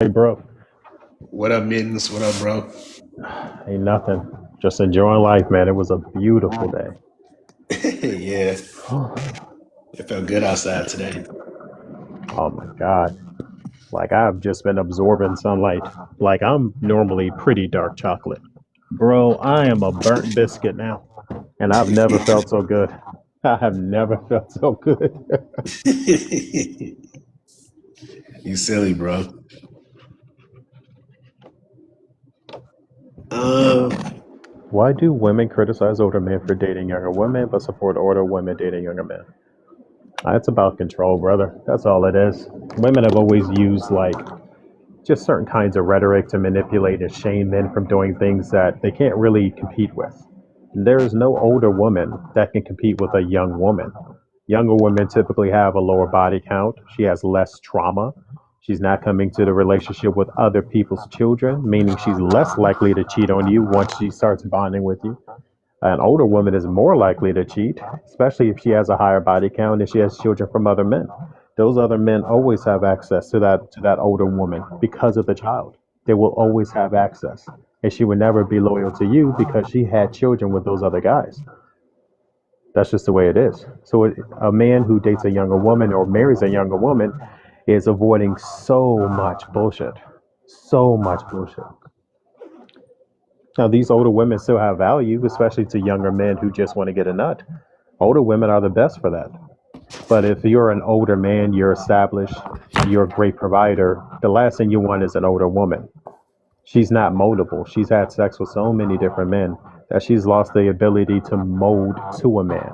Hey, bro. What up, Mittens? What up, bro? Ain't nothing. Just enjoying life, man. It was a beautiful day. Yeah, it felt good outside today. Oh my God. Like I've just been absorbing sunlight. Like I'm normally pretty dark chocolate. Bro, I am a burnt biscuit now. And I've never felt so good. I have never felt so good. You silly, bro. Um, Why do women criticize older men for dating younger women but support older women dating younger men? It's about control, brother. That's all it is. Women have always used like just certain kinds of rhetoric to manipulate and shame men from doing things that they can't really compete with. There's no older woman that can compete with a young woman. Younger women typically have a lower body count. She has less trauma. She's not coming to the relationship with other people's children, meaning she's less likely to cheat on you once she starts bonding with you. An older woman is more likely to cheat, especially if she has a higher body count and she has children from other men. Those other men always have access to that older woman because of the child. They will always have access. And she would never be loyal to you because she had children with those other guys. That's just the way it is. So a man who dates a younger woman or marries a younger woman is avoiding so much bullshit. So much bullshit. Now, these older women still have value, especially to younger men who just want to get a nut. Older women are the best for that. But if you're an older man, you're established, you're a great provider, the last thing you want is an older woman. She's not moldable. She's had sex with so many different men that she's lost the ability to mold to a man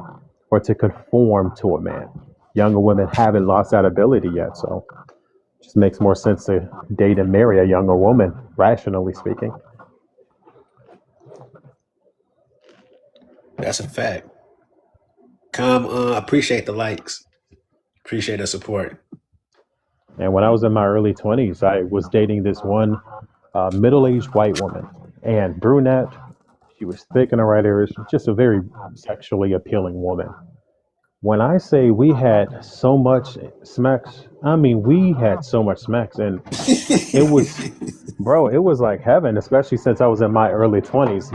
or to conform to a man. Younger women haven't lost that ability yet, so it just makes more sense to date and marry a younger woman, rationally speaking. that's a fact. Appreciate the likes. Appreciate the support. And when I was in my early 20s, I was dating this one middle-aged white woman and brunette. She was thick in the right areas, just a very sexually appealing woman. When I say we had so much smacks, I mean we had so much smacks, and it was, bro, it was like heaven. Especially since I was in my early 20s,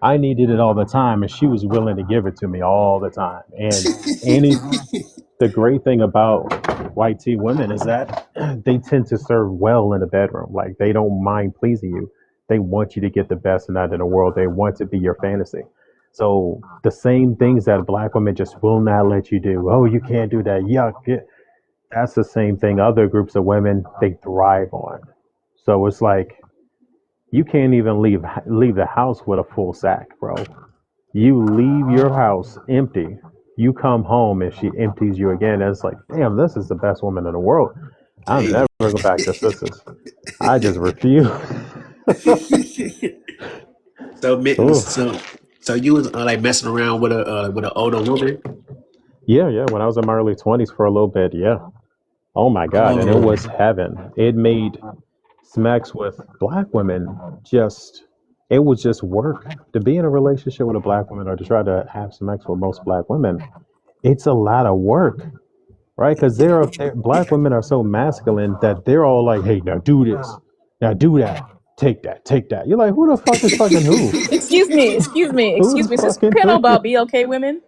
I needed it all the time, and she was willing to give it to me all the time. And any the great thing about white tea women is that they tend to serve well in the bedroom. Like they don't mind pleasing you. They want you to get the best of that in the world. They want to be your fantasy. So the same things that black women just will not let you do. Oh, you can't do that. Yuck. That's the same thing other groups of women they thrive on. So it's like you can't even leave the house with a full sack, bro. You leave your house empty. You come home and she empties you again. And it's like, damn, this is the best woman in the world. I'm Damn. never going back to sisters. I just refuse. So Mittens, Ooh. so you was like messing around with an older woman. Yeah, yeah. When I was in my early 20s for a little bit, yeah. Oh my God. And it Oh, was heaven. It made smacks with black women just, it was just work. To be in a relationship with a black woman or to try to have smacks with most black women, it's a lot of work. Right? Because black women are so masculine that they're all like, "Hey, now do this, now do that, take that." You're like, who the fuck is fucking who? Who the Excuse me. Is this fucking panel who? about BLK women?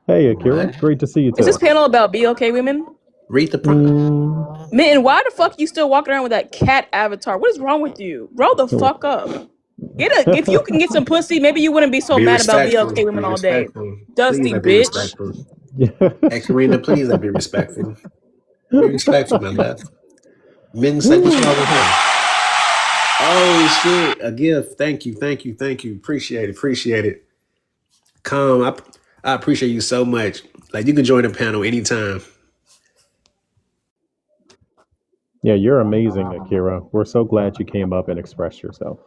Hey, Akira, what? great to see you Is this too. panel about BLK women? Read the prompt. Mm, Mitten, why the fuck you still walking around with that cat avatar? What is wrong with you? Grow the fuck up. If you can get some pussy, maybe you wouldn't be so Be mad about respectful. BLK women Be all day. respectful. Please, Dusty let be bitch. respectful. Hey, Karina, please, let be respectful. Be respectful, my love. Mittens, like, what's wrong with her? Oh shit, a gift. Thank you, thank you, thank you. Appreciate it, appreciate it. I appreciate you so much. Like you can join the panel anytime. yeah, you're amazing, Akira. We're so glad you came up and expressed yourself.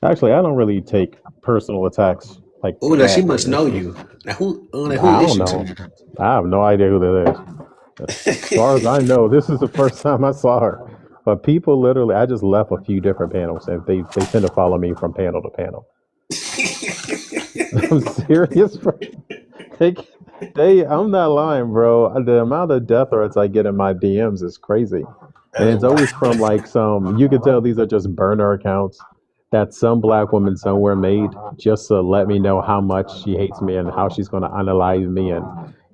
Actually, I don't really take personal attacks like Oh, now she must badly. know It's you. just Like who I is don't she know. to I have no idea who that is. As far as I know, this is the first time I saw her. But people literally, I just left a few different panels, and they tend to follow me from panel to panel. I'm serious, bro. They, I'm not lying, bro. The amount of death threats I get in my DMs is crazy. And That's it's always from wild. like some, you can tell these are just burner accounts that some black woman somewhere made just to let me know how much she hates me and how she's going to unalive me. And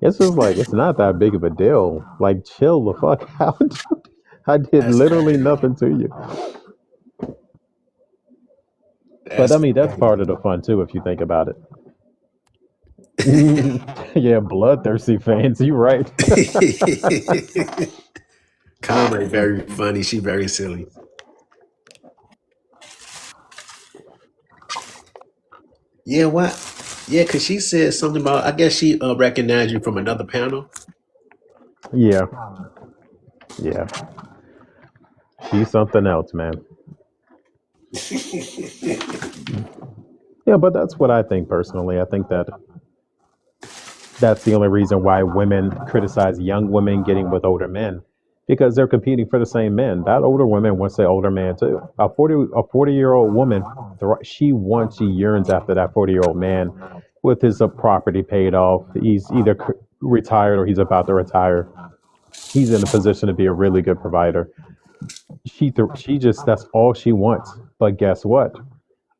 it's just like, it's not that big of a deal. Like, chill the fuck out. I did That's literally crazy. nothing to you. But I That's mean, that's part of crazy. the fun too, if you think about it. Yeah, bloodthirsty fans. You right. Karma is very funny. She very silly. Yeah, what? Yeah, because she said something about, I guess she recognized you from another panel. Yeah, yeah. She's something else, man. Yeah, but that's what I think personally. I think that that's the only reason why women criticize young women getting with older men because they're competing for the same men. That older woman wants the older man too. A 40-year-old woman, she yearns after that 40-year-old man with his property paid off. He's either retired or he's about to retire. He's in a position to be a really good provider. She just that's all she wants. But guess what?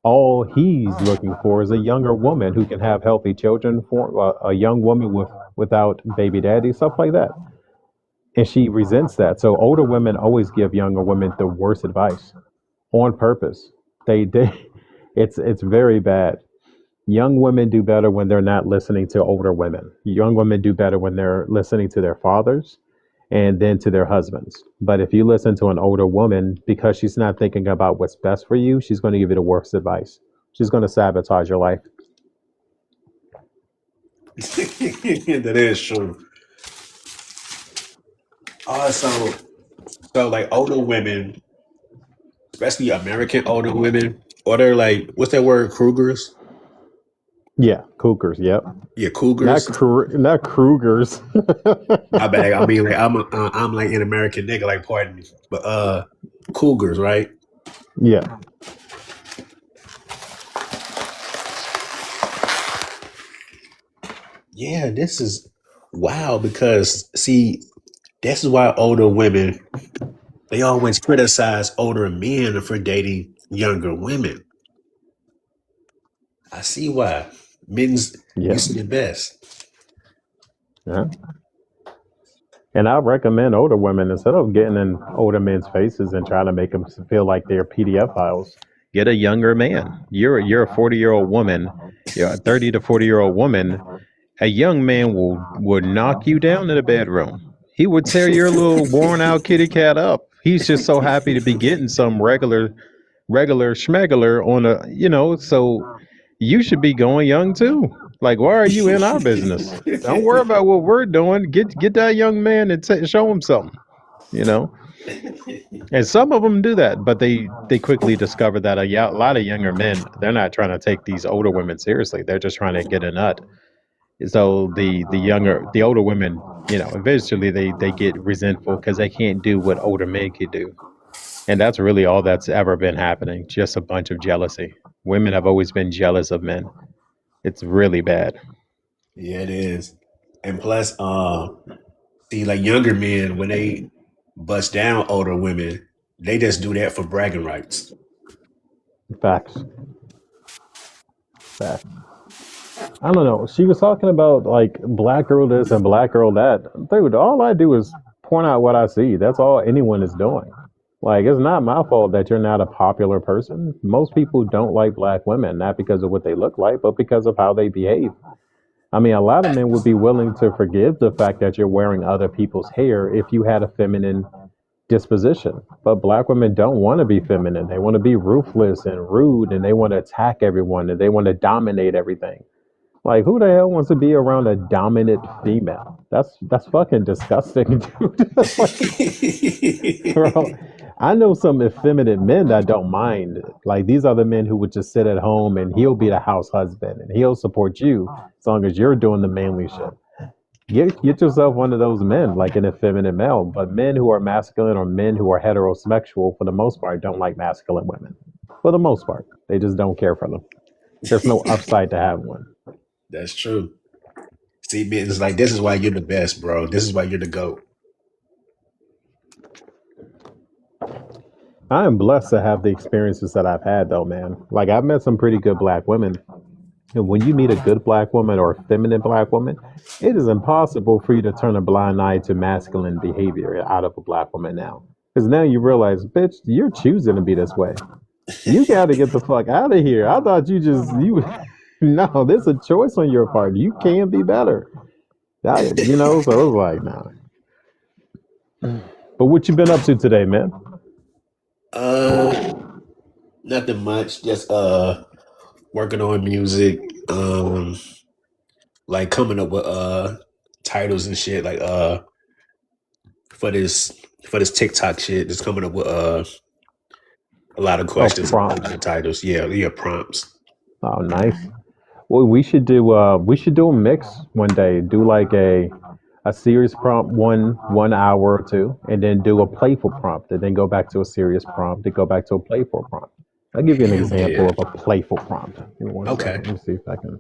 All he's looking for is a younger woman who can have healthy children for a young woman without baby daddy, stuff like that. And she resents that. So older women always give younger women the worst advice on purpose. They it's very bad. Young women do better when they're not listening to older women. Young women do better when they're listening to their fathers and then to their husbands. But if you listen to an older woman because she's not thinking about what's best for you, she's going to give you the worst advice. She's going to sabotage your life. That is true. Also, so like older women, especially American older women, or they're like, what's that word, Krugers? Yeah, cougars. Yep, Yeah, Cougars. Not Krugers. My bad. I mean, like I'm like an American nigga, like pardon me, but Cougars, right? Yeah, Yeah, this is wow because see, this is why older women they always criticize older men for dating younger women. I see why. Men's yeah, used to be the best. yeah. And I recommend older women instead of getting in older men's faces and trying to make them feel like they're PDF files. Get a younger man. You're a 40-year-old woman. You're a 30 to 40-year-old woman. A young man will knock you down in the bedroom. He would tear your little worn out kitty cat up. He's just so happy to be getting some regular schmegular on a so you should be going young too. Like, why are you in our business? Don't worry about what we're doing. Get that young man and show him something. You know, and some of them do that, but they quickly discover that a lot of younger men they're not trying to take these older women seriously. They're just trying to get a nut. So the older women, eventually they get resentful because they can't do what older men can do. And that's really all that's ever been happening. Just a bunch of jealousy. Women have always been jealous of men. It's really bad. Yeah, it is. And plus, see, like younger men when they bust down older women, they just do that for bragging rights. Facts. Facts. I don't know. She was talking about like black girl this and black girl that. Dude, all I do is point out what I see. That's all anyone is doing. Like, it's not my fault that you're not a popular person. Most people don't like black women, not because of what they look like, but because of how they behave. I mean, a lot of men would be willing to forgive the fact that you're wearing other people's hair if you had a feminine disposition. But black women don't want to be feminine. They want to be ruthless and rude and they want to attack everyone and they want to dominate everything. Like, who the hell wants to be around a dominant female? That's fucking disgusting, dude. Like, bro, I know some effeminate men that don't mind. Like, these are the men who would just sit at home and he'll be the house husband and he'll support you as long as you're doing the manly shit. Get yourself one of those men, like an effeminate male. But men who are masculine or men who are heterosexual, for the most part, don't like masculine women. For the most part, they just don't care for them. There's no upside to have one. That's true. See, men, it's like this is why you're the best, bro. This is why you're the GOAT. I am blessed to have the experiences that I've had, though, man. Like, I've met some pretty good black women. And when you meet a good black woman or a feminine black woman, it is impossible for you to turn a blind eye to masculine behavior out of a black woman now. Because now you realize, bitch, you're choosing to be this way. You got to get the fuck out of here. I thought you. No, there's a choice on your part. You can be better. So it was like, nah. But what you been up to today, man? Uh, Nothing much. Just working on music. Like coming up with titles and shit. Like for this TikTok shit. Just coming up with a lot of Oh, questions, a lot prompts. of titles. Yeah, prompts. Oh, nice. Well, we should do a mix one day. Do like a serious prompt, one hour or two, and then do a playful prompt, and then go back to a serious prompt, and go back to a playful prompt. I'll give you an Hell example yeah. of a playful prompt. Give me one Okay. second. Let me see if I can.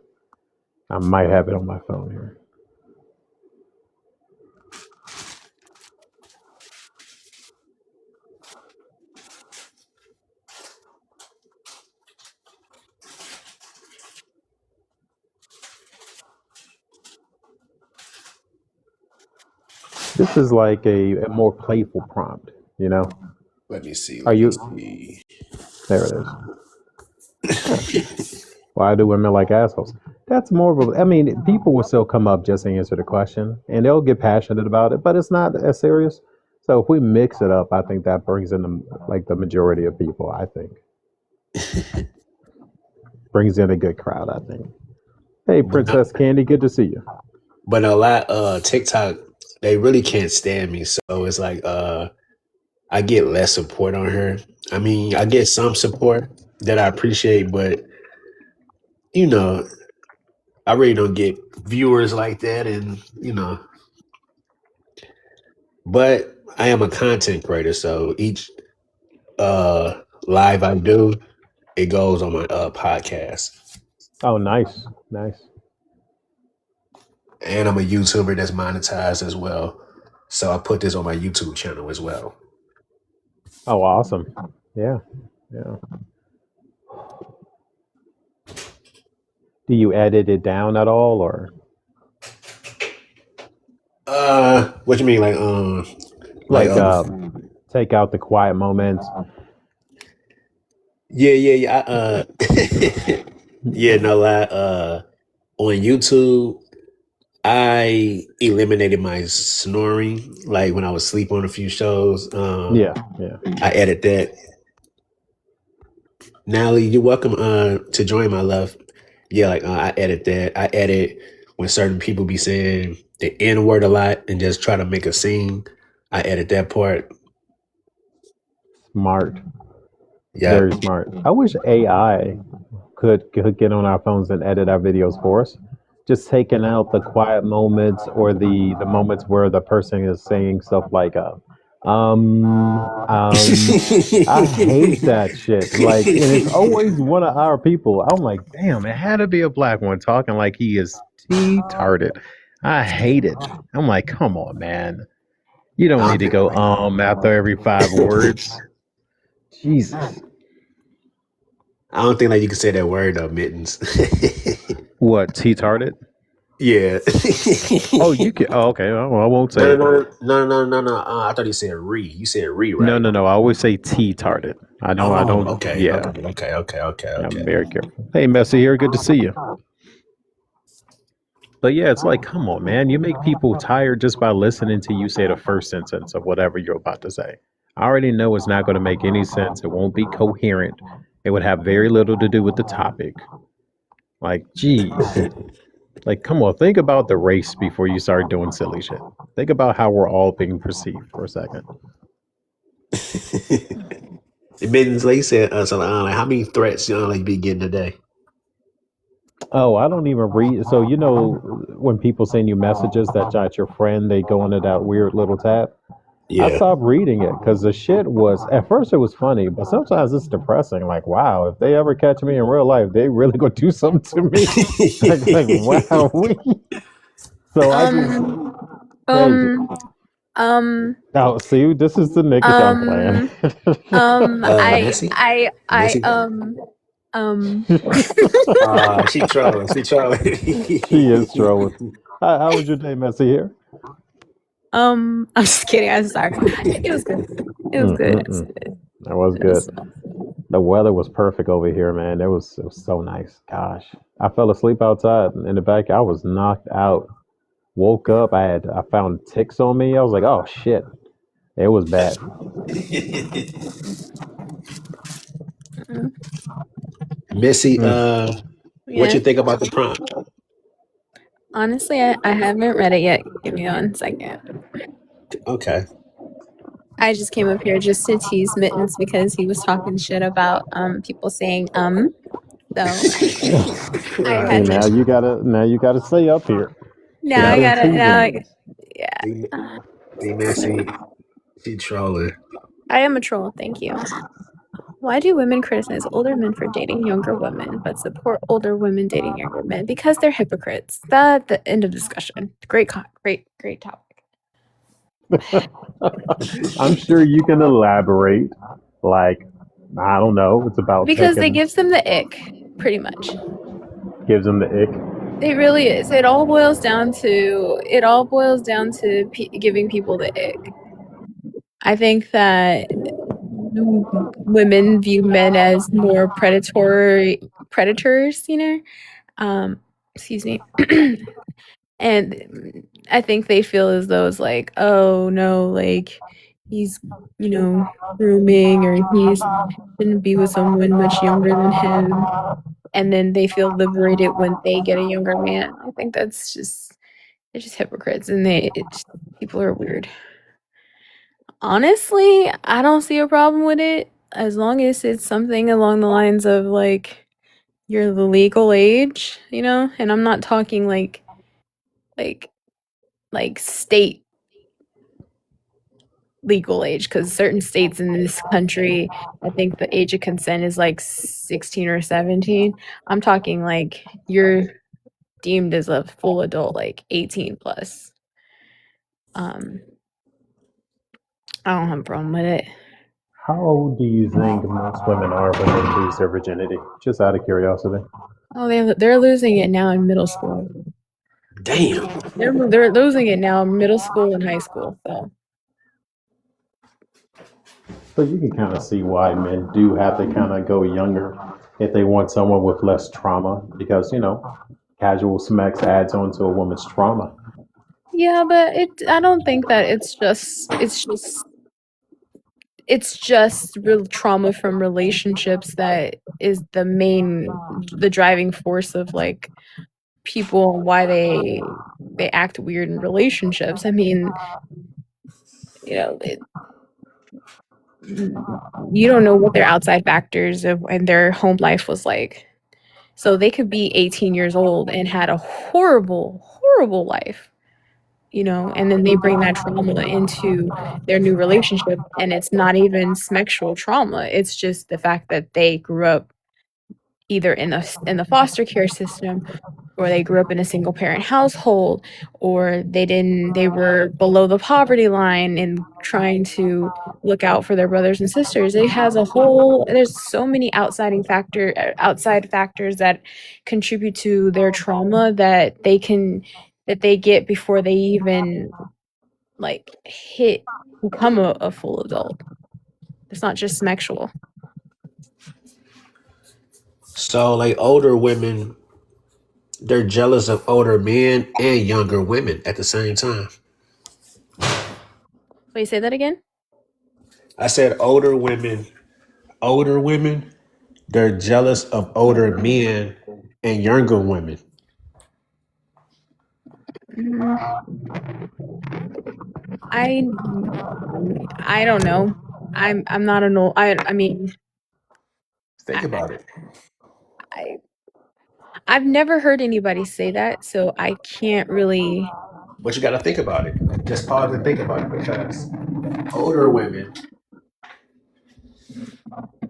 I might have it on my phone here. This is like a more playful prompt. You know? Let me see. Are Let me you? see. There it is. Huh. Why do women like assholes? That's more of a. I mean, people will still come up just to answer the question, and they'll get passionate about it, but it's not as serious. So if we mix it up, I think that brings in the majority of people. I think brings in a good crowd. I think. Hey, But not, Princess Candy, good to see you. but a lot TikTok, they really can't stand me. So it's like I get less support on her. I mean, I get some support that I appreciate, but you know, I really don't get viewers like that, and but I am a content creator, so each live I do, it goes on my podcast. Oh, nice, nice. And I'm a YouTuber that's monetized as well. So I put this on my YouTube channel as well. Oh, awesome. Yeah, yeah. Do you edit it down at all, or What you mean, like like take out the quiet moments? yeah. Yeah, no lie. On YouTube, I eliminated my snoring, like when I was asleep on a few shows. Yeah, yeah. I edit that. Natalie, you're welcome to join my love. Yeah, like I edit that. I edit when certain people be saying the N word a lot and just try to make a scene. I edit that part. Smart. Yep. Very smart. I wish AI could get on our phones and edit our videos for us. Just taking out the quiet moments or the moments where the person is saying stuff like um um I hate that shit. Like, and it's always one of our people. I'm like, damn, it had to be a black one talking like he is T-tarded. I hate it. I'm like, come on, man. You don't I need to don't go after every five words. Jesus. I don't think like you can say that word though, mittens. What, T-tarded? Yeah. Oh, you can. Oh, okay. Well, I won't say No, it. no, no, no, no, no. I thought you said re. You said re, No, right? no, no. I always say T-tarded. I don't. I Oh, don't. okay, Yeah, okay, okay, okay, okay, I'm okay. very careful. Hey, Messi here. Good to see you. But yeah, it's like, come on, man. You make people tired just by listening to you say the first sentence of whatever you're about to say. I already know it's not going to make any sense. It won't be coherent. It would have very little to do with the topic. Like, geez. Like, come on. Think about the race before you start doing silly shit. Think about how we're all being perceived for a second. Mittens, like you said, so like how many threats like be getting a day? Oh, I don't even read. So when people send you messages that got your friend, they go into that weird little tab. I Yeah. stopped reading it because the shit was at first it was funny, but sometimes it's depressing. Like, wow, if they ever catch me in real life, they really gonna do something to me. Like wow. So I just Um, hey, um, Oh, see, this is the niggas I'm playing. Messy, I messy. She trolling. She trolling. She is trolling. How was your day, Messy here? I'm just kidding. I'm sorry. It was good. It was good. That was It was, good. The weather was perfect over here, man. It was so nice. Gosh, I fell asleep outside in the back. I was knocked out. Woke up. I found ticks on me. I was like, oh shit. It was bad. Missy, Mm. what yeah. you think about the prompt? Honestly, I haven't read it yet. Give me 1 second. Okay. I just came up here just to tease Mittens because he was talking shit about people saying So I See, had Right. now you gotta stay up here. now I Keeping it gotta now teasing. yeah. D Messy, she trolling. I am a troll. Thank you. Why do women criticize older men for dating younger women, but support older women dating younger men? Because they're hypocrites. The end of discussion. Great topic. I'm sure you can elaborate. Like, I don't know. It's about Because they taking gives them the ick, pretty much. gives them the ick. It really is. It all boils down to giving people the ick. I think that women view men as more predators, excuse me. And I think they feel as though it's like, oh no, like he's, grooming, or he's gonna be with someone much younger than him. And then they feel liberated when they get a younger man. I think they're just hypocrites, and people are weird. Honestly, I don't see a problem with it as long as it's something along the lines of like you're the legal age, and I'm not talking like state legal age, because certain states in this country, I think the age of consent is like 16 or 17. I'm talking like you're deemed as a full adult, like 18 plus. I don't have a problem with it. How old do you think most women are when they lose their virginity? Just out of curiosity. Oh, they're losing it now in middle school. Damn. They're losing it now in middle school and high school. So So you can kind of see why men do have to kind of go younger if they want someone with less trauma, because casual sex adds on to a woman's trauma. yeah, but I don't think that it's just real trauma from relationships that is the driving force of like people and why they act weird in relationships. I mean, you don't know what their outside factors of and their home life was like. So they could be 18 years old and had a horrible, horrible life, and then they bring that trauma into their new relationship, and it's not even sexual trauma. It's just the fact that they grew up either in the foster care system, or they grew up in a single parent household, or they were below the poverty line and trying to look out for their brothers and sisters. There's so many outside factors that contribute to their trauma that they get before they even like become a full adult. It's not just sexual. So, like older women, they're jealous of older men and younger women at the same time. Wait, say that again? I said older women, they're jealous of older men and younger women. Mm, I I don't know. I'm not an old. I mean, Think I, about it. I I've never heard anybody say that, so I can't really. But you got to think about it. Just pause and think about it, because older women,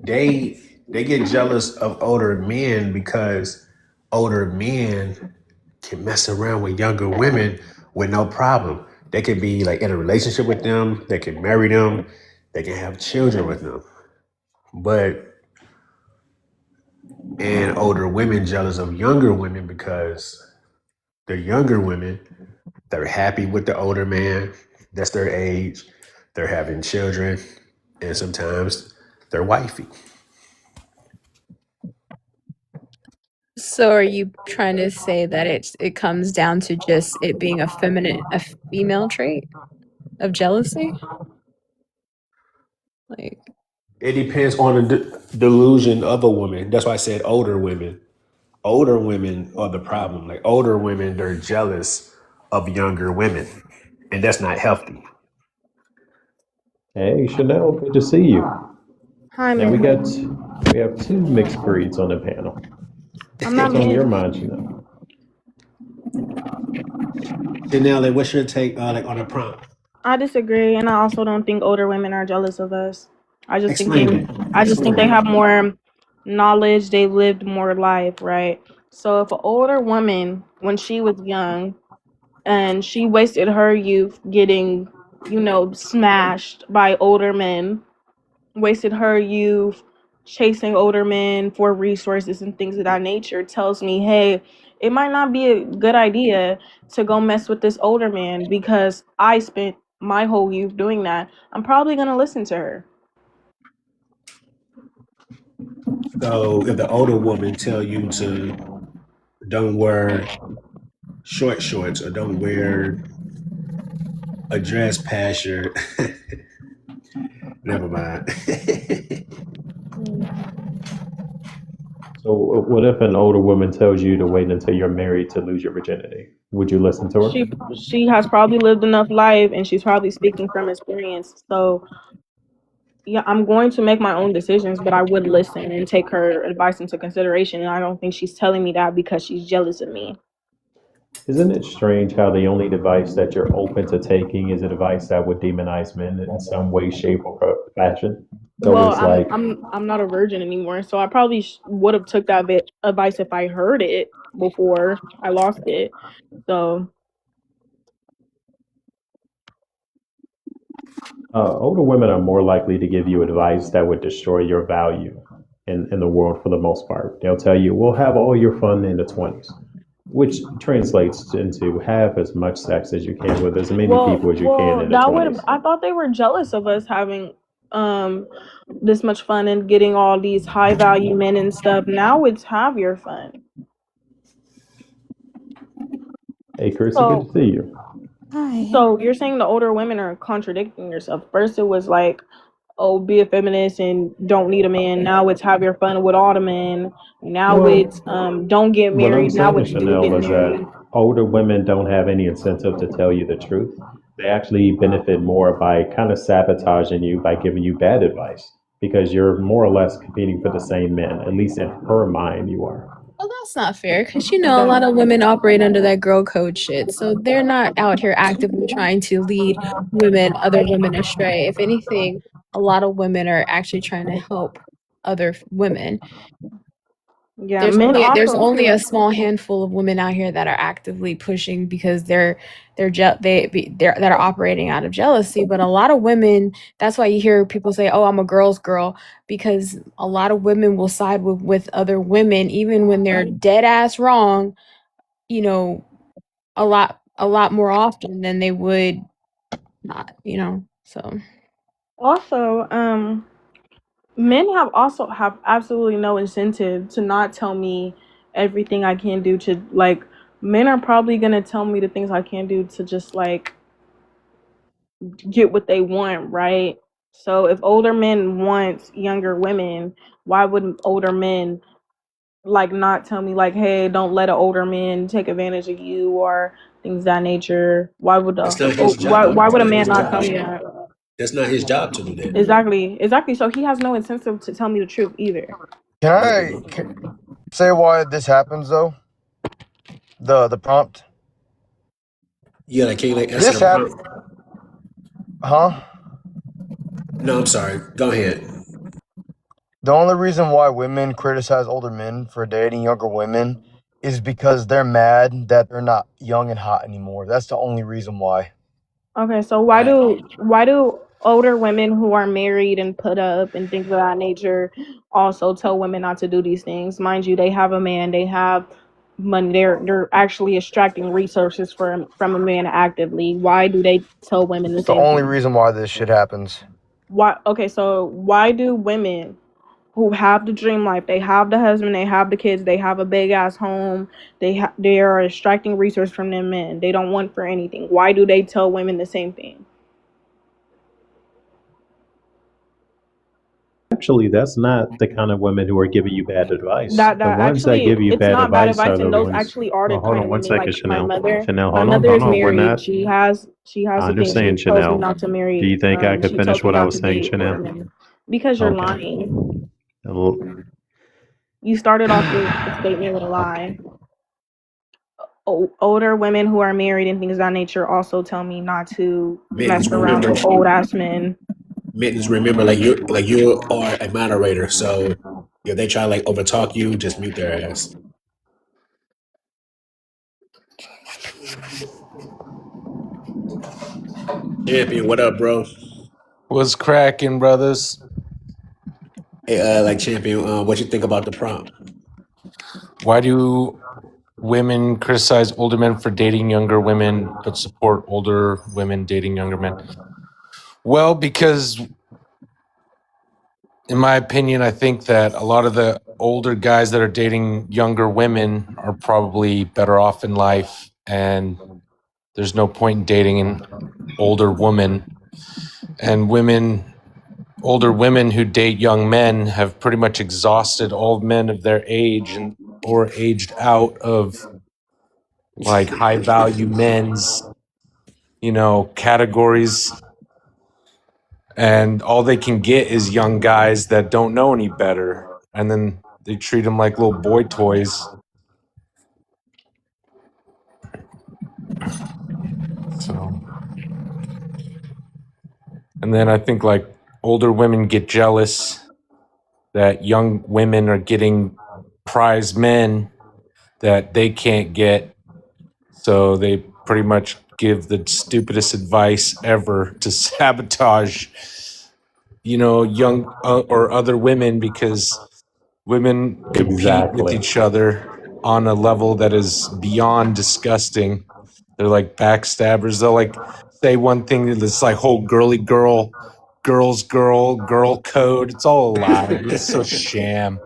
they get jealous of older men because older men can mess around with younger women with no problem. They can be like in a relationship with them. They can marry them. They can have children with them. But and older women jealous of younger women because the younger women, they're happy with the older man. That's their age. They're having children, and sometimes they're wifey. So are you trying to say that it comes down to just it being a female trait of jealousy? Like, It depends on the delusion of a woman. That's why I said older women. Older women are the problem. Like older women, they're jealous of younger women, and that's not healthy. Hey, Chanel, good to see you. Hi, Now man. we have two mixed breeds on the panel. I'm not What's on your mixed. mind, Chanel? Janelle, what's your take like on a prompt? I disagree, and I also don't think older women are jealous of us. I just think Explain they, it. I just think Explain they it. have more knowledge. They lived more life, right? So if an older woman, when she was young, and she wasted her youth getting, smashed by older men, wasted her youth chasing older men for resources and things of that nature, tells me, hey, it might not be a good idea to go mess with this older man because I spent my whole youth doing that. I'm probably going to listen to her. So if the older woman tell you to don't wear short shorts or don't wear a dress past your, never mind. So, what if an older woman tells you to wait until you're married to lose your virginity? Would you listen to her? She has probably lived enough life and she's probably speaking from experience. So yeah, I'm going to make my own decisions, but I would listen and take her advice into consideration. And I don't think she's telling me that because she's jealous of me. Isn't it strange how the only advice that you're open to taking is advice that would demonize men in some way, shape, or fashion? It's Well, always I'm like, I'm I'm not a virgin anymore, so I probably would have took that advice if I heard it before I lost it. So older women are more likely to give you advice that would destroy your value in the world for the most part. They'll tell you, we'll have all your fun in the 20s, which translates into have as much sex as you can with as many people as you can in the that would 20s. I thought they were jealous of us having um this much fun and getting all these high value men and stuff. Now it's have your fun. Hey, Chrissy, good to So see you. hi. so you're saying the older women are contradicting yourself. First it was like, oh, be a feminist and don't need a man. Now it's have your fun with all the men. Now it's Well, don't get what I'm married. Now saying, it's do Chanel, get is that married. older women don't have any incentive to tell you the truth. They actually benefit more by kind of sabotaging you by giving you bad advice because you're more or less competing for the same men. At least in her mind, you are. Well, that's not fair because a lot of women operate under that girl code shit. So they're not out here actively trying to lead other women astray. If anything, a lot of women are actually trying to help other women. Yeah, men There's also only a too. small handful of women out here that are actively pushing because that are operating out of jealousy. But a lot of women, that's why you hear people say, "Oh, I'm a girl's girl," because a lot of women will side with other women even when they're dead ass wrong. You know, a lot more often than they would not. So Also, men have absolutely no incentive to not tell me everything I can do to like. Men are probably gonna tell me the things I can do to just like get what they want, right? So if older men want younger women, why wouldn't older men like not tell me like, hey, don't let an older man take advantage of you or things of that nature? That's not his job. Why That's would a not man his not tell job. me that? That's not his job to do that. Exactly. So he has no incentive to tell me the truth either. Can No, I no. say why this happens though? The prompt. Yeah, like, can you like answer This the hap prompt? huh? No, I'm sorry. Go ahead. The only reason why women criticize older men for dating younger women is because they're mad that they're not young and hot anymore. That's the only reason why. Okay, so I why do older women who are married and put up and things of that nature also tell women not to do these things? Mind you, they have a man, they have money, they're actually extracting resources from a man actively. Why do they tell women the It's the same only thing? reason why this shit happens. Why okay, so why do women who have the dream life, they have the husband, they have the kids, they have a big ass home, they are extracting resources from them men. They don't want for anything. Why do they tell women the same thing? Actually, that's not the kind of women who are giving you bad advice. The That ones that actually give you it's bad not bad advice are advice, the and those ones. actually are the Well, hold kind on of one women like second, my Chanel. mother. Chanel, My hold on, mother hold is on. We're married. not. She has I a thing. She understand, tells me Chanel. not to Do marry. you think I could She finish tells me what I not was to saying, date older Chanel? men because you're Okay. lying. L- You started off your statement with a Okay. lie. Older women who are married and things of that nature also tell me not to mess mittens around remember with old ass men. mittens remember like you are a moderator, so if they try to like overtalk you, just mute their ass. Champion, what up, bro? What's cracking, brothers? Hey, like champion, what you think about the prompt? Why do women criticize older men for dating younger women, but support older women dating younger men? Well, because in my opinion, I think that a lot of the older guys that are dating younger women are probably better off in life, and there's no point in dating an older woman. And older women who date young men have pretty much exhausted all men of their age and or aged out of like high value men's, categories. And all they can get is young guys that don't know any better. And then they treat them like little boy toys. So, and then I think like older women get jealous that young women are getting prize men that they can't get. So they pretty much give the stupidest advice ever to sabotage, young or other women because women compete with Exactly. each other on a level that is beyond disgusting. They're like backstabbers. They'll like say one thing that's like whole girl code. It's all a lie. It's so sham.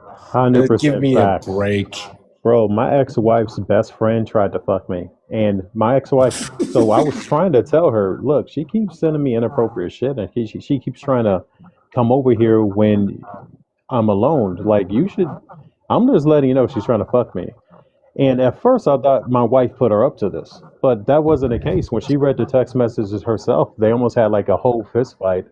Give 100% me a facts. break. Bro, my ex-wife's best friend tried to fuck me. And my ex-wife, so I was trying to tell her, look, she keeps sending me inappropriate shit and she keeps trying to come over here when I'm alone. Like, you should, I'm just letting you know she's trying to fuck me. And at first, I thought my wife put her up to this, but that wasn't the case. When she read the text messages herself, they almost had like a whole fist fight,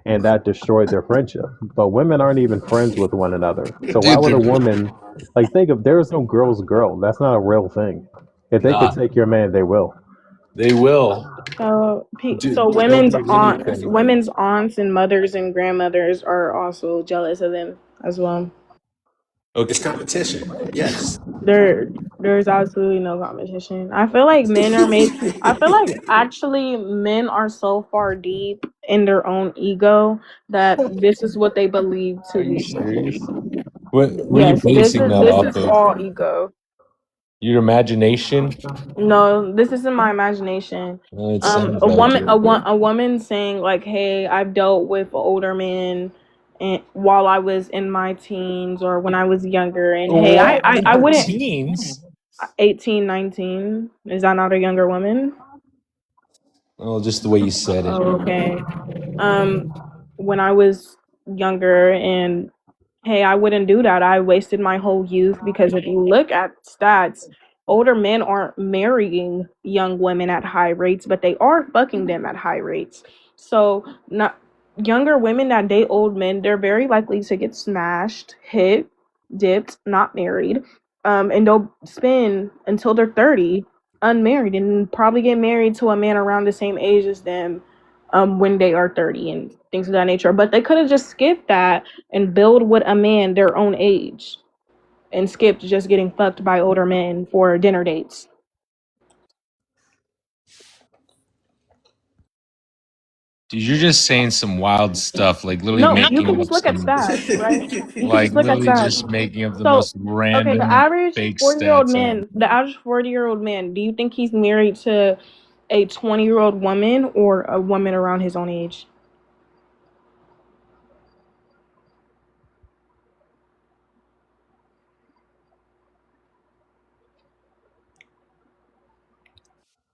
and that destroyed their friendship. But women aren't even friends with one another. So why would a woman, like, think of there is no girl's girl? That's not a real thing. If they could Nah, take your man, they will. they will. So Dude, they'll do anything. women's aunts and mothers and grandmothers are also jealous of them as well. It's Okay. competition. Yes. There's absolutely no competition. I feel like men are made. I feel like actually men are so far deep in their own ego that this is what they believe Are to you be. serious? What are you Yes, basing that this off is of? all ego. Your imagination? No, this isn't my imagination. Well, it sounds like it. A woman saying like, "Hey, I've dealt with older men, and while I was in my teens or when I was younger, and hey, What? In I her wouldn't teens? 18, 19. Is that not a younger woman? Oh, just the way you said it. Oh, okay. Um, when I was younger and hey, I wouldn't do that. I wasted my whole youth because if you look at stats, older men aren't marrying young women at high rates, but they are fucking them at high rates. So, not younger women that date old men, they're very likely to get smashed, hit, dipped, not married. And they'll spend until they're 30 unmarried and probably get married to a man around the same age as them when they are 30 and things of that nature. But they could have just skipped that and build with a man their own age and skipped just getting fucked by older men for dinner dates. Dude, you're just saying some wild stuff, like literally No, you making can up just look at some, stats, right? You can like just look at literally stats. just making up the So, most okay, the random average fake 40-year-old stats ever. man, the average 40-year-old man, do you think he's married to a 20-year-old woman or a woman around his own age?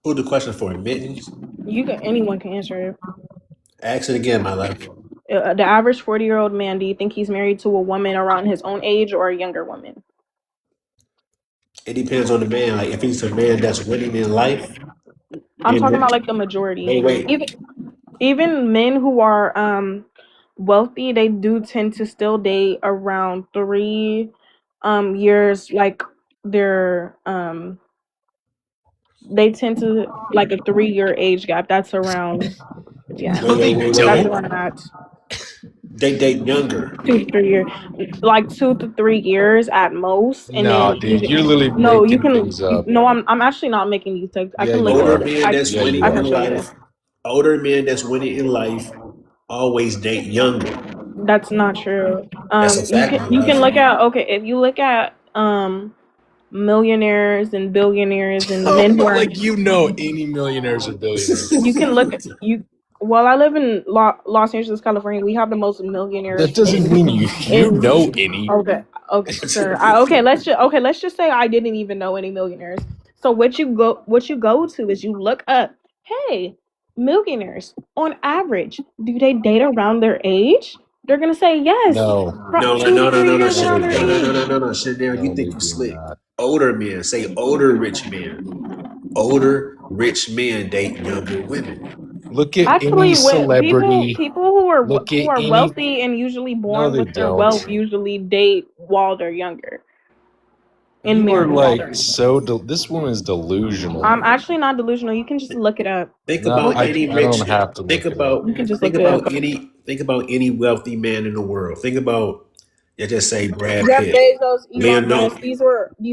Who the question for? Mittens? Anyone can answer it. Ask it again, my love. The average 40-year-old man, do you think he's married to a woman around his own age or a younger woman? It depends on the man. Like if he's a man that's winning in life, I'm talking then about like the majority. wait. Even men who are wealthy, they do tend to still date around 3 years, like they're they tend to like a 3-year age gap. That's around, yeah, No, they that's don't. around that. They date younger. 2 to 3 years, like 2 to 3 years at most, and No, then dude, you're literally no, you making can things up. no, I'm actually not making these things. I Yeah, can look you it Older up. are. men that's Yeah, you winning I in can are. show you this. life, older men that's winning in life always date younger. That's not true. That's a You fact, can my you love. can look at, okay, if you look at millionaires and billionaires and men who are, Like you know, any millionaires or billionaires. you can look at you. Well, I live in Los Angeles, California. We have the most millionaires That doesn't mean you in know any. okay, sir. Let's just say I didn't even know any millionaires. So what you go to is you look up, hey, millionaires on average, do they date around their age? They're gonna say yes, No, No, no, two no, to no, three no, no, years no, around they their don't. no. Chanel, you No, they think you do slick. not. Older men, say older rich men. Older rich men date younger women. Look at Actually, any when celebrity. people Look who at are any. wealthy and usually No, born they with their don't. wealth usually date while they're younger and You are marry while they're like younger. so. This woman is delusional. I'm actually not delusional. You can just look it up. Think No, about Google. any I rich. don't have to look it up. You can just Think look it up. about any wealthy man in the world. Think about, let's just say Brad Jeff Pitt, Bezos, Elon Leonardo, Musk. These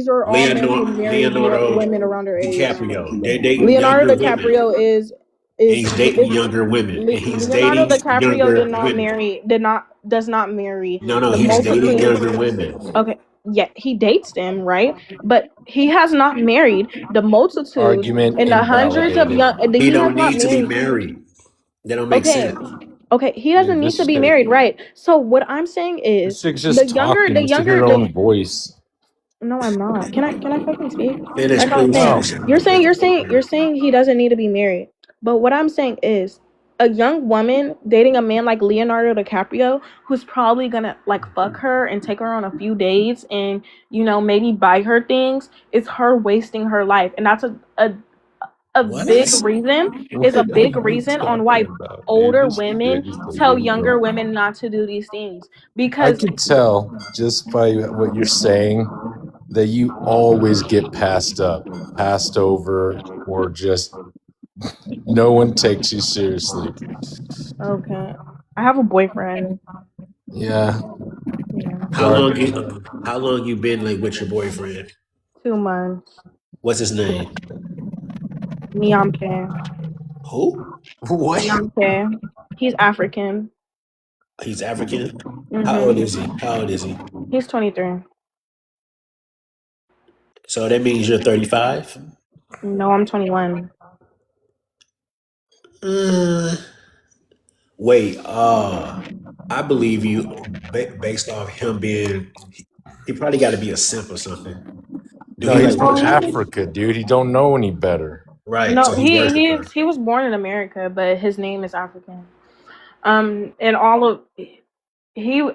are all men who marry Leonardo women around their age. DiCaprio. They dating Leonardo younger women. DiCaprio And he's dating younger women, and he's Leonardo dating DiCaprio younger women. does not marry No, the he's dating multitude. younger women. Okay, yeah, he dates them, right? But he has not married the multitudes Argument and the hundreds of invalidated. young. He He has don't not need to be married. married. That don't make Okay, sense. okay, he Dude, doesn't need this to be chick, married, right? So what I'm saying this is chick's just talking. Listen to her own voice. no, I'm not. Can I fucking speak? Finish, Like I was please. saying, No, Finish. you're saying he doesn't need to be married. But what I'm saying is a young woman dating a man like Leonardo DiCaprio who's probably gonna like fuck her and take her on a few dates and maybe buy her things is her wasting her life. And that's a What? big reason what a are big you reason on talking why about, dude? older This women chick is tell younger delusional. women not to do these things I because could tell just by what you're saying that you always get passed up, passed over, or just no one takes you seriously. okay, I have a boyfriend. Yeah, Yeah. How long you been like with your boyfriend? 2 months. What's his name? Niamke. Who? what? Niamke. He's African. He's African. How old Mm-hmm. is he? How old is he? He's 23. So that means you're 35. No, I'm 21. Uh, wait. I believe you based off him being. He probably got to be a simp or something. Do No, he he's like from worship? Africa, dude. He don't know any better. Right. No, So he worship her. he was born in America, but his name is African. And all of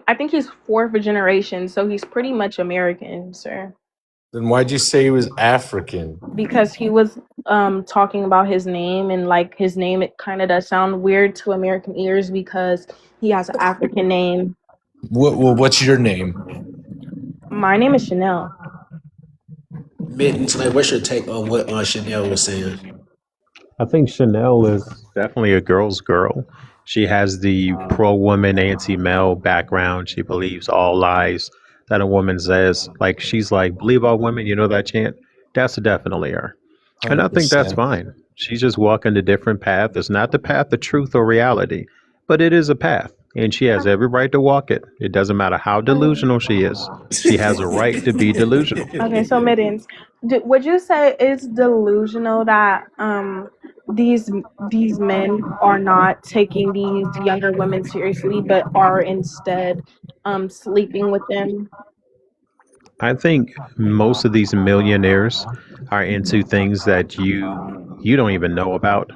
I think he's fourth generation, so he's pretty much American, sir. Then why'd you say he was African? Because he was talking about his name, and like his name, it kind of does sound weird to American ears because he has an African name. What's your name? My name is Chanel. Mittens, like, what's your take on what Chanel was saying? I think Chanel is definitely a girl's girl. She has the pro woman, anti male background. She believes all lies that a woman says. Like, she's like, believe all women, you know that chant? That's definitely her. And I think that's 100%. fine. She's just walking a different path. It's not the path of truth or reality, but it is a path. And she has every right to walk it. It doesn't matter how Okay. delusional she is. She has a right to be delusional. Okay, so mittens, would you say it's delusional that these men are not taking these younger women seriously, but are instead sleeping with them? I think most of these millionaires are into things that you don't even know about,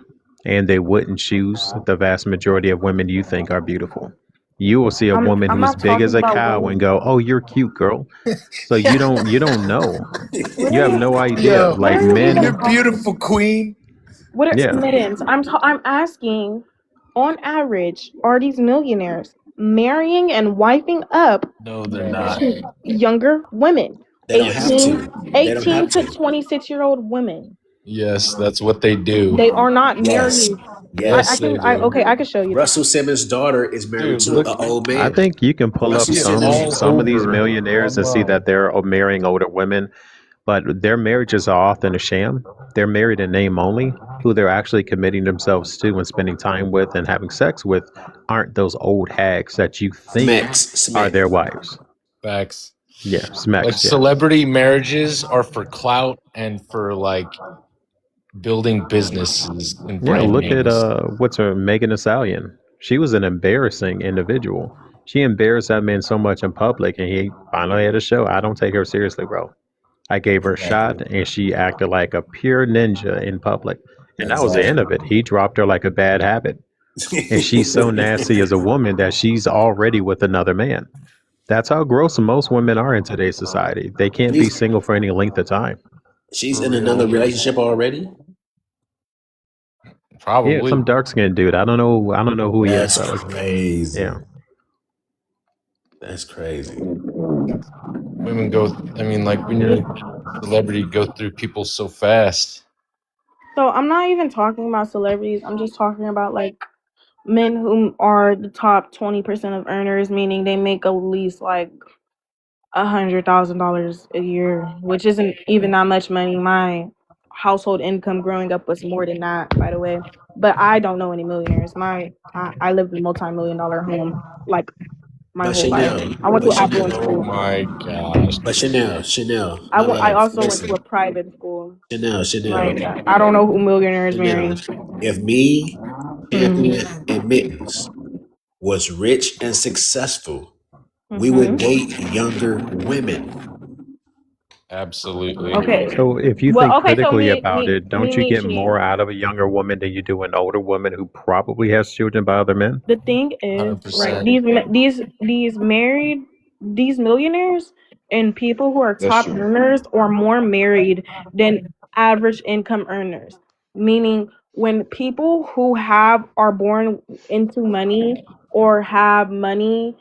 and they wouldn't choose the vast majority of women you think are beautiful. You will see a woman I'm who's not big talking as a about cow and women. go, "Oh, you're cute, girl." So you don't know. What You are have you? no idea. Yo, What Like are you even men, you're talking? beautiful, queen. What are yeah. mittens? I'm asking. On average, are these millionaires marrying and wiping up No, they're not. younger women? They don't have 18, to. They don't 18 have to to. 26-year-old women. Yes, that's what they do. They are not Yes. marrying. I Yes, Yes. they can I do. okay, I can show you that. Russell Simmons' daughter is married Dude, to look, an old I man. think you can pull up Russell see it Simmons all is some of these over millionaires and see that online. they're marrying older women, but their marriages are often a sham. They're married in name only. Who they're actually committing themselves to and spending time with and having sex with aren't those old hags that you think Smex. are Smeck. their wives. Facts. Yeah, Like smacks. Yeah, celebrity marriages are for clout and for like building businesses and yeah. brand Look at names. what's her Megan Thee Stallion. She was an embarrassing individual. She embarrassed that man so much in public, and he finally had a show. I don't take her seriously, bro. I gave her a shot, Exactly. and she acted like a pure ninja in public. And that was the end Exactly. of it. He dropped her like a bad habit. And she's so nasty as a woman that she's already with another man. That's how gross most women are in today's society. They can't be she's single for any length of time. she's For in another real. relationship already. Yeah, Probably. some dark skinned dude. I don't know. I don't know who he is That's though. crazy. Yeah. That's crazy. Women go, I mean, like when you're a celebrity, you go through people so fast. So I'm not even talking about celebrities. I'm just talking about like men who are the top 20% of earners, meaning they make at least like $100,000 a year, which isn't even that much money. My household income growing up was more than that, by the way. But I don't know any millionaires. I lived in a multi-million-dollar home like my But whole life. Chanel, I went but to affluent Chanel, Oh school. my gosh. but Chanel, I my went. I love, also went to listen, a private school. Chanel, Like I don't know who millionaires Chanel. marry. If me, Mm-hmm. Champion, and Mittens was rich and successful, we would Mm-hmm. date younger women. Absolutely. Okay. So if you Well, think okay. So critically about it, me, don't you get Michi. more out of a younger woman than you do an older woman who probably has children by other men? The thing is, right? 100%. These married these millionaires and people who are That's top true. earners are more married than average income earners. Meaning, when people who have are born into money or have money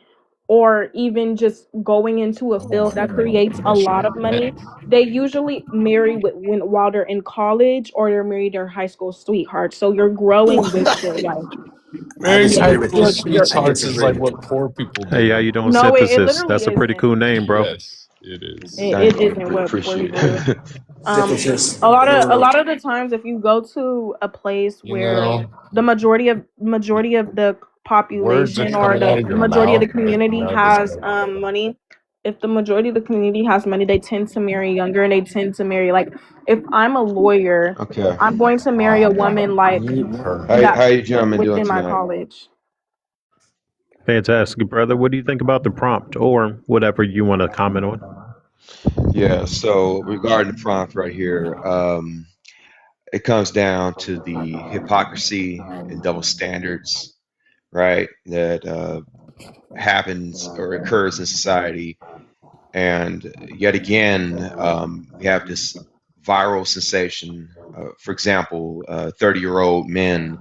or even just going into a Oh my field that God. creates a That shit lot is of wet. money, they usually marry while they're in college or they're married their high school sweetheart. So you're growing with your life. I Marrying You're, high disagree with school you're, that. you're, I sweethearts is like disagree. what poor people Hey, how do. you doing, no, it Synthesis? literally That's a pretty isn't. cool name, bro. Yes, it is. It Thank you. isn't what poor Appreciate people do. it. Synthesis. A lot of the times, if you go to a place You where know, the majority of the words are population or coming out the of your majority of the mouth like community never has before. money, if the majority of the community has money, they tend to marry younger and they tend to marry like if I'm a lawyer, Okay. I'm going to marry a woman like Mute her. that How you gentlemen doing within my tonight? college. Fantastic, brother. What do you think about the prompt or whatever you want to comment on? Yeah. So regarding the prompt right here, it comes down to the hypocrisy and double standards, right? That happens or occurs in society, and yet again, we have this viral sensation. For example, 30-year-old men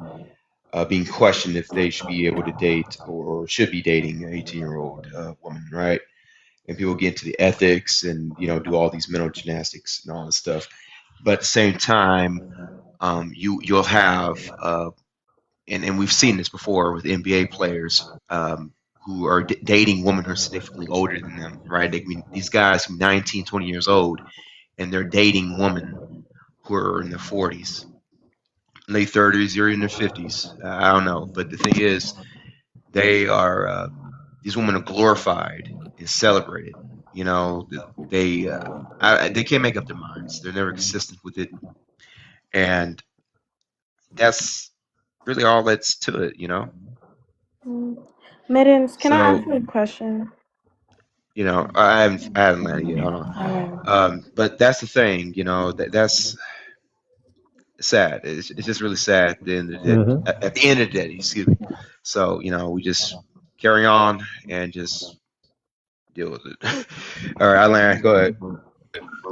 being questioned if they should be able to date or should be dating an 18-year-old woman, right? And people get into the ethics and do all these mental gymnastics and all this stuff. But at the same time, you'll have and we've seen this before with NBA players who are dating women who are significantly older than them, right? I mean, these guys who 19, 20 years old, and they're dating women who are in their 40s, late 30s, or in their 50s. I don't know, but the thing is, they are these women are glorified and celebrated. You know, they can't make up their minds. They're never consistent with it, and that's really all that's to it. You know, Mittens, can I ask so you a question? I haven't landed yet. Hold on. Okay. But that's the thing. You know, that's sad. It's just really sad at the end of the day. Hmm. At the end of the day, excuse me. So we just carry on and just deal with it. All right, Alan, go ahead. All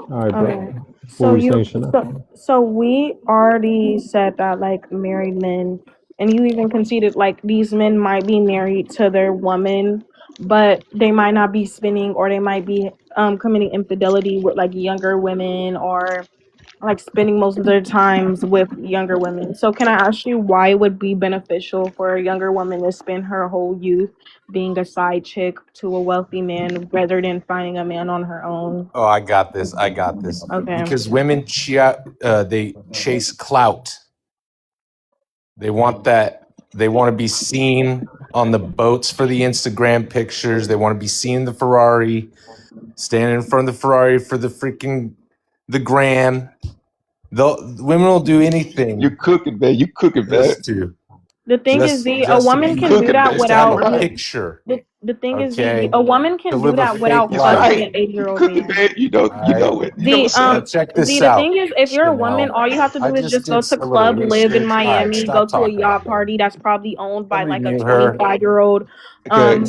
right, bro. Okay. What So were you you saying, Chanel? so we already said that like married men, and you even conceded like these men might be married to their woman, but they might not be spending, or they might be committing infidelity with like younger women, or like spending most of their times with younger women. So can I ask you why it would be beneficial for a younger woman to spend her whole youth being a side chick to a wealthy man rather than finding a man on her own? Oh, I got this. I got this. Okay. Because women, they chase clout. They want that. They want to be seen on the boats for the Instagram pictures. They want to be seen in the Ferrari, standing in front of the Ferrari for the gram. Women will do anything You cooking, man. You cooking, man. just to The thing is, a just to woman You be can do cooking, that man. just to have without. a Right. picture. The thing is, Okay, a woman to can do live a that fake without He's fucking life. an right. You 8-year-old cooking, man. man. All right. You know what's So up. check this The out, thing is, if you're a woman, Chanel. all you have to I do is just just go did to a little club, live in research. All right, Miami, go stop to a talking, yacht man. party that's probably owned by Let me like a mute her. 25-year-old, Okay.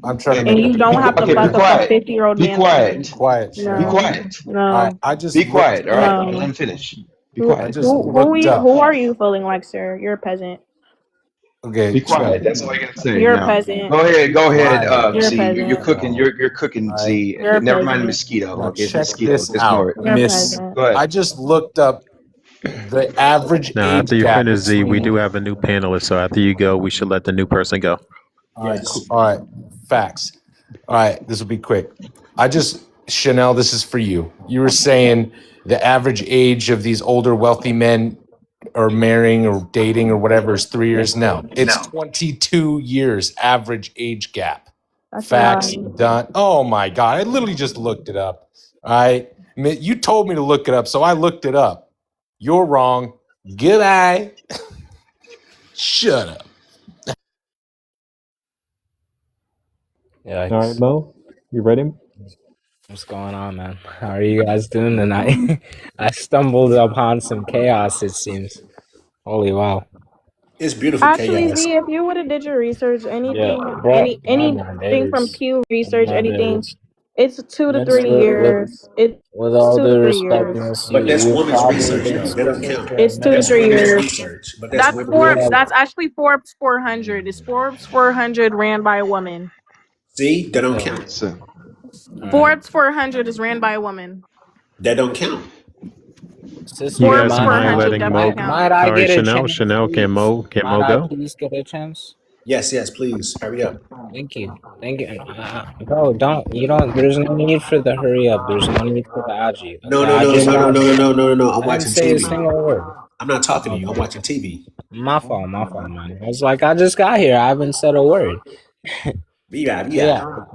I'm trying to and make a you don't have to Okay. Be fuck point. up a quiet. 50-year-old Be man for Be me. quiet. quiet, Be No, Chanel. quiet. All right, no, Be quiet. All right. Let no. him finish. Be Who I quiet. just looked up. who are you feeling like, sir? You're a peasant. Okay, Be quiet. That's all I gotta say You're a now. peasant. Go ahead. be Go ahead. quiet, You're a Z. You're peasant. cooking. Chanel. You're cooking. All right. Z. You're a Never mind the peasant. mosquito. Now Okay, it's check mosquito. this Ignore out, it. You're a Miss. peasant. Go ahead. I just looked up the average Now, after age you gap finish, Z, we do between. have a new panelist. So after you go, we should let the new person go. All right, cool. Yes. All right, facts. All right, this will be quick. Chanel, this is for you. You were saying the average age of these older wealthy men or marrying or dating or whatever is 3 years. No, it's 22 years average age gap. That's a Facts lie. done. Oh my God, I literally just looked it up. All right. You told me to look it up, so I looked it up. You're wrong. Goodbye. Shut up. All right, Yikes. Mo, you ready? What's going on, man? How are you guys doing tonight? I stumbled upon some chaos, it seems. Holy wow. It's beautiful Actually, chaos. Z, if you would have did your research, Yeah, anything, bro. Oh my anything from days. Pew Oh Research, my anything, days. it's 2 to 3 Miss, years. It's with all two to due three respect, years. Miss, But that's you women's probably research, been though. They don't speaking count. for a It's two to minute. That's three women's years. research. But that's That's women's Forbes. Yeah. research. That's actually Forbes 400. It's Forbes 400 ran by a woman. See, they don't Yeah. count. So All right. Forbes 400 is ran by a woman. That don't count. You Sister, Forbes guys mind 400 letting Mo? definitely might counts. I All right, get a Chanel. chance, Chanel, can please? Mo? Can Might Mo I go? please get a chance? Yes, please. Hurry up. Thank you. Thank you. Bro, there's no need for the hurry up. There's no need for the agi. No, Okay, no, I no, just no, no, got no, no, here. no, no, no, no. I'm I didn't watching say a TV. single word. I'm not talking to you. I'm Okay. watching TV. My fault, man. I was like, I just got here. I haven't said a word. Yeah, But yeah. yeah,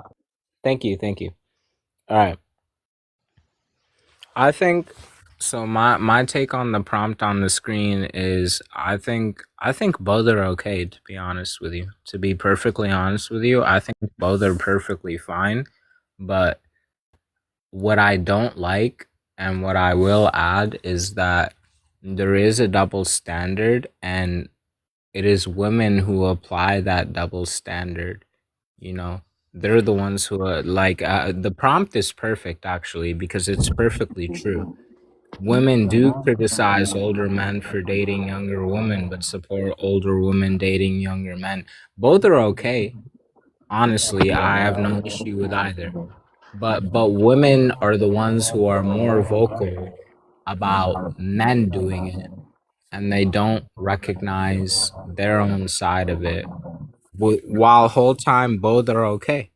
thank you. All right. I think so. My take on the prompt on the screen is I think both are okay. To be honest with you, to be perfectly honest with you, I think both are perfectly fine. But what I don't like and what I will add is that there is a double standard, and it is women who apply that double standard. You know, they're the ones who are like the prompt is perfect actually because it's perfectly true. Women do criticize older men for dating younger women, but support older women dating younger men. Both are okay. Honestly, I have no issue with either. But women are the ones who are more vocal about men doing it, and they don't recognize their own side of it. While whole time both are okay.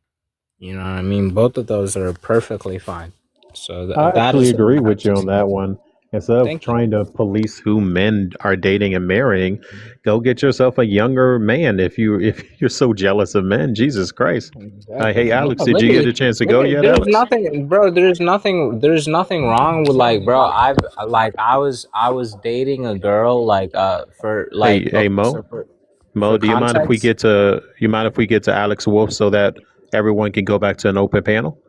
You know what I mean? Both of those are perfectly fine. So I that actually is what agree I have with you to on say. that one. Instead of Thank you. trying to police who men are dating and marrying, go get yourself a younger man if you're so jealous of men. Jesus Christ. Exactly. Hey Yeah, Alex, did you get literally, a chance to go literally, yet, there's Alex? nothing, bro. There's nothing wrong with like, bro. I was dating a girl like for like Hey okay, so Mo. for Mo, do context. you mind if we get to Alex Wolf so that everyone can go back to an open panel?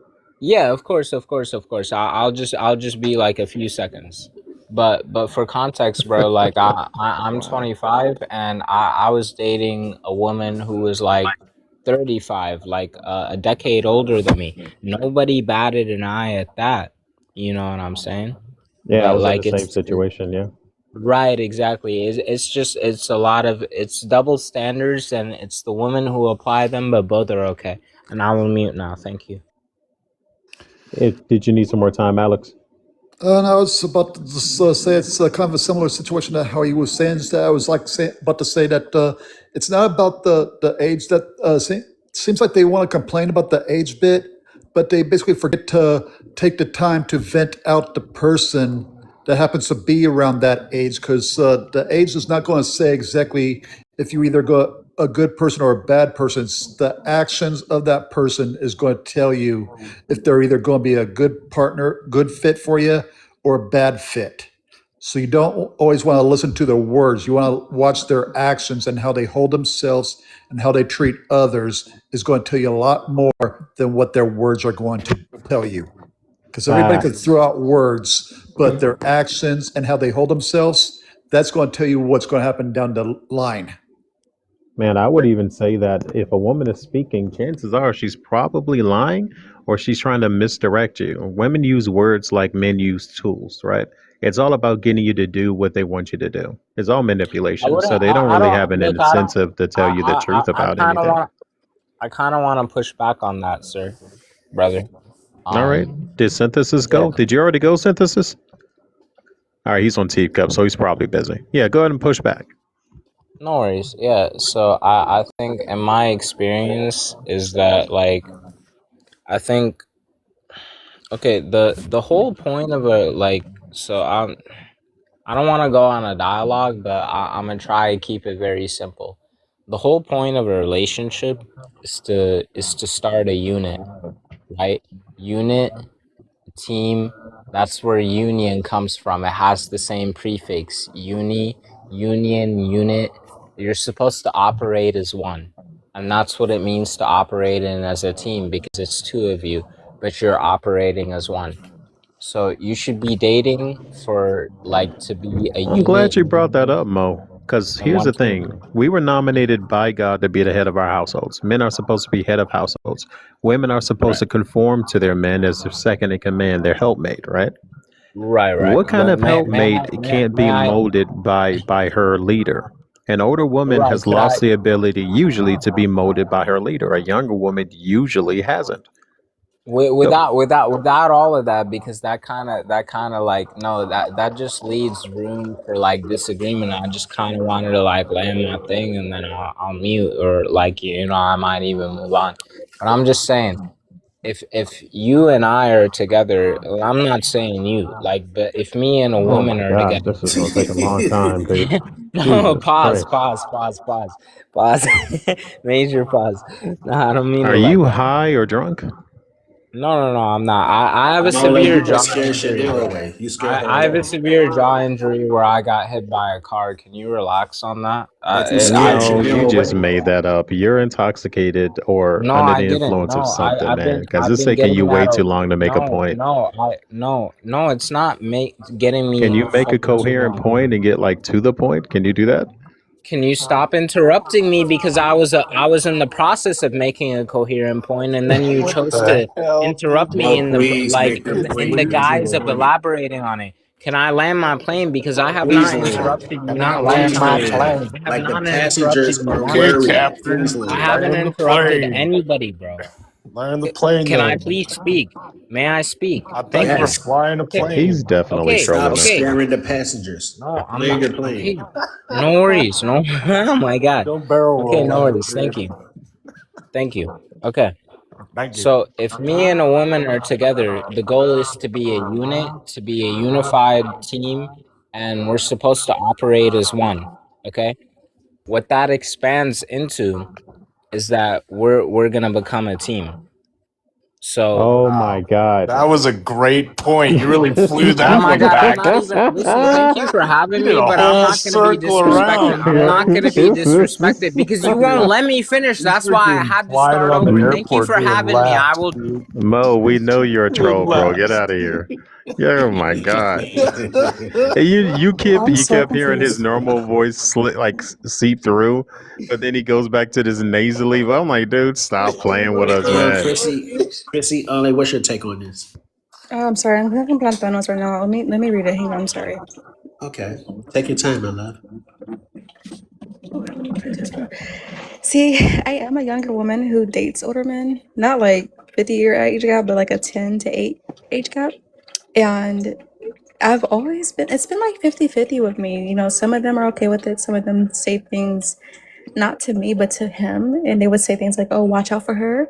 Yeah, of course, of course, of course. I'll just be like a few seconds. But for context, bro, like I'm 25 and I was dating a woman who was like 35, like a decade older than me. Nobody batted an eye at that. You know what I'm saying? Yeah, I was in the Like same situation, yeah. right, exactly. It's just it's a lot of it's double standards and it's the women who apply them, but both are okay. And I will mute now. Thank you. Did you need some more time, Alex? And I was about to just say it's kind of a similar situation to how he was saying. That I was like about to say that it's not about the age. That seems like they want to complain about the age bit, but they basically forget to take the time to vent out the person that happens to be around that age, because the age is not going to say exactly if you either go a good person or a bad person. It's the actions of that person is going to tell you if they're either going to be a good partner, good fit for you, or a bad fit. So you don't always want to listen to their words. You want to watch their actions, and how they hold themselves and how they treat others is going to tell you a lot more than what their words are going to tell you. Because everybody can throw out words, but their actions and how they hold themselves, that's going to tell you what's going to happen down the line. Man, I would even say that if a woman is speaking, chances are she's probably lying or she's trying to misdirect you. Women use words like men use tools, right? It's all about getting you to do what they want you to do. It's all I manipulation. wouldn't. So they don't I really have don't an look. I don't. incentive to tell you the truth I about kind of anything. want. I kind of want to push back on that, sir, brother. All right. Did Synthesis Yeah. go? Did you already go, Synthesis? All right, he's on teacup, so he's probably busy. Yeah, go ahead and push back. No worries. Yeah. So I think in my experience is that like I think okay the whole point of a like so I don't want to go on a dialogue, but I'm gonna try to keep it very simple. The whole point of a relationship is to start a unit, right? Unit, team, that's where union comes from. It has the same prefix. Union, unit. You're supposed to operate as one. And that's what it means to operate in as a team because it's two of you, but you're operating as one. So you should be dating for like to be a I'm glad unit you brought that up, Mo. Because and here's one the team. thing we were nominated by God to be the head of our households. Men are supposed to be head of households. Women are supposed Right. to conform to their men as their second in command, their helpmate, right? Right. What kind But of helpmate can't may be I molded by her leader? An older woman right, has could I lost the ability usually to be molded by her leader. A younger woman usually hasn't. Go. without all of that because that kind of like no that just leaves room for like disagreement. I just kind of wanted to like land my thing and then I'll mute or like I might even move on. But I'm just saying if you and I are together, well, I'm not saying you like, but if me and a Oh woman my are God, together, this is going to take a long time, dude. no, Jesus pause, Christ. pause, pause, pause, pause, major pause. No, I don't mean Are it like you that. high or drunk? No, I'm not. I have a Mo, like severe you jaw just scared injury. Shador away. You scared her I have a away. severe jaw injury where I got hit by a car. Can you relax on that? Like you I scared No, you Shador just away. made that up. You're intoxicated or no, under I the didn't. influence of No, something, man. Because I've it's been taking you getting way that. too long to make a No, point. no, no. It's not getting Can me you make a fucking too coherent long. point and get like to the point? Can you do that? Can you stop interrupting me because I was in the process of making a coherent point and then you What chose the to hell, interrupt me Mo, in the please like make your in point. the Please guise make your of point. elaborating on it. Can I land my plane because I have Please not land. interrupted you not cannot one land Please my time. land. plane? I have Like the not interrupted passengers you are one Okay, worried. time. Please Captain, I land. haven't land the interrupted plane. anybody, bro. Land the plane Can I then. please speak? May I speak? I thought Thank you were you. Yes. flying a Okay. He's plane. definitely Okay. Stop trolling us. Okay. scaring the passengers. No, I'm Land not. your plane. Okay. No worries. No. Oh my God. Don't barrel Okay. roll No over worries. here. Thank you. Thank you. Okay. Thank you. So if me and a woman are together, the goal is to be a unit, to be a unified team, and we're supposed to operate as one. Okay? What that expands into is that we're gonna become a team. So Oh my God. That was a great point. You really flew oh that my one god, I'm back. not even listen, thank you for having You did me, a but I'm whole not gonna be circle around. disrespected. I'm not gonna be disrespected because you won't let me finish. You That's why I freaking had to flied start around the over. Thank you airport for doing having me. I laps, will dude. Mo, we know you're a Doing troll, bro. Get laps. out of here. Yeah, oh my God. And I'm you so kept hearing his confused. normal voice seep through, but then he goes back to this nasally. I'm like, dude, stop playing with us, man. Chrissy, what's your take on this? Oh, I'm sorry. I'm having plantanos right now. Let me read it. Hang on. I'm sorry. Okay, take your time, my love. See, I am a younger woman who dates older men. Not like 50-year age gap, but like a 10 to 8 age gap. And I've always been, it's been like 50-50 with me. You know, some of them are okay with it. Some of them say things not to me, but to him. And they would say things like, oh, watch out for her.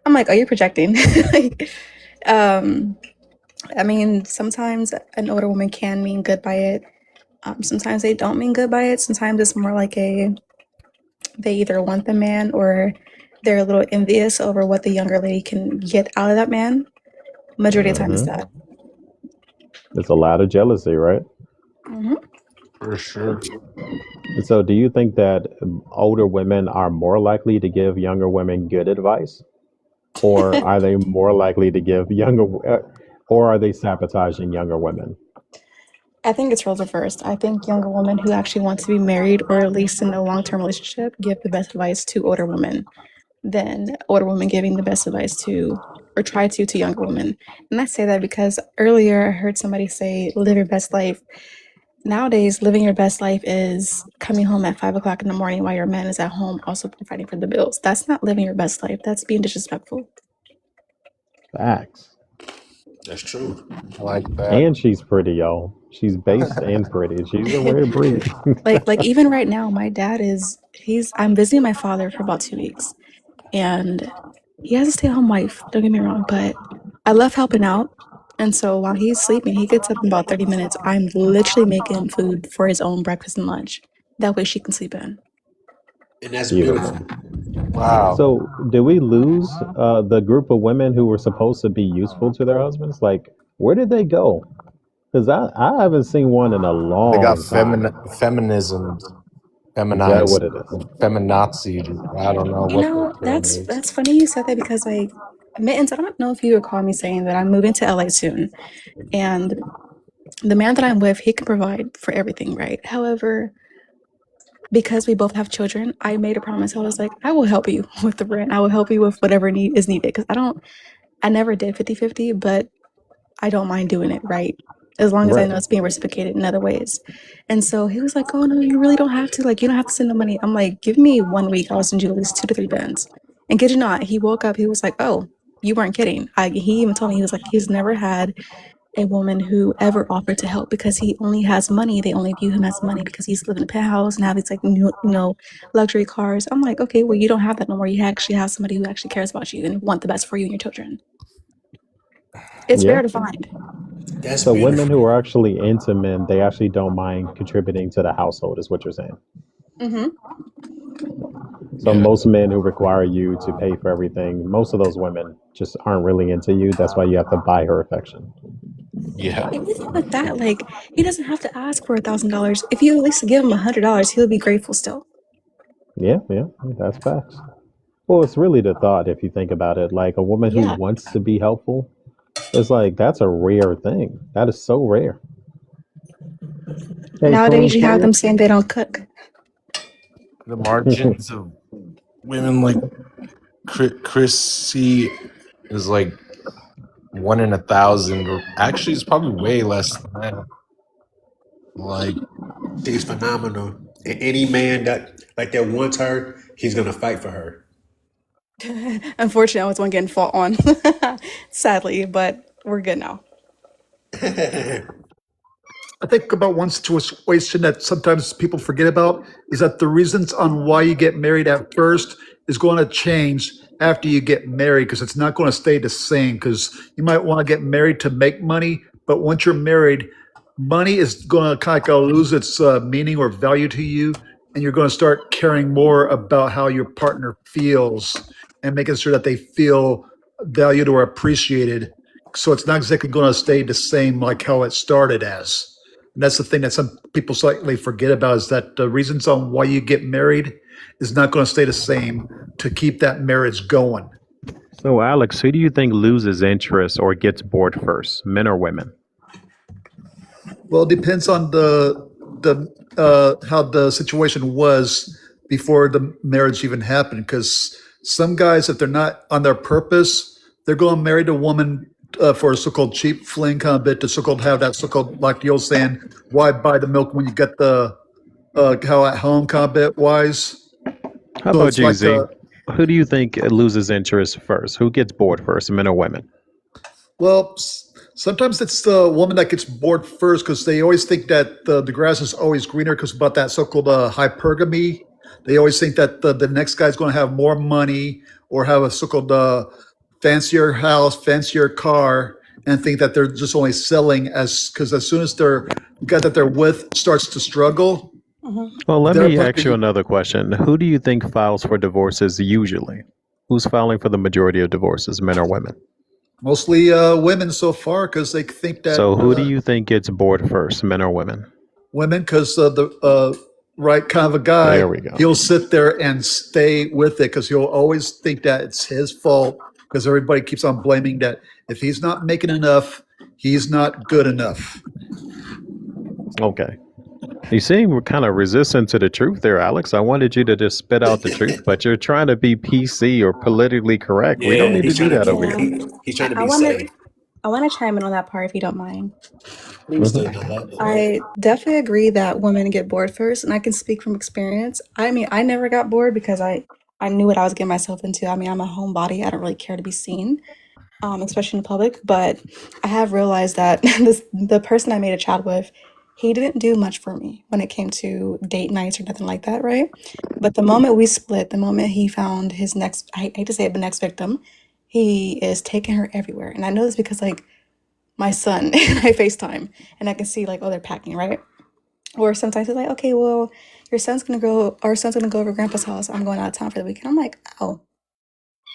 I'm like, oh, you're projecting. Like, I mean, sometimes an older woman can mean good by it. Sometimes they don't mean good by it. Sometimes it's more like they either want the man or they're a little envious over what the younger lady can get out of that man. Majority of the time is that. It's a lot of jealousy, right? For sure. So, do you think that older women are more likely to give younger women good advice, or are they more likely to give or are they sabotaging younger women? I think it's roles reversed. I think younger women who actually want to be married or at least in a long-term relationship give the best advice to older women than older women giving the best advice to or try to younger women. And I say that because earlier I heard somebody say, live your best life. Nowadays, living your best life is coming home at 5 o'clock in the morning while your man is at home also fighting for the bills. That's not living your best life. That's being disrespectful. Facts. That's true. I like that. And she's pretty, y'all. She's based and pretty. She's a rare breed. Like even right now, my dad I'm visiting my father for about 2 weeks. And he has a stay-at-home wife, don't get me wrong, but I love helping out. And so while he's sleeping, he gets up in about 30 minutes. I'm literally making food for his own breakfast and lunch. That way she can sleep in. And that's Beautiful. beautiful. Wow. So, did we lose the group of women who were supposed to be useful to their husbands? Like, where did they go? Because I haven't seen one in a They got long time. feminism, Is that feminized, what it is? feminazi. I don't know You what the know, term is. that's funny you said that because like Mittens, I don't know if you recall me saying that I'm moving to LA soon. And the man that I'm with, he can provide for everything, right? However, because we both have children, I made a promise. I was like, I will help you with the rent. I will help you with whatever is needed. Because I never did 50-50, but I don't mind doing it, right? As long as I Right. know it's being reciprocated in other ways. And so he was like, oh, no, you really don't have to. Like, you don't have to send the money. I'm like, give me 1 week. I'll send you at least 2 to 3 bands. And kid you not, he woke up. He was like, oh, you weren't kidding. He even told me, he was like, he's never had a woman who ever offered to help because he only has money. They only view him as money because he's living in a penthouse and have these like new, luxury cars. I'm like, okay, well, you don't have that no more. You actually have somebody who actually cares about you and want the best for you and your children. It's Yeah. rare to find. That's So, women beautiful. who are actually into men, they actually don't mind contributing to the household, is what you're saying. Mm-hmm. So, Yeah. most men who require you to pay for everything, most of those women just aren't really into you. That's why you have to buy her affection. Yeah. And even with that, like, he doesn't have to ask for $1,000. If you at least give him $100, he'll be grateful still. Yeah, that's facts. Well, it's really the thought if you think about it. Like a woman who Yeah. wants to be helpful, it's like that's a rare thing. That is so rare. Hey, Nowadays, you have Toya. them saying they don't cook. The margins of women like Chrissy is like 1 in 1,000, or actually, it's probably way less than that. Like, She's phenomenal. And any man that wants her, he's gonna fight for her. Unfortunately, I was one getting fought on, sadly, but we're good now. I think about one situation that sometimes people forget about is that the reasons on why you get married at first is going to change after you get married because it's not going to stay the same. Because you might want to get married to make money, but once you're married, money is going to kind of lose its meaning or value to you, and you're going to start caring more about how your partner feels and making sure that they feel valued or appreciated. So it's not exactly going to stay the same like how it started as. And that's the thing that some people slightly forget about is that the reasons on why you get married is not going to stay the same to keep that marriage going. So, Alex, who do you think loses interest or gets bored first, men or women? Well, it depends on the how the situation was before the marriage even happened. Because some guys, if they're not on their purpose, they're going to marry the woman for a so-called cheap fling kind of bit to so-called have that so-called like the old saying, "Why buy the milk when you get the cow at home?" kind of bit wise. How So about it's you, like Z? Who do you think loses interest first? Who gets bored first, men or women? well, sometimes it's the woman that gets bored first because they always think that the grass is always greener because about that so-called hypergamy. They always think that the next guy's going to have more money or have a so-called fancier house, fancier car, and think that they're just only selling as because as soon as the guy that they're with starts to struggle, Well, let they're me ask you probably another question. Who do you think files for divorces usually? Who's filing for the majority of divorces, men or women? mostly women so far because they think that So, who do you think gets bored first, men or women? women because the right kind of a There guy, we go. he'll sit there and stay with it because he'll always think that it's his fault because everybody keeps on blaming that if he's not making enough, he's not good enough. Okay. You seem kind of resistant to the truth there, Alex. I wanted you to just spit out the truth, but you're trying to be PC or politically correct. We don't Yeah, need to he's do trying to that over be here. Yeah. he's trying to I be want to safe. I want to chime in on that part if you don't mind. Please do, my love. I definitely agree that women get bored first, and I can speak from experience. I mean, I never got bored because I knew what I was getting myself into. I mean, I'm a homebody. I don't really care to be seen, especially in public. But I have realized that the person I made a child with, he didn't do much for me when it came to date nights or nothing like that, right? But the moment we split, the moment he found his next, I hate to say it, but next victim, he is taking her everywhere. And I know this because like my son, I FaceTime and I can see like, oh, they're packing, right? Or sometimes he's like, okay, well, our son's gonna go over to grandpa's house. I'm going out of town for the weekend. I'm like, oh,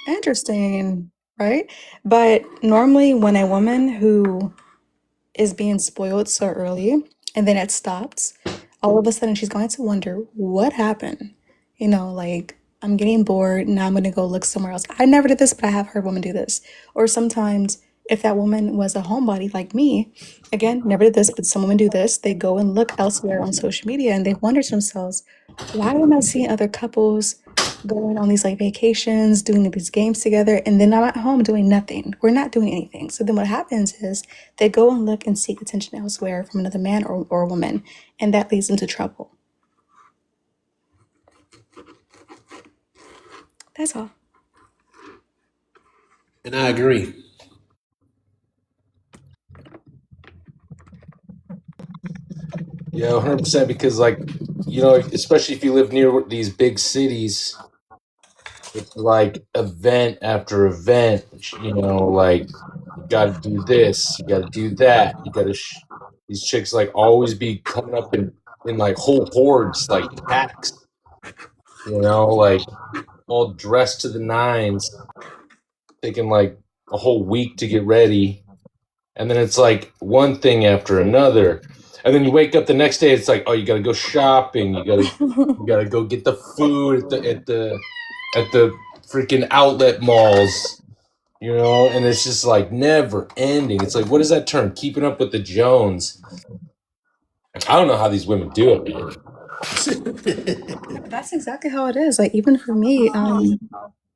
interesting, right? But normally when a woman who is being spoiled so early and then it stops, all of a sudden she's going to wonder what happened. You know, like I'm getting bored, now I'm gonna go look somewhere else. I never did this, but I have heard women do this. Or sometimes if that woman was a homebody like me, again, never did this, but some women do this, they go and look elsewhere on social media and they wonder to themselves, why am I seeing other couples going on these like vacations, doing these games together, and then I'm at home doing nothing? We're not doing anything. So then what happens is they go and look and seek attention elsewhere from another man or a woman, and that leads them to trouble. That's all. And I agree. Yeah, 100%. Because, like, you know, especially if you live near these big cities, it's like event after event. You know, like you got to do this, you got to do that, you got to. These chicks like always be coming up in like whole hordes, like packs. You know, like all dressed to the nines, taking like a whole week to get ready, and then it's like one thing after another, and then you wake up the next day, it's like, oh, you gotta go shopping, you gotta go get the food at the freaking outlet malls, you know, and it's just like never ending. It's like, what is that term? Keeping up with the Jones. I don't know how these women do it, man. That's exactly how it is. Like even for me,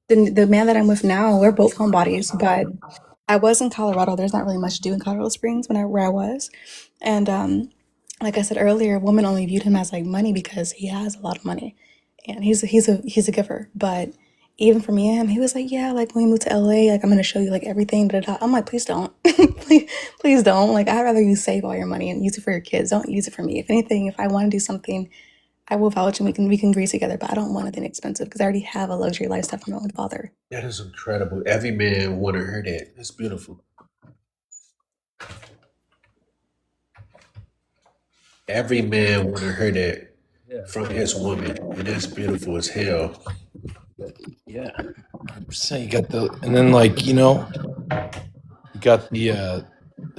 the man that I'm with now, we're both homebodies, but I was in Colorado. There's not really much to do in Colorado Springs where I was, and like I said earlier, women only viewed him as like money because he has a lot of money, and he's a giver. But even for me and him, he was like, yeah, like when we moved to LA, like I'm gonna show you like everything. Da, da, da. I'm like, please don't, please don't. Like, I'd rather you save all your money and use it for your kids. Don't use it for me. If anything, if I want to do something, I will vouch and we can agree together. But I don't want anything expensive because I already have a luxury lifestyle from my own father. That is incredible. Every man want to hear that. That's beautiful. Every man want to hear that from his woman, and that's beautiful as hell. Yeah, 100%. You got the, and then like you got the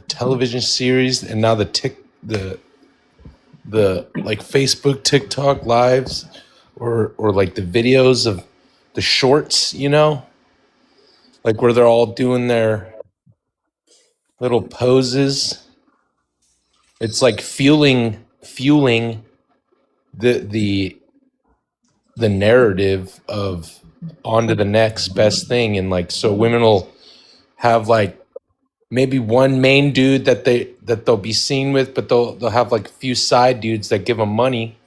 television series, and now the like Facebook, TikTok lives, or like the videos of the shorts, like where they're all doing their little poses. It's like fueling the narrative of on to the next best thing, and like so women will have like maybe one main dude that they'll be seen with, but they'll have like a few side dudes that give them money.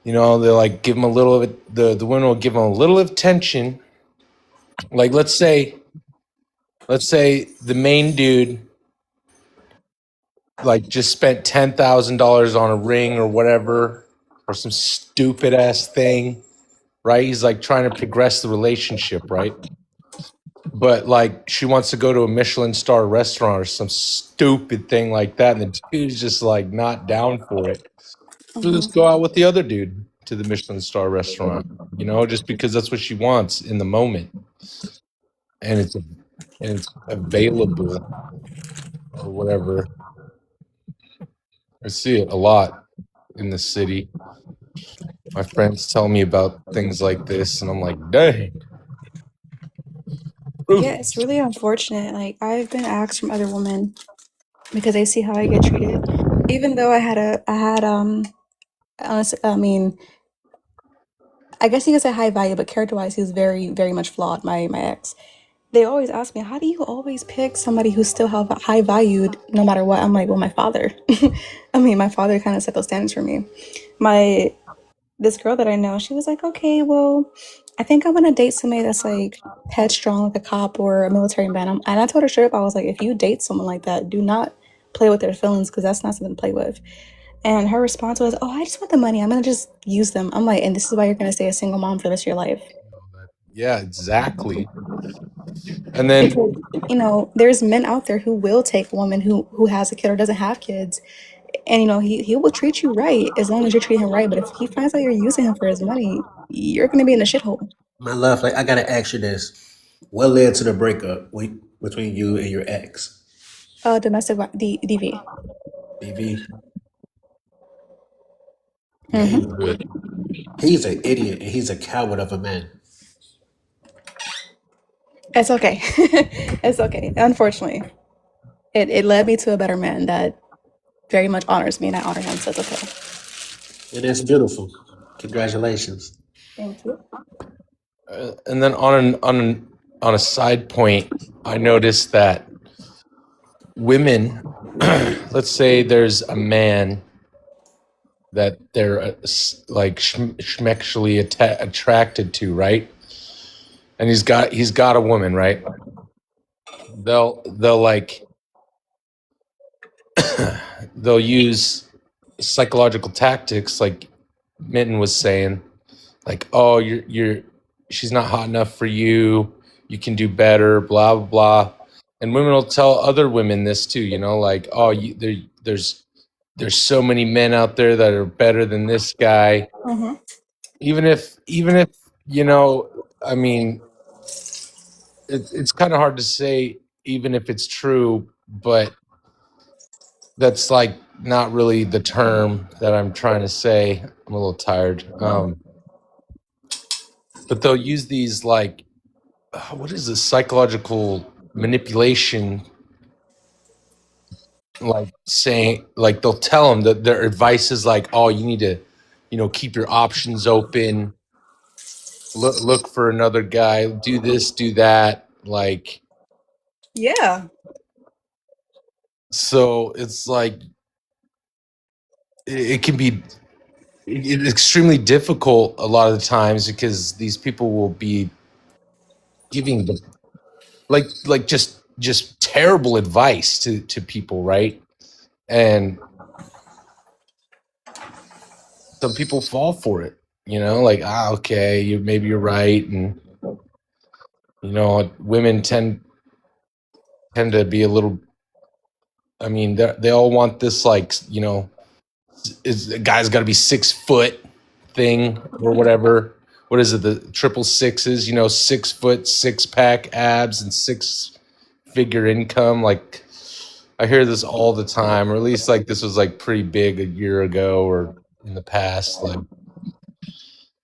They'll like give them a little of it. The women will give them a little attention. Like let's say the main dude like just spent $10,000 on a ring or whatever, or some stupid ass thing, right? He's like trying to progress the relationship, right? But like she wants to go to a Michelin star restaurant or some stupid thing like that, and the dude's just like not down for it. So just go out with the other dude to the Michelin star restaurant, just because that's what she wants in the moment, and it's available or whatever. I see it a lot in the city. My friends tell me about things like this, and I'm like, dang. Yeah, it's really unfortunate. Like, I've been asked from other women because they see how I get treated. Even though honestly, I mean, I guess you could say high value, but character-wise, he was very, very much flawed. My ex. They always ask me, how do you always pick somebody who's still high valued no matter what? I'm like, well, my father. I mean, my father kind of set those standards for me. This girl that I know, she was like, okay, well, I think I'm gonna date somebody that's like headstrong, like a cop or a military man. And I told her straight up, I was like, if you date someone like that, do not play with their feelings because that's not something to play with. And her response was, oh, I just want the money. I'm gonna just use them. I'm like, and this is why you're gonna stay a single mom for the rest of your life. Yeah, exactly. And then Because there's men out there who will take a woman who has a kid or doesn't have kids, and he will treat you right as long as you're treating him right. But if he finds out you're using him for his money, you're gonna be in a shithole. My love, like I gotta ask you this: what led to the breakup between you and your ex? DV. BB. Mm-hmm. He's an idiot and he's a coward of a man. It's okay. It's okay. Unfortunately, it led me to a better man that very much honors me, and I honor him. So it's okay. And that's beautiful. Congratulations. Thank you. And then on a side point, I noticed that women, let's say there's a man that they're like schmexually attracted to, right? And he's got a woman, right? They'll like they'll use psychological tactics, like Mitten was saying, like, oh, she's not hot enough for you. You can do better, blah blah blah. And women will tell other women this too, like, oh, there's so many men out there that are better than this guy. Mm-hmm. Even if I mean, it's kind of hard to say, even if it's true, but that's like not really the term that I'm trying to say. I'm a little tired. But they'll use these like, what is this psychological manipulation? Like saying, like they'll tell them that their advice is like, oh, you need to, keep your options open. Look for another guy. Do this, do that. Like, yeah. So it's like it can be extremely difficult a lot of the times because these people will be giving the like just just terrible advice to people, right? And some people fall for it, like, okay, maybe you're right. And women tend to be a little, I mean, they all want this, like, is a guy's got to be 6 foot thing or whatever. What is it? The 666s, 6 foot, 6-pack abs and 6-figure income. Like, I hear this all the time, or at least like this was like pretty big a year ago or in the past. Like,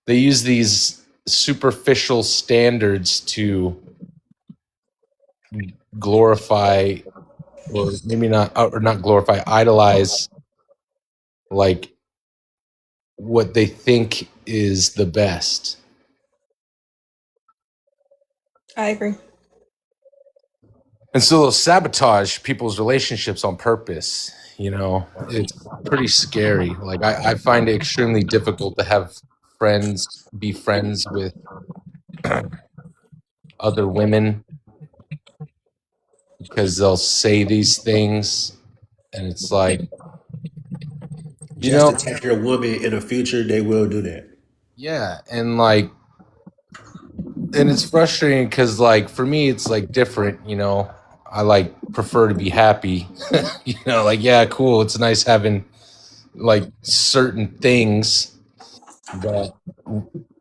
they use these superficial standards to glorify, or maybe not, or not glorify, idolize, like, what they think is the best. I agree. And so they'll sabotage people's relationships on purpose. It's pretty scary. Like, I find it extremely difficult to have be friends with other women, because they'll say these things, and it's like, Just to take your woman in the future, they will do that. Yeah, and like, and it's frustrating because, like, for me, it's like different. I like prefer to be happy. Like, yeah, cool. It's nice having like certain things that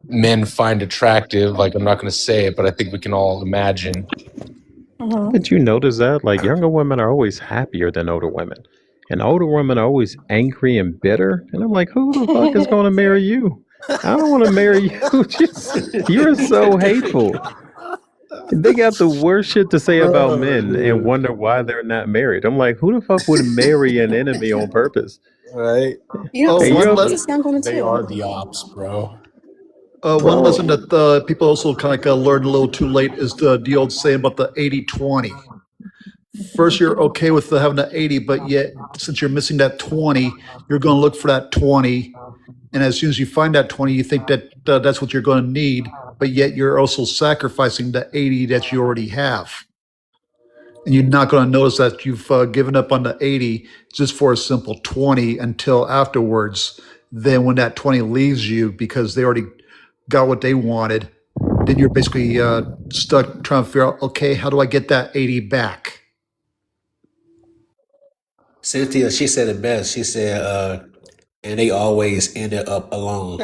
men find attractive. Like, I'm not going to say it, but I think we can all imagine. Did you notice that? Like, younger women are always happier than older women. And older women are always angry and bitter. And I'm like, who the fuck is going to marry you? I don't want to marry you. You're so hateful. They got the worst shit to say about men and wonder why they're not married. I'm like, who the fuck would marry an enemy on purpose? Right? This young woman They too. are the ops, bro. One lesson that people also kind of learned a little too late is the old saying about the 80-20. First, you're okay with having the 80, but yet, since you're missing that 20, you're going to look for that 20. And as soon as you find that 20, you think that that's what you're going to need, but yet you're also sacrificing the 80 that you already have. And you're not going to notice that you've given up on the 80 just for a simple 20 until afterwards. Then when that 20 leaves you because they already got what they wanted, then you're basically stuck trying to figure out, okay, how do I get that 80 back? Cynthia, she said it best. She said, and they always ended up alone.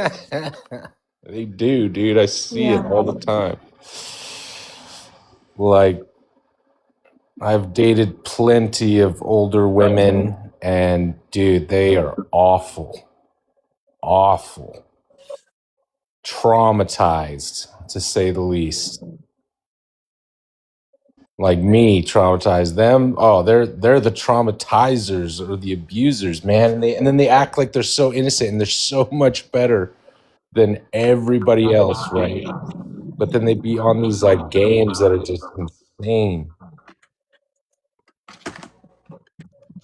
They do, dude. I see it all the time. Like, I've dated plenty of older women, and dude, they are awful. Awful. Traumatized, to say the least. Like, me traumatize them. Oh, they're the traumatizers or the abusers, man. And then they act like they're so innocent and they're so much better than everybody else, right? But then they be on these like games that are just insane.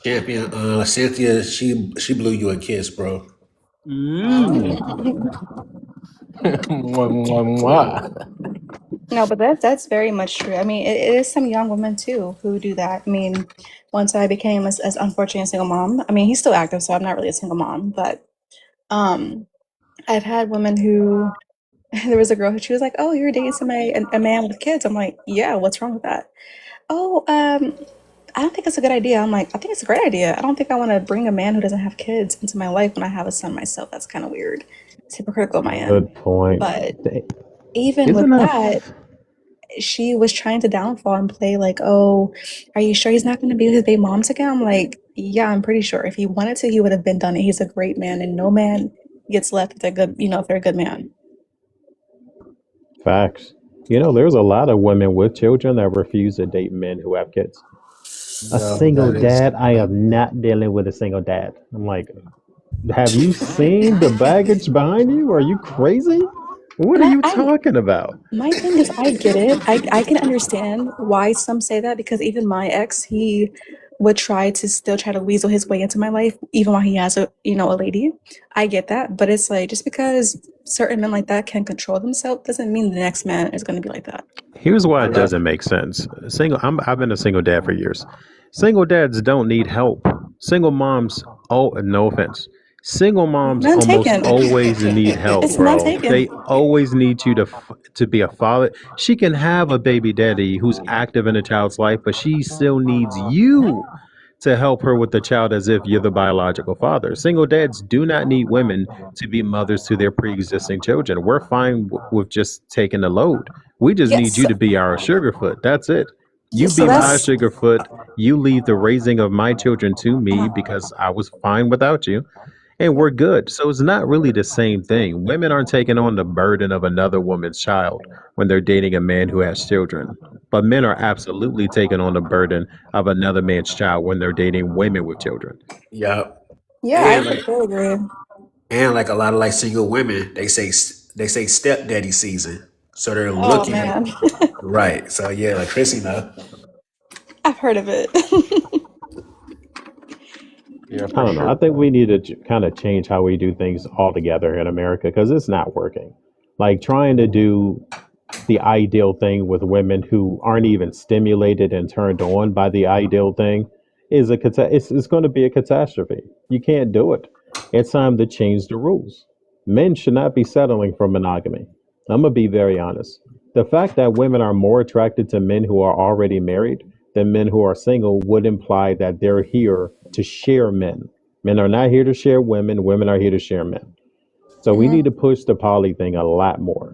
Champion, Cynthia, she blew you a kiss, bro. Mwah, mwah, mwah. No, but that's very much true. I mean, it is some young women too who do that. I mean, once I became as unfortunately a single mom, I mean, he's still active, so I'm not really a single mom, but I've had women who there was a girl who she was like, "Oh, you're dating somebody, a man with kids." I'm like, "Yeah, what's wrong with that?" "Oh, I don't think it's a good idea." I'm like, "I think it's a great idea. I don't think I want to bring a man who doesn't have kids into my life when I have a son myself. That's kind of weird. It's hypocritical on my end." Good point. But even with that, she was trying to downfall and play like, "Oh, are you sure he's not going to be with his baby moms again?" I'm like, "Yeah, I'm pretty sure. If he wanted to, he would have been done it. He's a great man, and no man gets left with a good, if they're a good man." Facts. There's a lot of women with children that refuse to date men who have kids. A single dad, I am not dealing with a single dad. I'm like, have you seen the baggage behind you? Are you crazy? What are you talking about? My thing is, I get it. I can understand why some say that, because even my ex, he would try to still try to weasel his way into my life, even while he has a lady. I get that, but it's like just because certain men like that can control themselves doesn't mean the next man is going to be like that. Here's why My it left. doesn't make sense. I've been a single dad for years. Single dads don't need help. Single moms, oh, no offense. Single moms None almost taken. always need help, It's none bro. taken. They always need you to be a father. She can have a baby daddy who's active in a child's life, but she still needs you to help her with the child as if you're the biological father. Single dads do not need women to be mothers to their pre-existing children. We're fine with just taking the load. We just need Yes. you to be our sugarfoot. That's it. You So be my that's sugarfoot. You leave the raising of my children to me because I was fine without you, and we're good. So it's not really the same thing. Women aren't taking on the burden of another woman's child when they're dating a man who has children. But men are absolutely taking on the burden of another man's child when they're dating women with children. Yup. yeah, I And like completely agree. a lot of like single women, they say stepdaddy season, so they're Oh looking man, right. So yeah, like Chrissy know. I've heard of it. Yeah, I for don't know. I sure. think we need to kind of change how we do things altogether in America because it's not working. Like trying to do the ideal thing with women who aren't even stimulated and turned on by the ideal thing is it's going to be a catastrophe. You can't do it. It's time to change the rules. Men should not be settling for monogamy. I'm going to be very honest. The fact that women are more attracted to men who are already married than men who are single would imply that they're here to share men. Men are not here to share women. Women are here to share men. So we need to push the poly thing a lot more.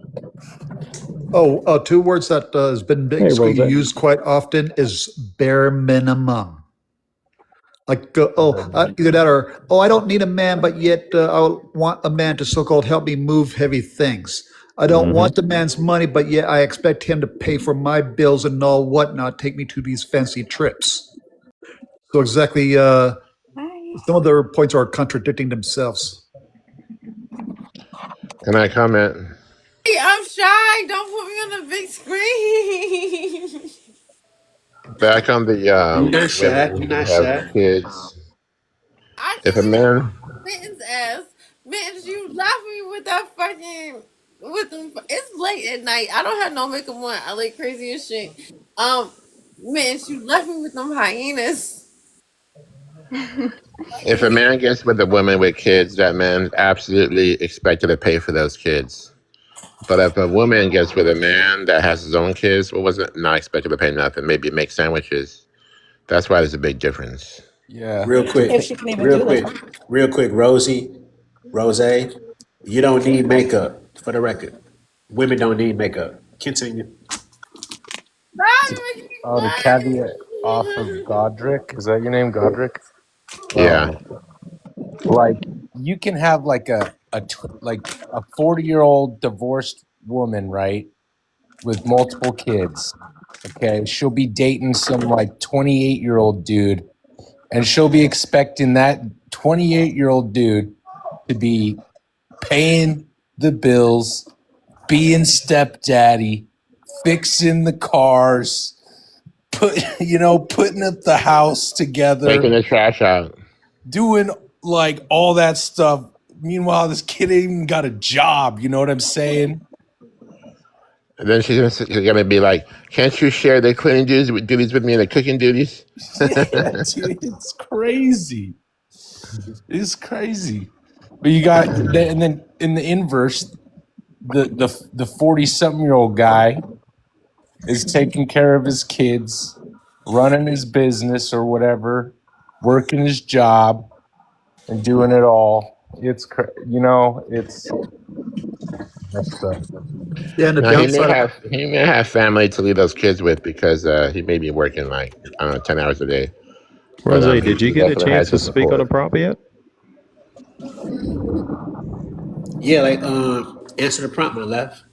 Two words that has been Hey, Rose. basically used quite often is bare minimum. Like, either that or, I don't need a man, but yet I want a man to so-called help me move heavy things. I don't Hmm. want the man's money, but yet I expect him to pay for my bills and all whatnot, take me to these fancy trips. So exactly, Hi. some of their points are contradicting themselves. Can I comment? Hey, I'm shy. Don't put me on the big screen. Back on the You're not women shy. You're who not have shy. kids. I If a just man, Benton's ass. Benton's, you left me with that fucking with them. It's late at night. I don't have no makeup on. I look crazy as shit. Um, Benton's, you left me with them hyenas. if a man gets with a woman with kids, that man's absolutely expected to pay for those kids. But if a woman gets with a man that has his own kids, well, wasn't not expected to pay nothing. Maybe make sandwiches. That's why there's a big difference. Yeah. Real To If quick, she can even real do quick, that. real quick, Rose, you don't need makeup for the record. Women don't need makeup. Continue. to, Stop making me to caveat off of Godric, is that your name, Godric? Yeah. Like you can have like like a 40-year-old divorced woman, right, with multiple kids. Okay, she'll be dating some like 28-year-old dude, and she'll be expecting that 28-year-old dude to be paying the bills, being stepdaddy, fixing the cars, putting up the house Taking together, the trash out. doing like all that stuff. Meanwhile, this kid ain't even got a job. You know what I'm saying? And then she's gonna be like, "Can't you share the cleaning duties with me and the cooking duties?" Yeah, dude, it's crazy. It's crazy. But you got, and then in the inverse, the 40-something-year-old guy is taking care of his kids, running his business or whatever, working his job, and doing it all. It's messed up. Yeah, and the Now downside, he may have family to leave those kids with because he may be working like I don't know 10 hours a day. But Rose, did you he get a definitely chance has to the speak on the support. prompt yet? Yeah, like answer the prompt, my left.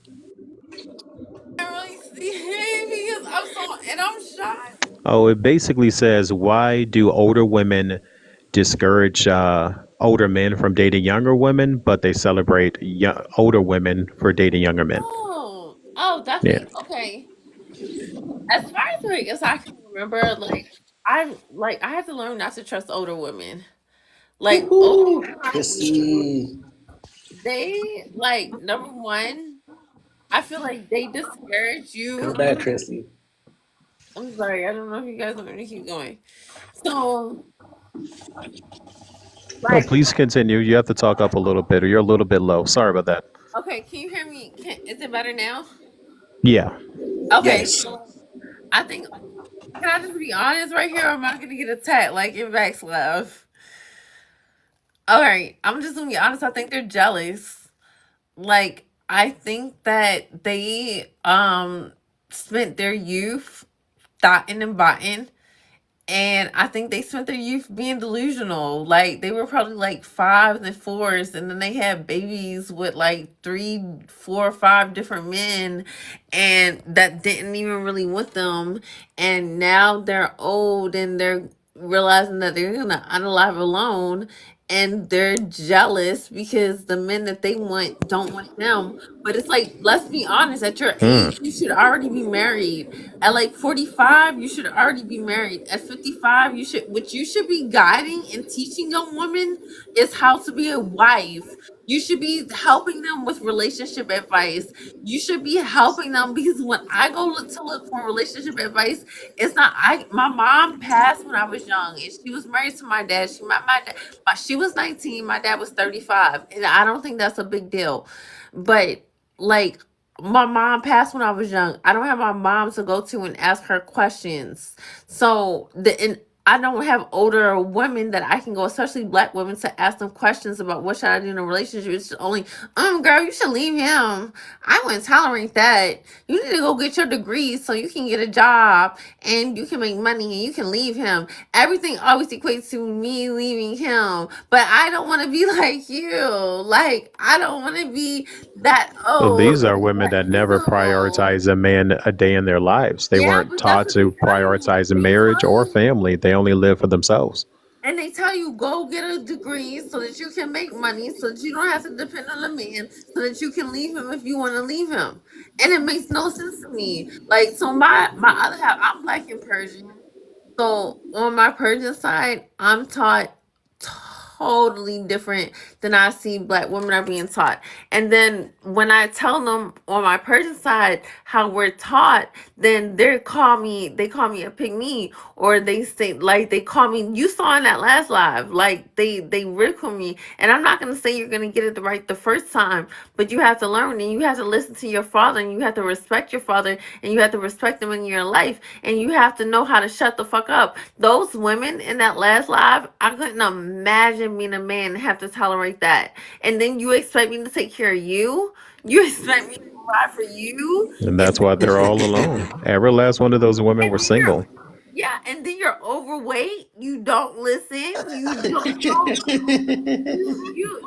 can't really see because I'm so and I'm shy. Oh, it basically says, why do older women discourage older men from dating younger women, but they celebrate older women for dating younger men? Oh, Yeah. definitely. Okay. As far as like as I can remember, like I had to learn not to trust older women. Like older Woohoo, women are weird. Chrissy. They like number one, I feel like they discourage Come you. back, Chrissy. I'm sorry, I don't know if you guys want me to keep going. So No, like please continue. You have to talk up a little bit, or you're a little bit low. Sorry about that. okay, can you hear me? Is it better now? Yeah. Okay, Yes. so I think can I just be honest right here or am I gonna get attacked like in Backslav? Alright, I'm just gonna be honest, I think they're jealous. Like I think that they spent their youth thoughting and botting. And I think they spent their youth being delusional. Like they were probably like fives and fours, and then they had babies with like three, 4, 5 different men, and that didn't even really want them. And now they're old and they're realizing that they're gonna unalive alone, and they're jealous because the men that they want don't want them. But it's like, let's be honest, at your Hmm. age, you should already be married. At like 45, you should already be married. At 55, what you should be guiding and teaching young women is how to be a wife. You should be helping them with relationship advice. You should be helping them because when I go look for relationship advice, it's not my mom passed when I was young and she was married to my dad. She met my dad. She was 19, my dad was 35. And I don't think that's a big deal. But like my mom passed when I was young. I don't have my mom to go to and ask her questions. So and I don't have older women that I can go, especially black women, to ask them questions about what should I do in a relationship. It's only, girl, you should leave him. I wouldn't tolerate that. You need to go get your degree so you can get a job and you can make money and you can leave him. Everything always equates to me leaving him. But I don't want to be like you. Like, I don't want to be that So old these are and women that that never miserable. prioritize a man a day in their lives. They Yeah, weren't but that's taught what to they tell you. prioritize a They marriage tell or you. family. They only live for themselves. And they tell you go get a degree so that you can make money, so that you don't have to depend on a man, so that you can leave him if you want to leave him. And it makes no sense to me. Like so, my other half, I'm black and Persian. So on my Persian side, I'm taught totally different than I see black women are being taught. And then when I tell them on my Persian side how we're taught, then they call me a pygmy, or they say like they call me, you saw in that last live, like they ridicule me. And I'm not gonna say you're gonna get it right the first time, but you have to learn and you have to listen to your father and you have to respect your father and you have to respect them in your life and you have to know how to shut the fuck up. Those women in that last live, I couldn't imagine being a man and have to tolerate that. And then you expect me to take care of you? You expect me to provide for you? And And that's why they're all alone. Every last one of those women were then you're single. yeah, and then you're overweight. You don't listen.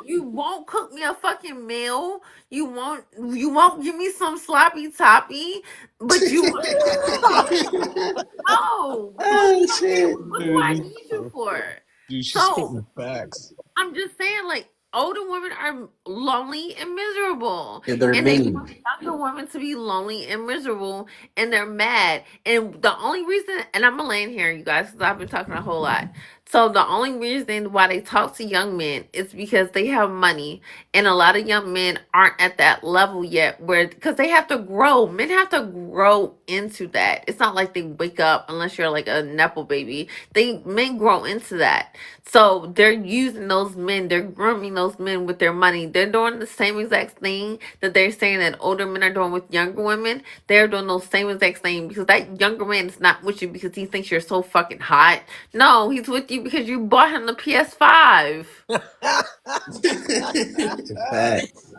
You won't cook me a fucking meal. You won't give me some sloppy toppy. But you no. Oh shit. What do Dude, I need you for? she's So spitting facts. I'm just saying, like, older women are lonely and miserable, And they're and they mean. want younger women to be lonely and miserable, and they're mad. And the only reason, and I'm gonna land here, you guys, because I've been talking a whole lot. So the only reason why they talk to young men is because they have money, and a lot of young men aren't at that level yet, where because they have to grow. Men have to grow into that. It's not like they wake up unless you're like a nepo baby. Men grow into that. So they're using those men, they're grooming those men with their money. They're doing the same exact thing that they're saying that older men are doing with younger women. They're doing those same exact thing because that younger man is not with you because he thinks you're so fucking hot. No, he's with you because you bought him the PS5. Facts.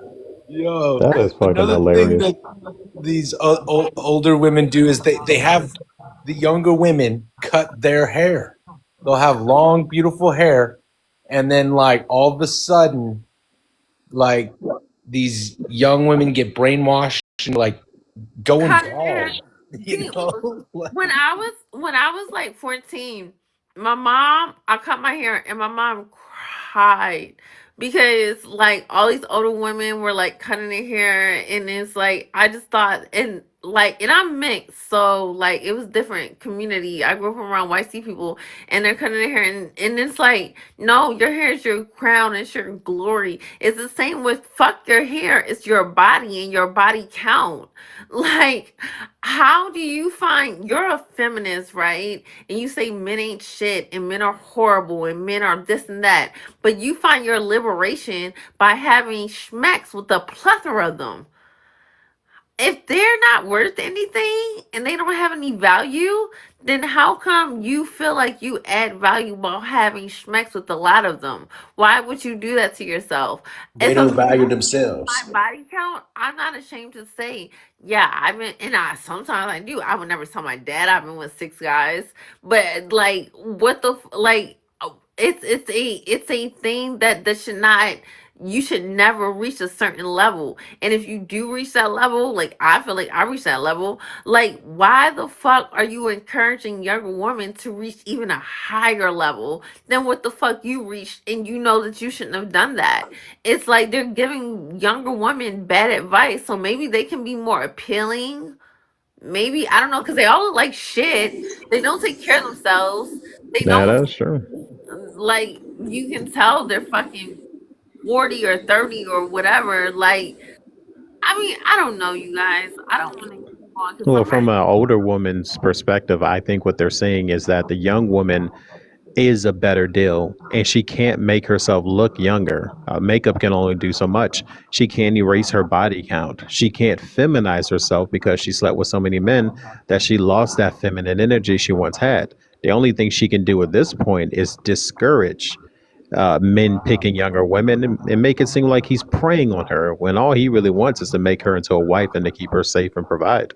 Yo, That is fucking another thing hilarious. that these older women do is they have the younger women cut their hair. They'll have long, beautiful hair, and then like all of a sudden, like these young women get brainwashed and like going Cut hair. bald. You See, know, Like, when I was like 14, my mom, I cut my hair and my mom cried because like all these older women were like cutting their hair and it's like I just thought and like, and I'm mixed, so like it was different community. I grew up around white sea people, and they're cutting their hair, and it's like, no, your hair is your crown, it's your glory. It's the same with fuck your hair, it's your body and your body count. Like, how do you find you're a feminist, right? And you say men ain't shit and men are horrible and men are this and that, but you find your liberation by having schmecks with a plethora of them. If they're not worth anything and they don't have any value, then how come you feel like you add value while having schmecks with a lot of them? Why would you do that to yourself? They It's okay don't value my themselves. body count. I'm not ashamed to say, yeah, I've been, and I sometimes I do. I would never tell my dad I've been with 6 guys, but like, what the like? It's a thing that should not. You should never reach a certain level, and if you do reach that level, like I feel like I reached that level. Like, why the fuck are you encouraging younger women to reach even a higher level than what the fuck you reached, and you know that you shouldn't have done that? It's like they're giving younger women bad advice, so maybe they can be more appealing. Maybe I don't know, because they all look like shit. They don't take care of themselves. They Yeah, don't, that's true. like, you can tell they're fucking 40 or 30 or whatever. Like, I mean, I don't know, you guys. I don't want to keep on because Well, somebody. from an older woman's perspective, I think what they're saying is that the young woman is a better deal and she can't make herself look younger. Makeup can only do so much. She can't erase her body count. She can't feminize herself because she slept with so many men that she lost that feminine energy she once had. The only thing she can do at this point is discourage men picking younger women and make it seem like he's preying on her when all he really wants is to make her into a wife and to keep her safe and provide.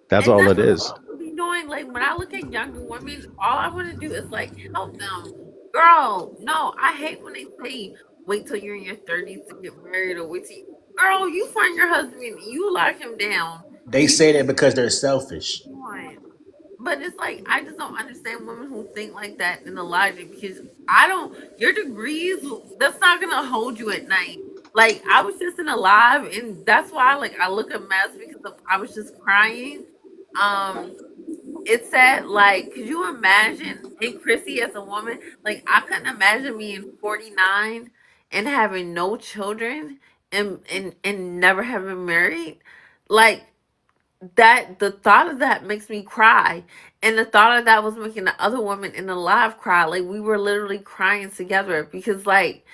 That's And all that's it what I'm is. supposed to be doing. Like, when I look at younger women, all I want to do is like help them. Girl, no, I hate when they say wait till you're in your 30s to get married, or wait till you. Girl, you find your husband, you lock him down. They You say that because they're selfish. on. But it's like I just don't understand women who think like that in the logic, because I don't. Your degrees, that's not gonna hold you at night. Like, I was just in a live, and that's why like I look a mess because I was just crying. Um, it said, like, could you imagine? And Chrissy, as a woman, like, I couldn't imagine being 49 and having no children and never having married. Like, that, the thought of that makes me cry, and the thought of that was making the other woman in the live cry. Like, we were literally crying together because, like,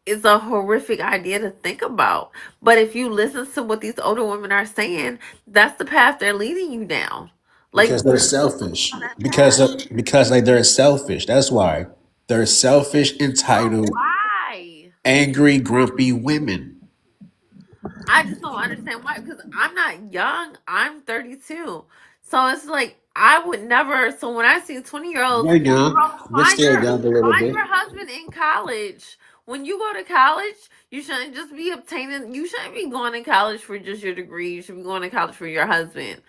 it's a horrific idea to think about. But if you listen to what these older women are saying, that's the path they're leading you down. Like, Because they're we're selfish. on that Because path. because like they're selfish. That's why they're selfish, But entitled, why? angry, grumpy women. I just don't understand why. Because I'm not young. I'm 32. So it's like I would never. So when I see 20-year-olds, You're young, bro, but still young a little find bit. your husband in college. When you go to college, you shouldn't just be obtaining. You shouldn't be going to college for just your degree. You should be going to college for your husband.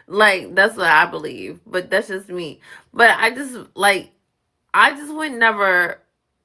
Like, that's what I believe. But that's just me. But I just would never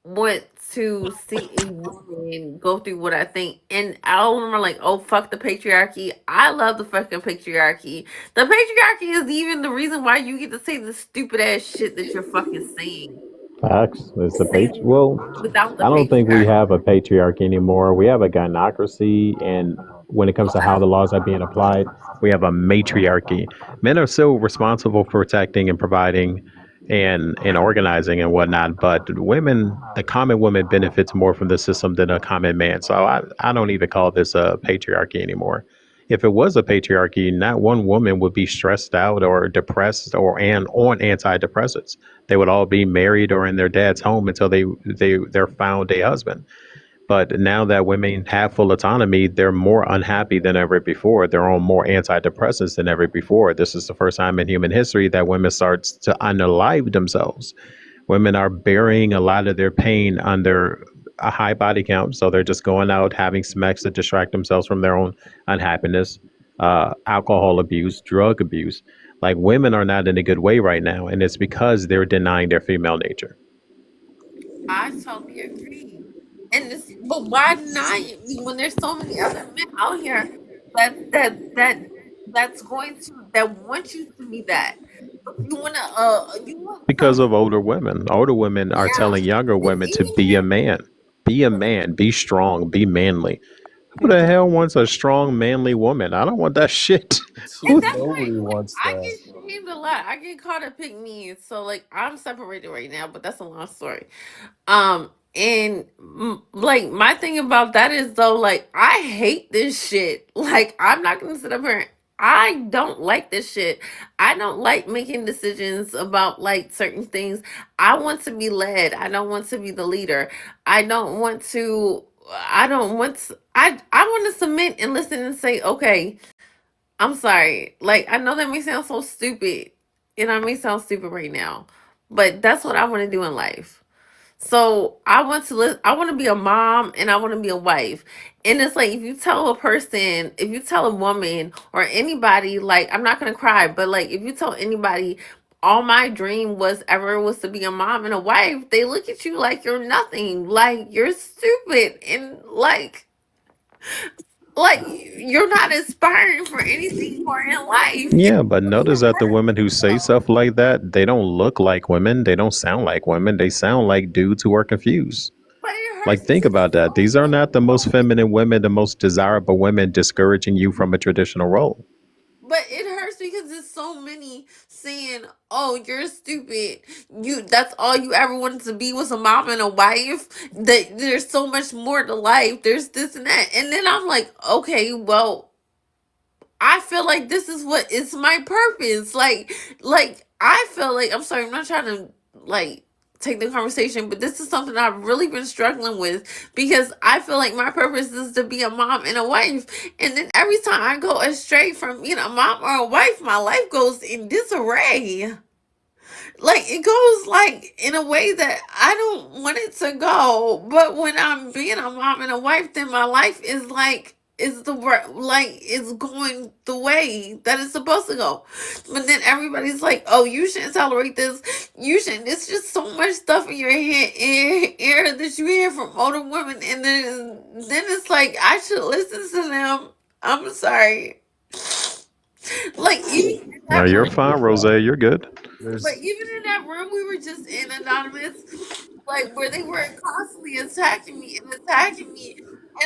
want to see a woman go through what I think. And all of them are like, oh, fuck the patriarchy. I love the fucking patriarchy. The patriarchy is even the reason why you get to say the stupid ass shit that you're fucking saying. Facts. It's the Say well, without the I don't think we patriarchy. have a patriarchy anymore. We have a gynocracy, and when it comes to how the laws are being applied, we have a matriarchy. Men are still responsible for protecting and providing and organizing and whatnot, but women, the common woman, benefits more from the system than a common man. So I don't even call this a patriarchy anymore. If it was a patriarchy, not one woman would be stressed out or depressed or and on antidepressants. They would all be married or in their dad's home until they're found a husband. But now that women have full autonomy, they're more unhappy than ever before. They're on more antidepressants than ever before. This is the first time in human history that women start to unalive themselves. Women are burying a lot of their pain under a high body count, so they're just going out having smacks to distract themselves from their own unhappiness, alcohol abuse, drug abuse. Like, women are not in a good way right now, and it's because they're denying their female nature. I totally agree. And this, but why deny it when there's so many other men out here that that's going to that want you to be that. But you want Because some of older women. Older women are yeah. telling younger And women to even be a man. Be a man. Be strong. Be manly. Who the and hell wants a strong, manly woman? I don't want that shit. Who? that's why Nobody wants I that. get shamed a lot. I get caught at pick me. So like I'm separated right now, but that's a long story. And like my thing about that is though, like I hate this shit. Like I'm not gonna sit up here. I don't like this shit. I don't like making decisions about like certain things. I want to be led. I don't want to be the leader. I don't want to. I don't want to. I want to submit and listen and say, okay, I'm sorry. Like I know that may sound so stupid, and I may sound stupid right now, but that's what I want to do in life. So I want to be a mom and I want to be a wife. And it's like if you tell a person, if you tell a woman or anybody, like I'm not gonna cry, but like if you tell anybody all my dream was to be a mom and a wife, they look at you like you're nothing, like you're stupid and like you're not aspiring for anything more in life. It Yeah, but really notice that the hurts. women who say stuff like that, they don't look like women. They don't sound like women. They sound like dudes who are confused. But it hurts Like, think because about it's that. so These are much not the most more. feminine women, the most desirable women discouraging you from a traditional role. But it hurts because there's so many saying, "Oh, you're stupid. That's all you ever wanted to be was a mom and a wife. That there's so much more to life. There's this and that." And then I'm like, "Okay, well, I feel like this is what is my purpose. Like I feel like I'm sorry, I'm not trying to like take the conversation, but this is something I've really been struggling with because I feel like my purpose is to be a mom and a wife. And then every time I go astray from being a mom or a wife, my life goes in disarray. Like it goes like in a way that I don't want it to go. But when I'm being a mom and a wife, then my life is like is the like it's going the way that it's supposed to go. But then everybody's like, "Oh, you shouldn't tolerate this. You shouldn't." It's just so much stuff in your head, air that you hear from older women, and then it's like I should listen to them. I'm sorry. Like even in Now, that you're room. fine, Rose. You're good. But There's even in that room we were just in anonymous, like where they were constantly attacking me, and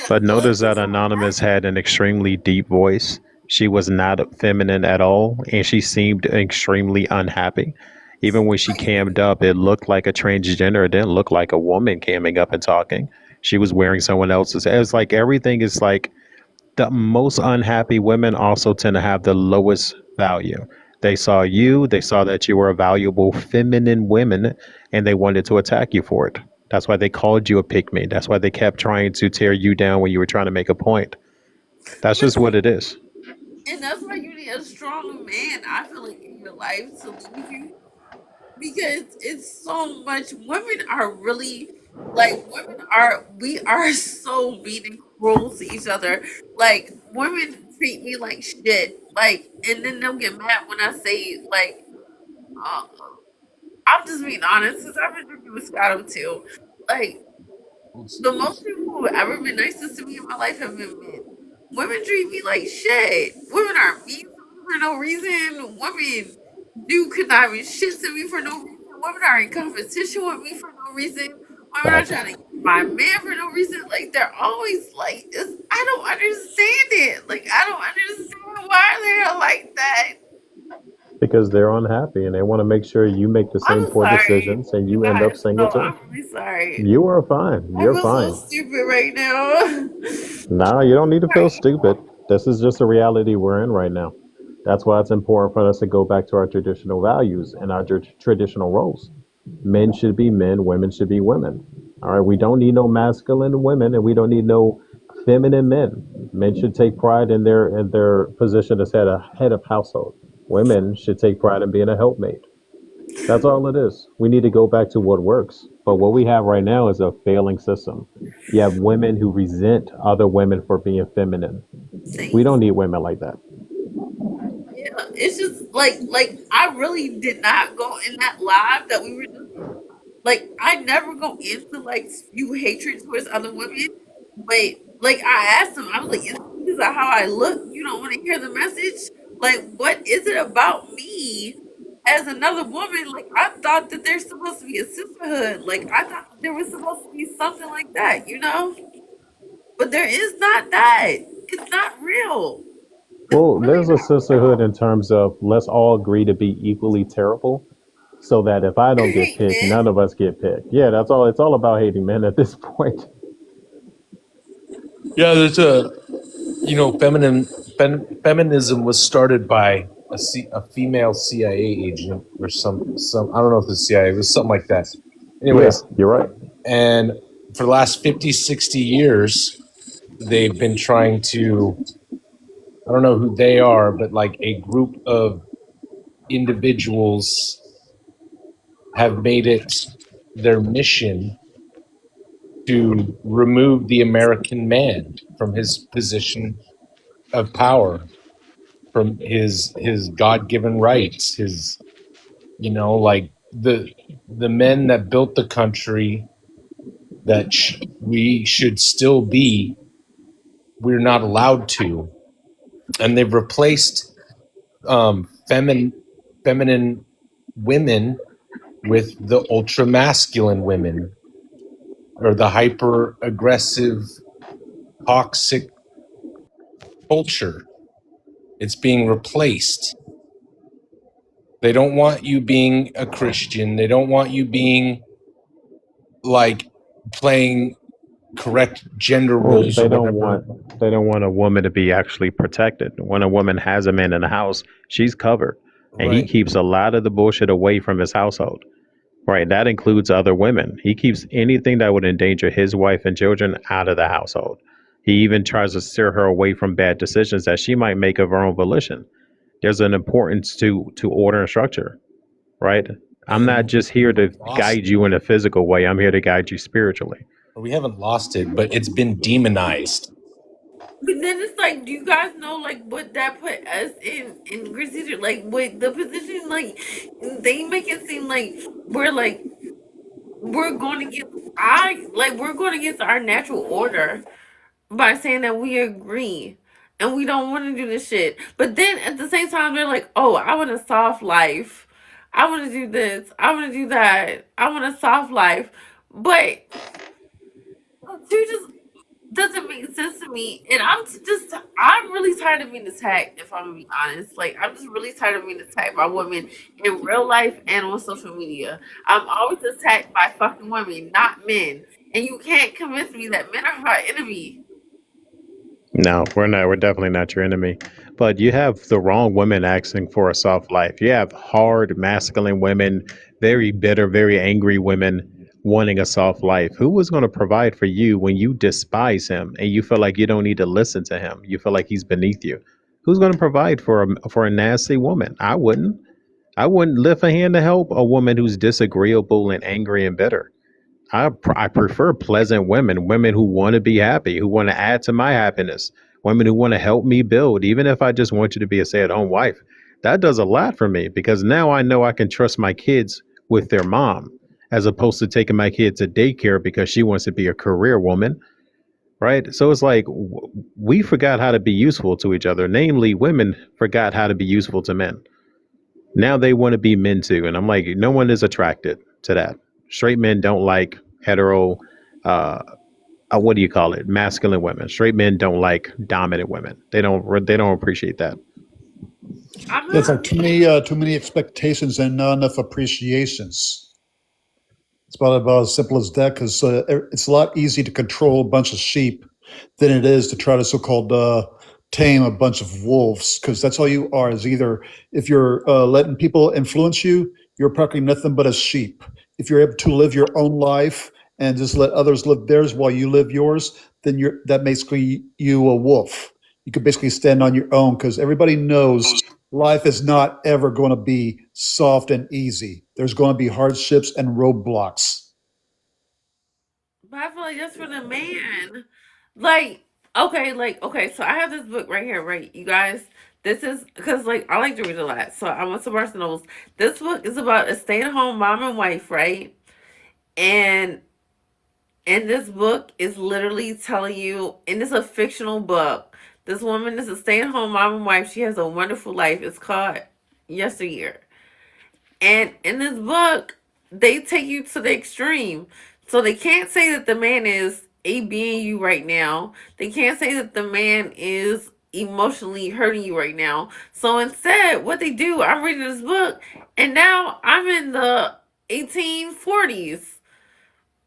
But like notice it's that so Anonymous aggravating. had an extremely deep voice. She was not feminine at all, and she seemed extremely unhappy. Even when she cammed up, it looked like a transgender. It didn't look like a woman camming up and talking. She was wearing someone else's. It was like everything is like the most unhappy women also tend to have the lowest value. They saw you, they saw that you were a valuable feminine woman, and they wanted to attack you for it. That's why they called you a pygmy. That's why they kept trying to tear you down when you were trying to make a point. That's But just what see, it is. and that's why you need a strong man. I feel like in your life to lead you because it's so much. Women are really like women are. We are so mean and cruel to each other. Like women treat me like shit. Like, and then they'll get mad when I say like. Uh, I'm just being honest because I've been drinking with Scotto too. Like the most people who have ever been nicest to me in my life have been men. Women treat me like shit. Women are mean to me for no reason. Women do conniving shit to me for no reason. Women are in competition with me for no reason. Women are Facts. trying to get my man for no reason. Like they're always like, I don't understand it. Like I don't understand why they're like that. Because they're unhappy and they want to make sure you make the same I'm poor sorry, decisions and you you end up guys. single No, too. I'm really sorry. You are fine. I You're feel so fine. stupid right now. Nah, you don't need to feel stupid. This is just a reality we're in right now. That's why it's important for us to go back to our traditional values and our traditional roles. Men should be men, women should be women. All right, we don't need no masculine women and we don't need no feminine men. Men should take pride in their position as head of household. Women should take pride in being a helpmate. That's all it is. We need to go back to what works. But what we have right now is a failing system. You have women who resent other women for being feminine. We Thank don't you. need women like that. Yeah, it's just like I really did not go in that live that we were just like I never go into like spew hatred towards other women, but like I asked him, I was like, is it because of how I look? You don't want to hear the message, Like, what is it about me as another woman? Like, I thought that there's supposed to be a sisterhood. Like, I thought that there was supposed to be something like that, you know? But there is not that. It's not real. It's Well, really there's a not sisterhood in terms of let's all agree to be equally terrible so that if I real. don't You get hate picked, men. none of us get picked. Yeah, that's all. It's all about hating men at this point. Yeah, there's feminism was started by a female CIA agent or some I don't know if it's CIA, it was something like that. Yeah, Anyways, you're right. and for the last 50, 60 years, they've been trying to, I don't know who they are, but like a group of individuals have made it their mission to remove the American man from his position of power, from his God-given rights, his, like the men that built the country that we should still be, we're not allowed to, and they've replaced feminine women with the ultra masculine women, or the hyper aggressive toxic culture. It's being replaced. They don't want you being a Christian. They don't want you being like playing correct gender Well, roles or whatever. they don't want a woman to be actually protected. When a woman has a man in the house, she's covered, and he Right. keeps a lot of the bullshit away from his household. Right, that includes other women. He keeps anything that would endanger his wife and children out of the household. He even tries to steer her away from bad decisions that she might make of her own volition. There's an importance to order and structure, right? I'm not And just here to lost guide you in a physical way. I'm here to guide you spiritually. we haven't lost it, but it's been demonized. But then it's like, do you guys know like what that put us in procedure? Like with the position, like they make it seem we're like we're going against we're going against our natural order by saying that we agree and we don't want to do this shit. But then at the same time, they're like, oh, I want a soft life. I want to do this. I want to do that. I want a soft life. But you just doesn't make sense to me. And I'm really tired of being attacked, if I'm gonna be honest. Like, I'm just really tired of being attacked by women in real life and on social media. I'm always attacked by fucking women, not men. And you can't convince me that men are my enemy. No, we're not. We're definitely not your enemy. But you have the wrong women asking for a soft life. You have hard, masculine women, very bitter, very angry women wanting a soft life. Who was going to provide for you when you despise him and you feel like you don't need to listen to him? You feel like he's beneath you. Who's going to provide for a nasty woman? I wouldn't. I wouldn't lift a hand to help a woman who's disagreeable and angry and bitter. I prefer pleasant women, women who want to be happy, who want to add to my happiness, women who want to help me build, even if I just want you to be a stay at home wife. That does a lot for me because now I know I can trust my kids with their mom as opposed to taking my kid to daycare because she wants to be a career woman, right? So it's like we forgot how to be useful to each other. Namely, women forgot how to be useful to men. Now they want to be men too. And I'm like, no one is attracted to that. Straight men don't like hetero, uh, what do you call it? Masculine women. Straight men don't like dominant women. They don't appreciate that. I'm Yeah, it's not. like too many expectations and not enough appreciations. It's about as simple as that because it's a lot easier to control a bunch of sheep than it is to try to so-called tame a bunch of wolves because that's all you are is either if you're letting people influence you, you're practically nothing but a sheep. If you're able to live your own life and just let others live theirs while you live yours, then that basically you a wolf. You could basically stand on your own because everybody knows life is not ever going to be soft and easy. There's going to be hardships and roadblocks. But I feel like that's for the man. Like, okay, so I have this book right here, right? You guys, this is because like I like to read a lot. So I want some personals. This book is about a stay-at-home mom and wife, right? And this book is literally telling you, and it's a fictional book This woman is a stay-at-home mom and wife. She has a wonderful life. It's called Yesteryear. And in this book, they take you to the extreme. So they can't say that the man is ABing you right now. They can't say that the man is emotionally hurting you right now. So instead, what they do, I'm reading this book, and now I'm in the 1840s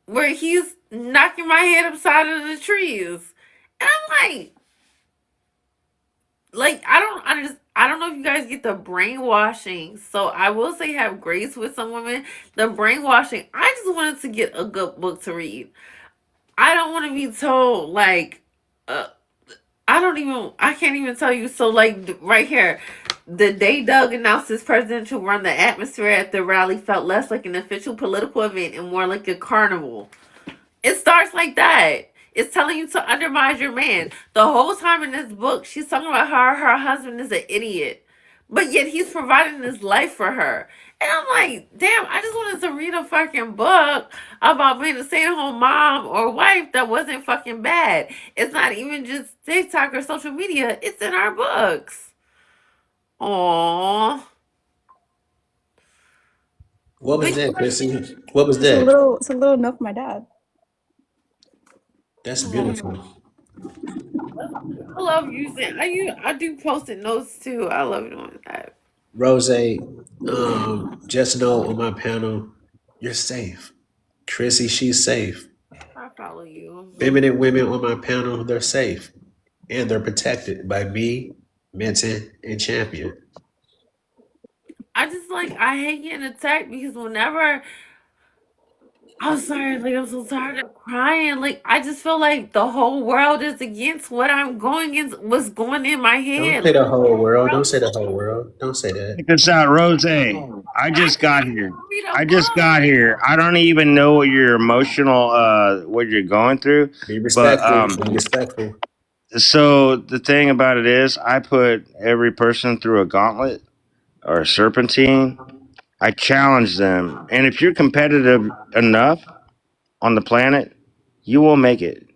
where he's knocking my head upside of the trees. And I'm like I don't know if you guys get the brainwashing. So I will say have grace with some women. The brainwashing. I just wanted to get a good book to read. I don't want to be told like uh, I can't even tell you. So like right here, the day Doug announced his presidential run, the atmosphere at the rally felt less like an official political event and more like a carnival. It starts like that. It's telling you to undermine your man. The whole time in this book, she's talking about how her husband is an idiot. But yet he's providing this life for her. And I'm like, damn, I just wanted to read a fucking book about being a stay-at-home mom or wife that wasn't fucking bad. It's not even just TikTok or social media. It's in our books. Aww. What was Big that, Chrissy? question. What was that? It's a little note for my dad. That's Aww. beautiful. I love using I do post-it notes too. I love doing that. Rose, just know on my panel, you're safe. Chrissy, she's safe. I follow you. Feminine women on my panel, they're safe. And they're protected by me, Minton, and Champion. I just like I hate getting attacked because whenever I'm sorry, like I'm so tired of crying. Like I just feel like the whole world is against what I'm going in, what's going in my Don't head. say Like the whole the world. world Don't say the whole world. Don't say that. Check this out, Rose. I I just just got want here. to read a I just book. got here. I don't even know what your emotional what you're going through. Be But respectful. Be respectful. so the thing about it is I put every person through a gauntlet or a serpentine. I challenge them. And if you're competitive enough on the planet, you will make it.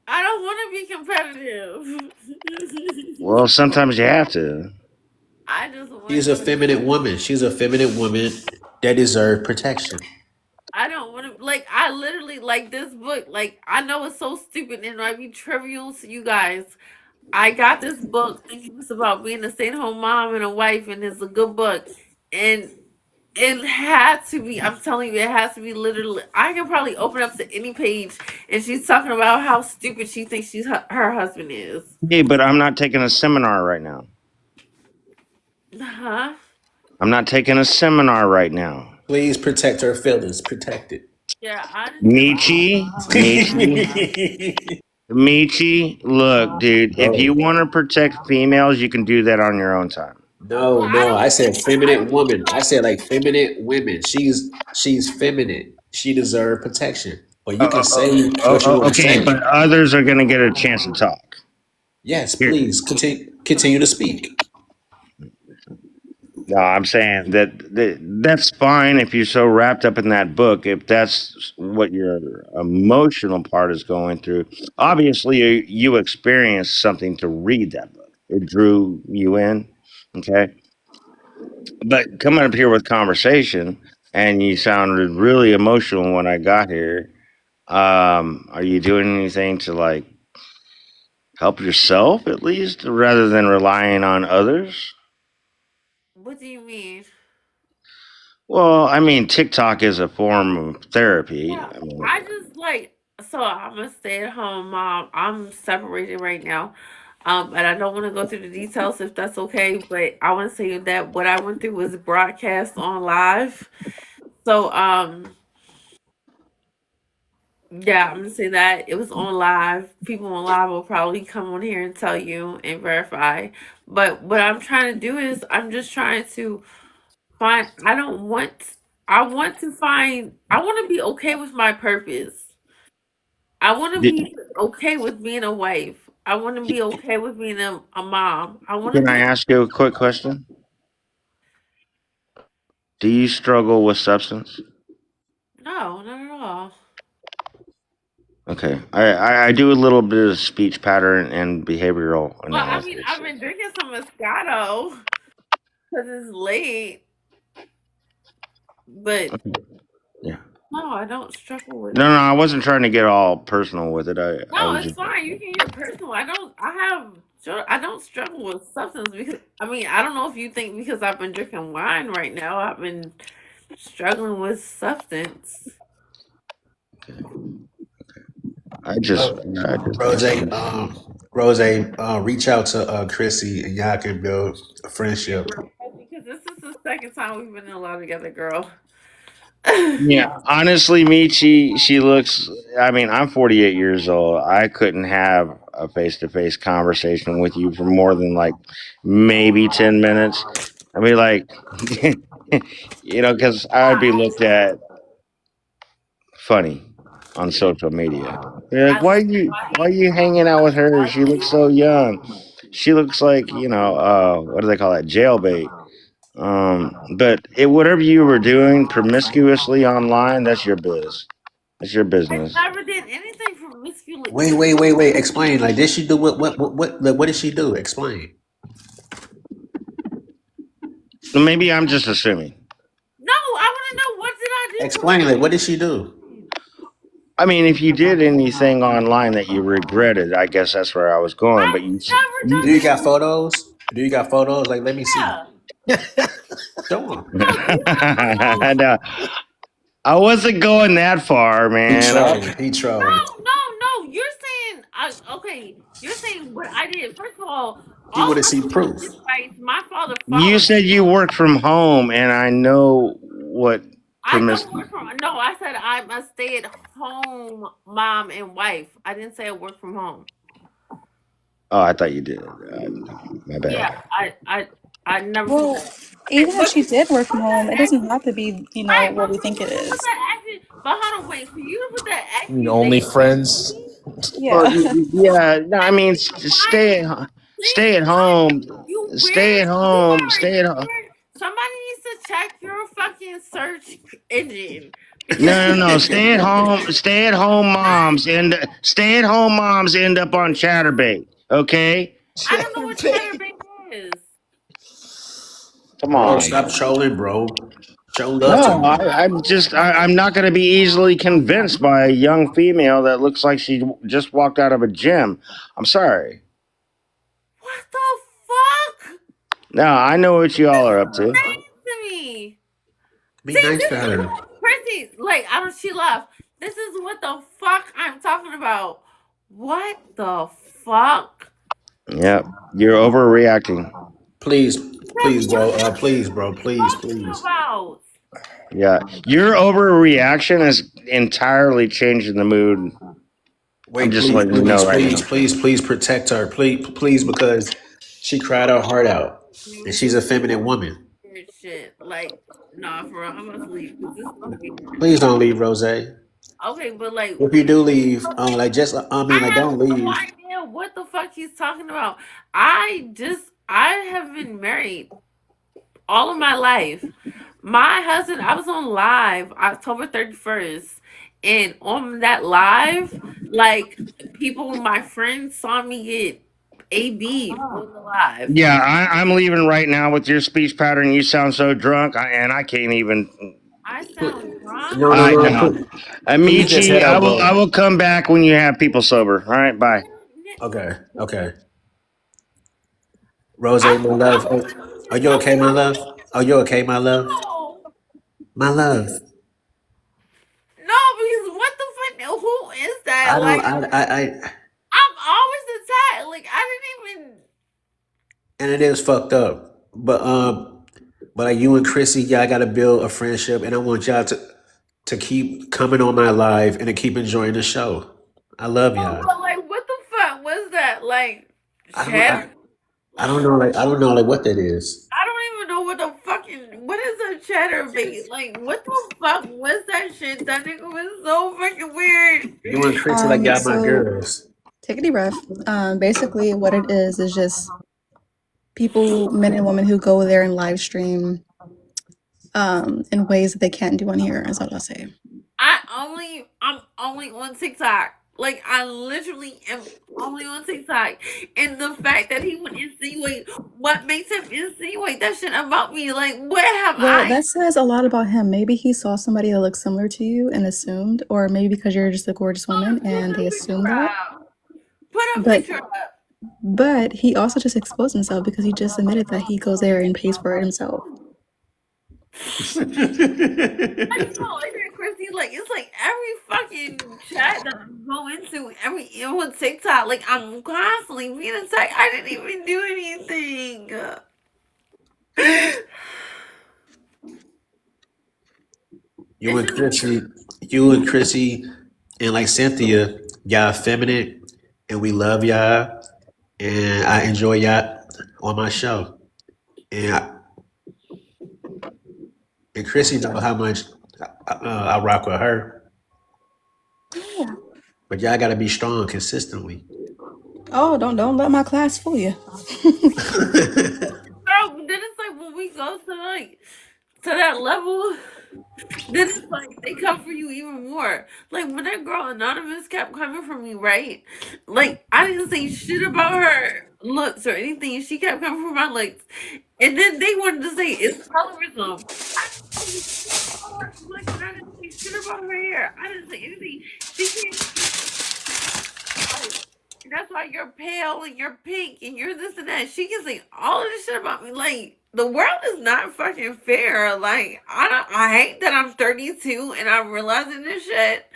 I don't want to be competitive. Well, sometimes you have to. I just She's want a to. feminine woman. She's a feminine woman that deserves protection. I don't want to. Like I literally like this book. Like I know it's so stupid and it might be trivial to you guys. I got this book thinking it's about being a stay-at-home mom and a wife, and it's a good book. And it had to be. I'm telling you, it has to be literally. I can probably open up to any page, and she's talking about how stupid she thinks her husband is. Hey, but I'm not taking a seminar right now. Huh? I'm not taking a seminar right now. Please protect her feelings. Protect it. Yeah, I understand. Michi, look, dude, if you Bro. want to protect females, you can do that on your own time. No, Well, I no. don't. I said I feminine don't feel woman. I like. said like feminine women. She's feminine. She deserves protection. But you can say what you want to Okay, say. but others are going to get a chance to talk. Yes, Here, please continue to speak. no, I'm saying that's fine if you're so wrapped up in that book. If that's what your emotional part is going through, obviously you experienced something to read that book. It drew you in, okay? But coming up here with conversation, and you sounded really emotional when I got here. Are you doing anything to like help yourself at least, rather than relying on others? What do you mean? Well, I mean, TikTok is a form of therapy. Yeah, I mean, I just like. So I'm a stay-at-home mom. I'm separated right now. And I don't want to go through the details if that's okay, but I want to say that what I went through was broadcast on live. So, yeah, I'm gonna say that it was on live. People on live will probably come on here and tell you and verify. But what I'm trying to do is I'm just trying to find. I don't want. I want to find. I want to be okay with my purpose. I want to did, be okay with being a wife. I want to be okay with being a mom. I want to can I be. ask you a quick question? Do you struggle with substance? No, not at all. Okay, I do a little bit of speech pattern and behavioral Well, I mean, analysis. I've been drinking some Moscato because it's late, but Yeah. no, I don't struggle with. No, I wasn't trying to get all personal with it. I No, was it's just. fine. You can get personal. I don't struggle with substance because I mean I don't know if you think because I've been drinking wine right now I've been struggling with substance. I just Rose, think Rose, reach out to Chrissy and y'all can build a friendship. Because this is the second time we've been in a lot together, girl. yeah, honestly, Michi, she looks. I mean, I'm 48 years old. I couldn't have a face-to-face conversation with you for more than like maybe 10 minutes. I mean, like, because I'd be looked at funny on social media. You're like, I look why are funny. you hanging out with her? She looks so young. She looks like, what do they call that? Jailbait. But whatever you were doing promiscuously online, that's your biz. That's your I business. never did anything promiscuously. Wait. Explain. Like, did she do what did she do? Explain. Maybe I'm just assuming. No, I want to know what did I do Explain. Like, what did she do? I mean, if you did anything online that you regretted, I guess that's where I was going. But I've you, never Do done you got anything. photos? Do you got photos? Like, let me see. Yeah. Show 'em. No, do you have photos? no, I wasn't going that far, He man. trolling. He trolling. No. You're saying, okay. You're saying what I did. First of all She want to my see proof. rights. My father You fought. said you work from home, and I know what I don't work from. No, I said I'm a stay-at-home mom and wife. I didn't say I work from home. Oh, I thought you did. My bad. Yeah, I never. Well, even if she did work from home, it doesn't have to be, Right, what we think it is. but hold on, wait. For you to put that Only accusation, friends. Well, Yeah. yeah. No, I mean, please, stay at home, you stay weird. at You home, are stay at home. weird. Somebody needs to check your fucking search engine because No. Stay at home. Stay at home moms and stay at home moms end up on ChatterBait. Okay. I don't know what chatterbait is. Come Bro, on. stop trolling, bro. Show love to No, me. I'm not going to be easily convinced by a young female that looks like she just walked out of a gym. I'm sorry. What the fuck? No, I know what you all are up to. To me. Be See, nice this to is her. Chrissy. Like, I don't. She left. This is what the fuck I'm talking about. What the fuck? Yep, you're overreacting. Please, please, What bro. are Please, you bro. Please, talking please. about? Yeah, your overreaction is entirely changing the mood. I'm Wait, just please, letting you know please, right please, now. please, please protect her. Please, because she cried her heart out, and she's a feminine woman. Weird shit. Like, nah, for real. I'm gonna sleep because this is weird. Please don't leave, Rose. If Okay, but like, you do leave, like just, like I have don't no leave. idea what the fuck he's talking about. I have been married all of my life. My husband, I was on live October 31st, and on that live, like people, my friends saw me get AB on the live. Yeah, I'm leaving right now with your speech pattern. You sound so drunk, and I can't even. I sound drunk. No, I no. know. Please just Amici, head I out, will. I bro. will come back when you have people sober. All right, bye. Okay. Rose, I, my love. Are you okay, my love? Are you okay, my love? no, My love. no, because what the fuck? Who is that? I don't. Like, I'm always attacked. Like, I didn't even. And it is fucked up. But like you and Chrissy, y'all gotta build a friendship, and I want y'all to keep coming on my live and to keep enjoying the show. I love y'all. But like, what the fuck was that? Like, I don't. chat. I don't know. Like I don't know. Like what that is. I don't even know what the fucking what is a chatterbait? Like, what the fuck was that shit? That nigga was so fucking weird. You and Chrissy, like y'all my So girls. take a deep breath. Basically, what it is just people, men and women who go there and live stream in ways that they can't do on here. Is all I'll say. I'm only on TikTok. Like I literally am only on TikTok, and the fact that he would insinuate, what makes him insinuate that shit about me? Like, what have Well, I? that says a lot about him. Maybe he saw somebody that looks similar to you and assumed, or maybe because you're just a gorgeous woman Put and they a picture assume that. up. Put a But picture up. he also just exposed himself because he just admitted that he goes there and pays for it himself. I just don't like that, Chrissy. Like it's like every fucking chat that I go into, every on TikTok, like I'm constantly being attacked. I didn't even do anything. You It's and just Chrissy, you and Chrissy, and like Cynthia, y'all feminine, and we love y'all, and I enjoy y'all on my show, and and Chrissy know how much I rock with her, Yeah. but y'all got to be strong consistently. Oh, don't let my class fool you. girl. Then it's like when we go to that level. Then it's like they come for you even more. Like when that girl anonymous kept coming for me, right? Like I didn't say shit about her looks or anything. She kept coming for my looks, and then they wanted to say it's colorism. I didn't say shit about her complexion. I didn't say shit about her hair. I didn't say anything. She came for me like that's why you're pale and you're pink and you're this and that. She can say all of this shit about me. Like the world is not fucking fair. Like I hate that I'm 32 and I'm realizing this shit.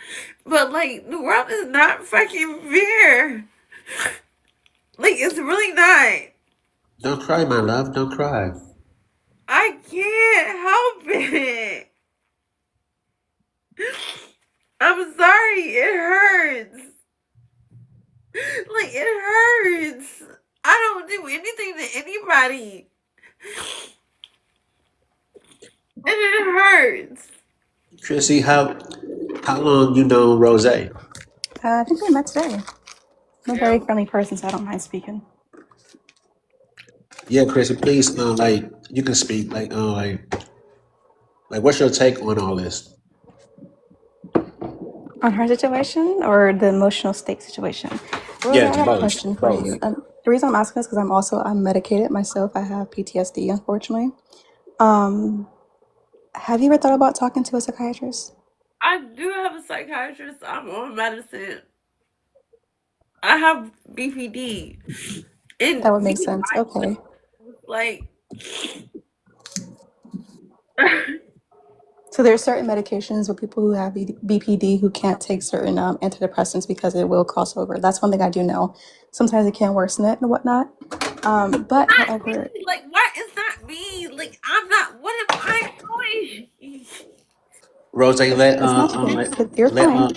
But like the world is not fucking fair. Like it's really not. Don't cry, my love. Don't cry. I can't help it. I'm sorry, it hurts. Like it hurts. I don't do anything to anybody. And it hurts. Chrissy, how long you know Rose? I think we met today. I'm a very Yeah. friendly person, so I don't mind speaking. Yeah, Chrissy, please, like you can speak, like what's your take on all this? On her situation or the emotional stake situation? Rosa, Yeah, I it's got a both, question for both. you. The reason I'm asking is because I'm medicated myself. I have PTSD, unfortunately. Um, have you ever thought about talking to a psychiatrist? I do have a psychiatrist. I'm on medicine. I have BPD. And That would make because sense. I Okay. was like So there are certain medications with people who have BPD who can't take certain antidepressants because it will cross over. That's one thing I do know. Sometimes it can worsen it and whatnot. But not me. however, Like what is not me? Like I'm not what am I doing? Rose, it's not you. You're let fine.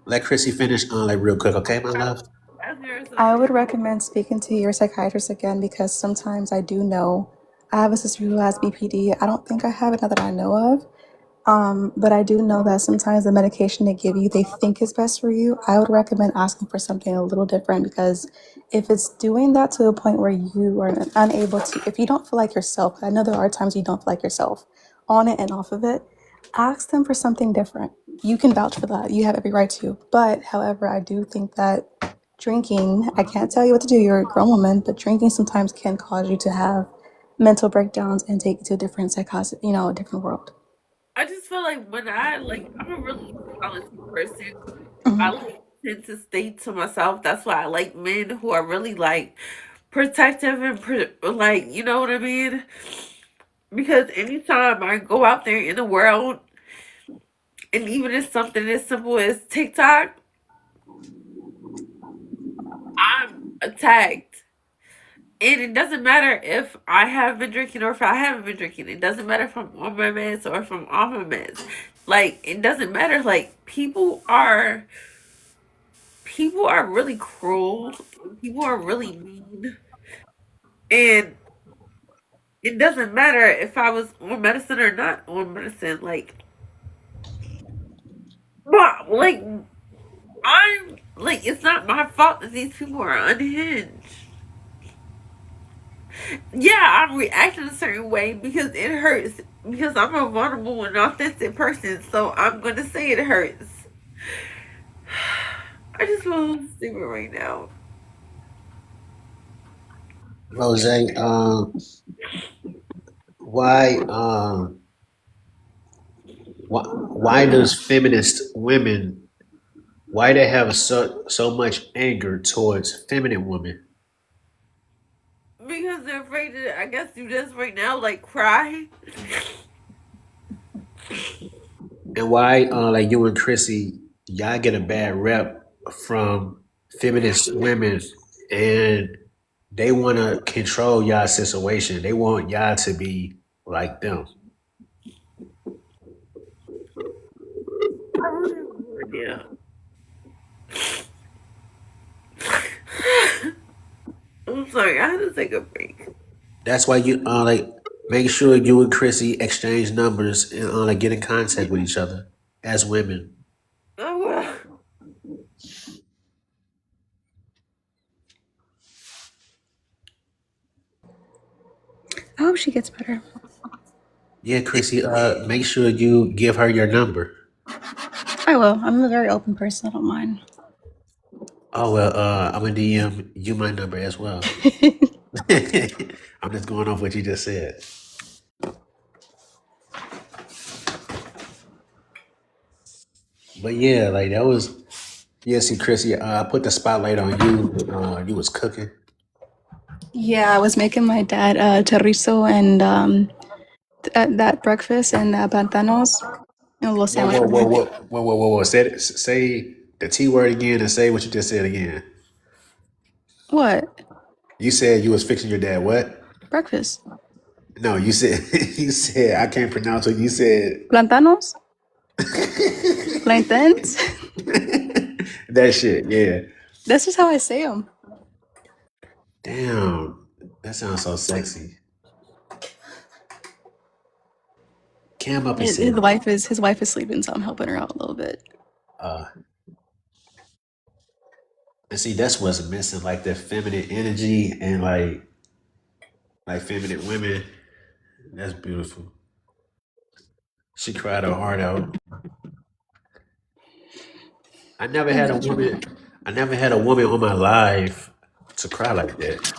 let Chrissy finish like real quick, okay, my love? That's your sister. I would recommend speaking to your psychiatrist again because sometimes I do know I have a sister who has BPD. I don't think I have it now that I know of. But I do know that sometimes the medication they give you, they think is best for you. I would recommend asking for something a little different because if it's doing that to a point where you are unable to, if you don't feel like yourself, I know there are times you don't feel like yourself on it and off of it, ask them for something different. You can vouch for that. You have every right to. But however, I do think that drinking, I can't tell you what to do. You're a grown woman, but drinking sometimes can cause you to have mental breakdowns and take you to a different psychosis, a different world. I just feel like when I'm a really solitude person. I Mhm. like tend to stay to myself. That's why I like men who are really like protective and like you know what I mean. Because anytime I go out there in the world, and even if something as simple as TikTok, I'm attacked. And it doesn't matter if I have been drinking or if I haven't been drinking. It doesn't matter if I'm on my meds or if I'm off my meds. Like it doesn't matter. Like people are really cruel. People are really mean. And it doesn't matter if I was on medicine or not on medicine. Like I'm like it's not my fault that these people are unhinged. Yeah, I'm reacting a certain way because it hurts. Because I'm a vulnerable and authentic person, so I'm gonna say it hurts. I just feel stupid right now. Rose, why why does feminist women why they have so much anger towards feminine women? Because they're afraid to, I guess, do this right now, like cry. And why like you and Chrissy, y'all get a bad rep from feminist women and they wanna control y'all situation. They want y'all to be like them. I don't have no idea. I'm sorry, I had to take a break. That's why you like make sure you and Chrissy exchange numbers and like get in contact with each other as women. Oh, well. I hope she gets better. Yeah, Chrissy, make sure you give her your number. I will. I'm a very open person. I don't mind. Oh well, I'm gonna DM you my number as well. I'm just going off what you just said. But yeah, like that was yeah. See, Chrissy, I put the spotlight on you. You was cooking. Yeah, I was making my dad chorizo and that breakfast and pantanos and a little Whoa, sandwich whoa, for whoa, him. whoa, whoa, whoa, whoa, whoa. Say the T word again and say what you just said again. What? You said you was fixing your dad what? Breakfast. No, you said you said I can't pronounce it. You said Plantanos? Plantains? that shit. Yeah. That's just how I say them. Damn, that sounds so sexy. Cam up and His, said, his wife is his wife is sleeping, so I'm helping her out a little bit. uh, and see that's what's missing, like the feminine energy and like feminine women. That's beautiful. She cried her heart out. I never And had a that's true. woman. I never had a woman on my life to cry like that.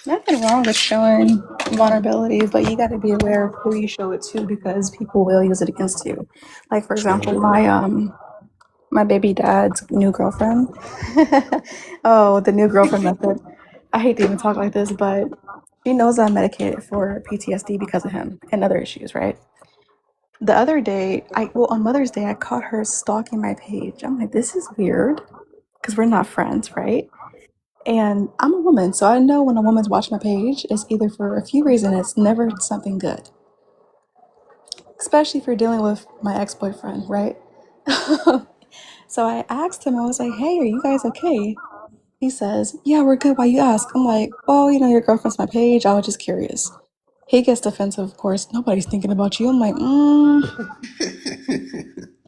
Nothing wrong with showing vulnerability, but you got to be aware of who you show it to because people will use it against you. Like for example, True. my baby dad's new girlfriend. Oh, the new girlfriend method. I hate to even talk like this, but she knows I'm medicated for PTSD because of him and other issues, right? The other day, on Mother's Day, I caught her stalking my page. I'm like, this is weird because we're not friends, right? And I'm a woman, so I know when a woman's watching my page, it's either for a few reasons, it's never something good, especially if you're dealing with my ex boyfriend, right? So I asked him, I was like, hey, are you guys okay? He says, yeah, we're good. Why you ask? I'm like, well, your girlfriend's my page. I was just curious. He gets defensive, of course. Nobody's thinking about you. I'm like,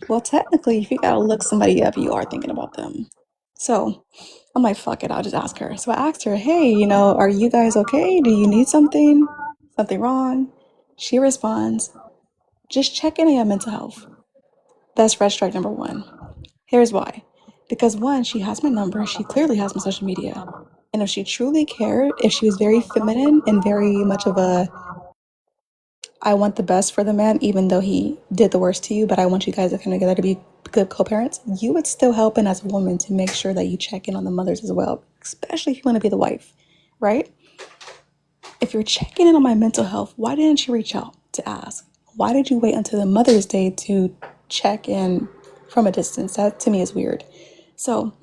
well, technically, if you gotta look somebody up, you are thinking about them. So I'm like, fuck it, I'll just ask her. So I asked her, hey, are you guys okay? Do you need something? Something wrong? She responds, just checking on your mental health. That's red strike number one. Here's why. Because one, she has my number, she clearly has my social media. And if she truly cared, if she was very feminine and very much of a I want the best for the man, even though he did the worst to you, but I want you guys to come together to be good co-parents, you would still help in as a woman to make sure that you check in on the mothers as well, especially if you want to be the wife, right? If you're checking in on my mental health, why didn't you reach out to ask? Why did you wait until the Mother's Day to check in from a distance? That to me is weird. So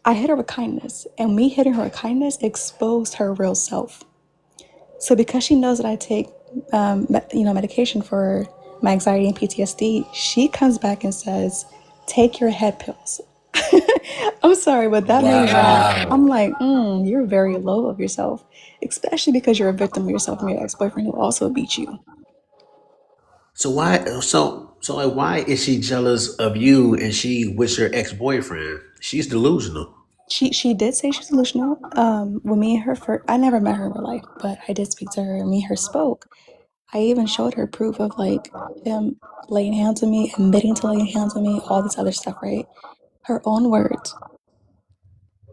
I hit her with kindness, and me hitting her with kindness exposed her real self. So because she knows that I take, medication for my anxiety and PTSD, she comes back and says, "Take your head pills." I'm sorry, but that made me laugh. I'm Wow. like, you're very low of yourself, especially because you're a victim of yourself from your ex-boyfriend who also beat you. So why? So like, why is she jealous of you and she with your ex boyfriend? She's delusional. She did say she's delusional. When me and her first, I never met her in real life, but I did speak to her, and me and her spoke. I even showed her proof of like him laying hands on me, admitting to laying hands on me, all this other stuff, right? Her own words.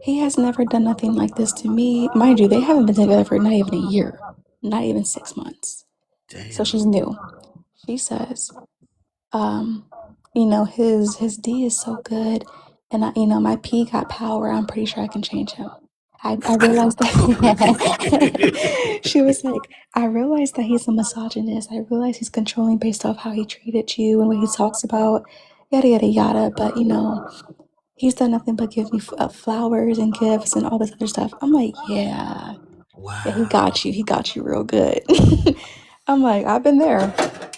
He has never done nothing like this to me. Mind you, they haven't been together for not even a year, not even 6 months. So Damn. she's new. She says, his D is so good, and my P got power. I'm pretty sure I can change him. I realized that she was like, I realized that he's a misogynist. I realize he's controlling based off how he treated you and what he talks about, yada yada yada. But he's done nothing but give me flowers and gifts and all this other stuff. I'm like, yeah, he Wow. got you. He got you real good. I'm like, I've been there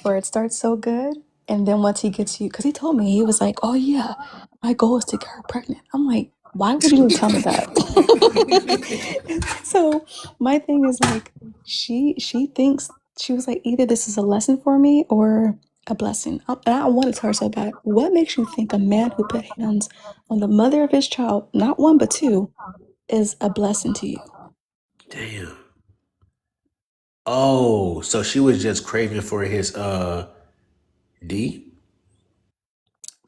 where it starts so good. And then once he gets you, because he told me, he was like, oh, yeah, my goal is to get her pregnant. I'm like, why would you tell me that? So my thing is like, she thinks, she was like, either this is a lesson for me or a blessing. And I want to tell her so bad. What makes you think a man who put hands on the mother of his child, not one but two, is a blessing to you? Damn. Oh, so she was just craving for his D?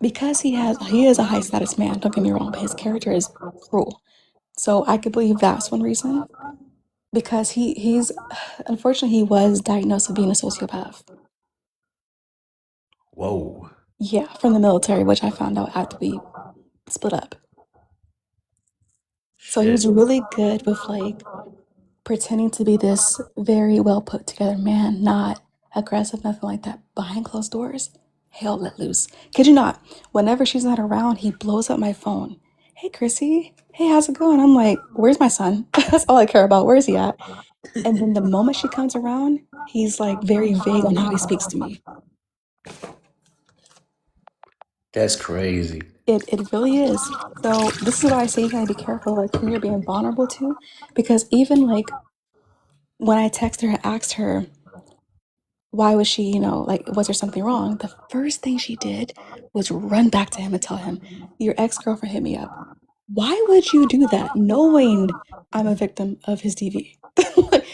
Because he is a high status man, don't get me wrong, but his character is cruel. So I could believe that's one reason. Because he's unfortunately he was diagnosed with being a sociopath. Whoa. Yeah, from the military, which I found out after we split up. So he was Shit. really good with like pretending to be this very well put together man, not aggressive, nothing like that. Behind closed doors, hell let loose. Kid you not, whenever she's not around, he blows up my phone. Hey, Chrissy. Hey, how's it going? I'm like, where's my son? That's all I care about. Where's he at? And then the moment she comes around, he's like very vague on how he speaks to me. That's crazy. It really is. So this is why I say you gotta be careful, like who you're being vulnerable to, because even like when I texted her and asked her why was she, like was there something wrong? The first thing she did was run back to him and tell him, "Your ex-girlfriend hit me up." Why would you do that, knowing I'm a victim of his DV? Like,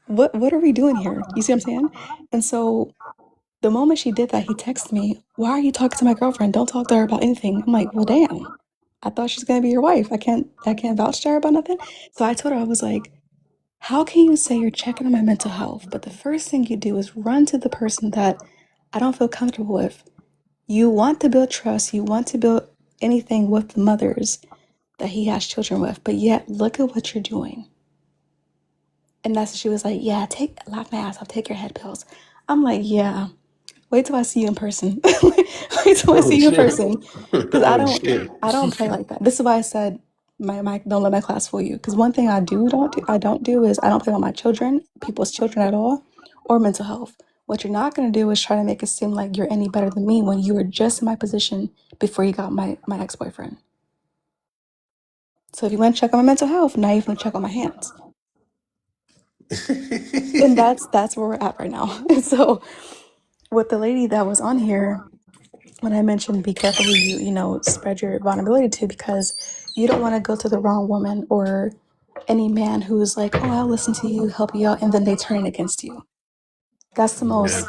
what are we doing here? You see what I'm saying? And so the moment she did that, he texted me, "Why are you talking to my girlfriend? Don't talk to her about anything." I'm like, well, damn. I thought she's gonna be your wife. I can't vouch to her about nothing. So I told her, I was like, how can you say you're checking on my mental health, but the first thing you do is run to the person that I don't feel comfortable with? You want to build trust, you want to build anything with the mothers that he has children with, but yet look at what you're doing. And that's what she was like, yeah, laugh my ass off, take your head pills. I'm like, yeah. Wait till I see you in person. Wait till I Oh see you in shit. person. Because I Oh don't shit. I don't play like that. This is why I said my don't let my class fool you. Because one thing I don't do is I don't play with my children, people's children at all, or mental health. What you're not gonna do is try to make it seem like you're any better than me when you were just in my position before you got my ex-boyfriend. So if you want to check on my mental health, now you're gonna check on my hands. And that's where we're at right now. So with the lady that was on here, when I mentioned be careful who you spread your vulnerability to, because you don't want to go to the wrong woman or any man who's like, oh, I'll listen to you, help you out, and then they turn it against you. That's the Yeah. most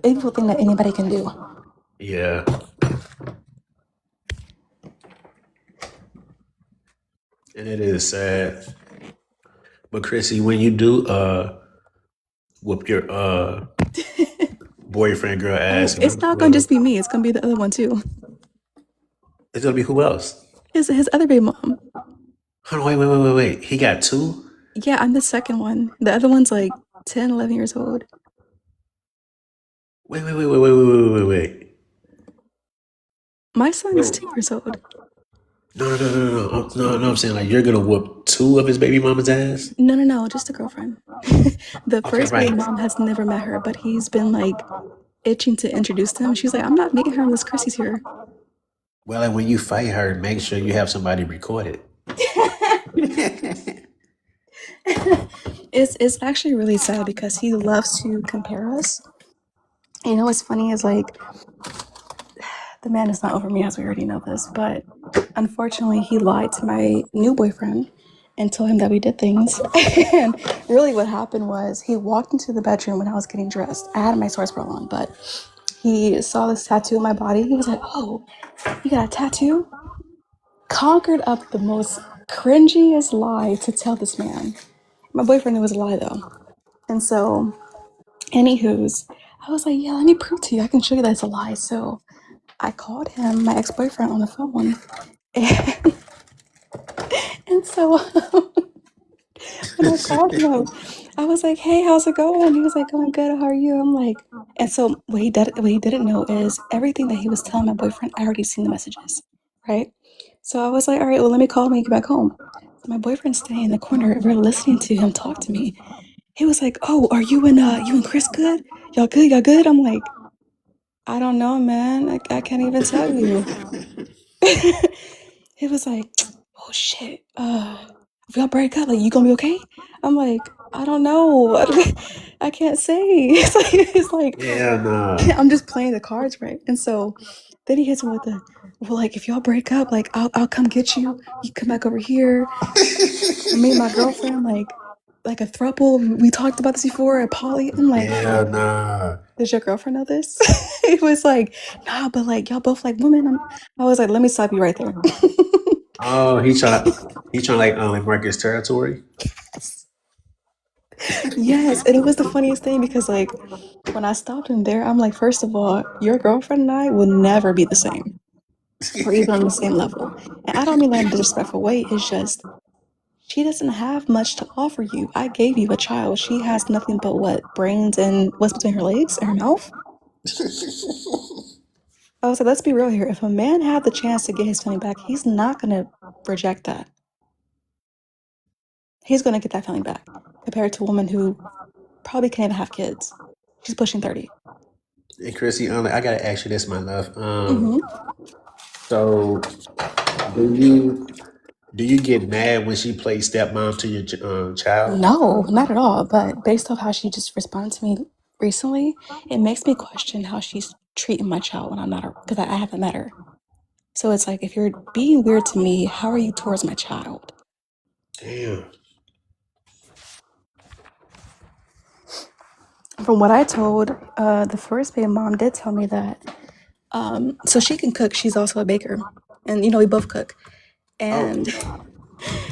evil thing that anybody can do. Yeah. And it is sad. But Chrissy, when you do whoop your boyfriend girl Oh, ass and it's not gonna just be me. It's gonna be the other one too. it's gonna be who else? His other baby mom. Hold on, wait. He got two? Yeah, I'm the second one. The other one's like 10, 11 years old. Wait. My son is Wait. 2 years old. No. I'm saying like you're gonna whoop two of his baby mama's ass? No, just a girlfriend. The Okay, first baby right. mom has never met her, but he's been like itching to introduce them. She's like, I'm not meeting her unless Chrissy's here. Well, and when you fight her, make sure you have somebody record it. It's actually really sad because he loves to compare us. You know what's funny is like the man is not over me, as we already know this, but unfortunately he lied to my new boyfriend and told him that we did things. And really, what happened was he walked into the bedroom when I was getting dressed. I had my source bra on, but he saw this tattoo on my body. He was like, "Oh, you got a tattoo?" Conquered up the most cringiest lie to tell this man. My boyfriend knew it was a lie though. And so, anywho's, I was like, yeah, let me prove to you. I can show you that it's a lie. So I called him, my ex-boyfriend, on the phone. And so when I called him, I was like, "Hey, how's it going?" He was like, "Going good. How are you?" I'm like, and so what he didn't know is everything that he was telling my boyfriend. I already seen the messages, right? So I was like, "All right, well, let me call him when you get back home." So my boyfriend's standing in the corner. We're listening to him talk to me. He was like, "Oh, are you and Chris good? Y'all good? Y'all good?" I'm like, "I don't know, man. I can't even tell you." He was like, "Oh shit. If y'all break up, like you gonna be okay?" I'm like, "I don't know. I can't say." It's like Yeah, nah. I'm just playing the cards right. And so then he hits me with the, well, like if y'all break up, like I'll come get you. You come back over here. Me and my girlfriend, like a throuple. We talked about this before at Poly. I'm like, Yeah, nah. does your girlfriend know this? It was like, nah, but like y'all both like women. I was like, let me stop you right there. Oh, he trying to like mark his territory. Yes, and it was the funniest thing because like when I stopped him there, I'm like, first of all, your girlfriend and I will never be the same or even on the same level. And I don't mean that in a disrespectful way. It's just she doesn't have much to offer you. I gave you a child. She has nothing but what brains and what's between her legs and her mouth. I was like, let's be real here. If a man had the chance to get his feeling back, he's not gonna reject that. He's gonna get that feeling back compared to a woman who probably can't even have kids. She's pushing 30. And Chrissy, I gotta ask you this, my love. Mm-hmm. So do you get mad when she plays stepmom to your child? No, not at all. But based off how she just responded to me recently, it makes me question how she's treating my child when I'm not, because I haven't met her. So it's like, if you're being weird to me, how are you towards my child? Damn. From what I told, the first baby mom did tell me that. So she can cook. She's also a baker, and we both cook. Oh, And he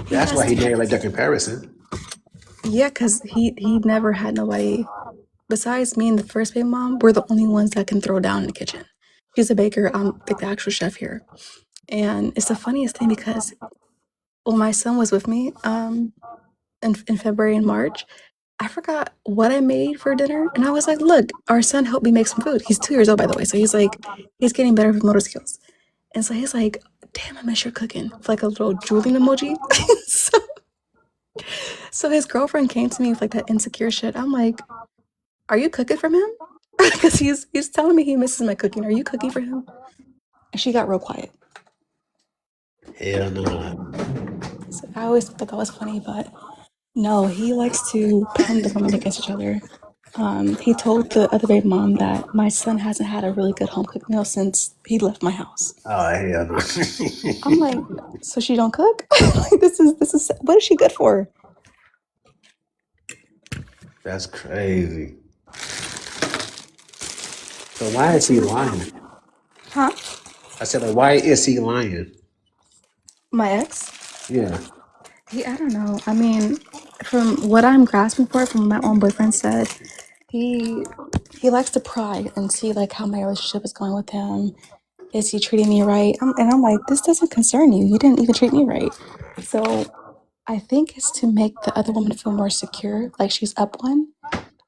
that's has why he to, made like that comparison. yeah, because he never had nobody besides me and the first baby mom. We're the only ones that can throw down in the kitchen. She's a baker. I'm like the actual chef here. And it's the funniest thing because when my son was with me, in February and March, I forgot what I made for dinner. And I was like, look, our son helped me make some food. He's 2 years old, by the way. So he's getting better with motor skills. And so he's like, damn, I miss your cooking. With like a little drooling emoji. so his girlfriend came to me with like that insecure shit. I'm like, are you cooking for him? Because he's telling me he misses my cooking. Are you cooking for him? And she got real quiet. Hell no. So I always thought that was funny, but no, he likes to pin the women against each other. He told the other baby mom that my son hasn't had a really good home cooked meal since he left my house. Oh hell no. I'm like, so she don't cook? Like, this is what is she good for? That's crazy. So why is he lying? Huh? I said, like, why is he lying? My ex? Yeah. I don't know. I mean, from what I'm grasping for, from what my own boyfriend said, he likes to pry and see like how my relationship is going with him. Is he treating me right? And I'm like, this doesn't concern you. You didn't even treat me right. So I think it's to make the other woman feel more secure, like she's up one.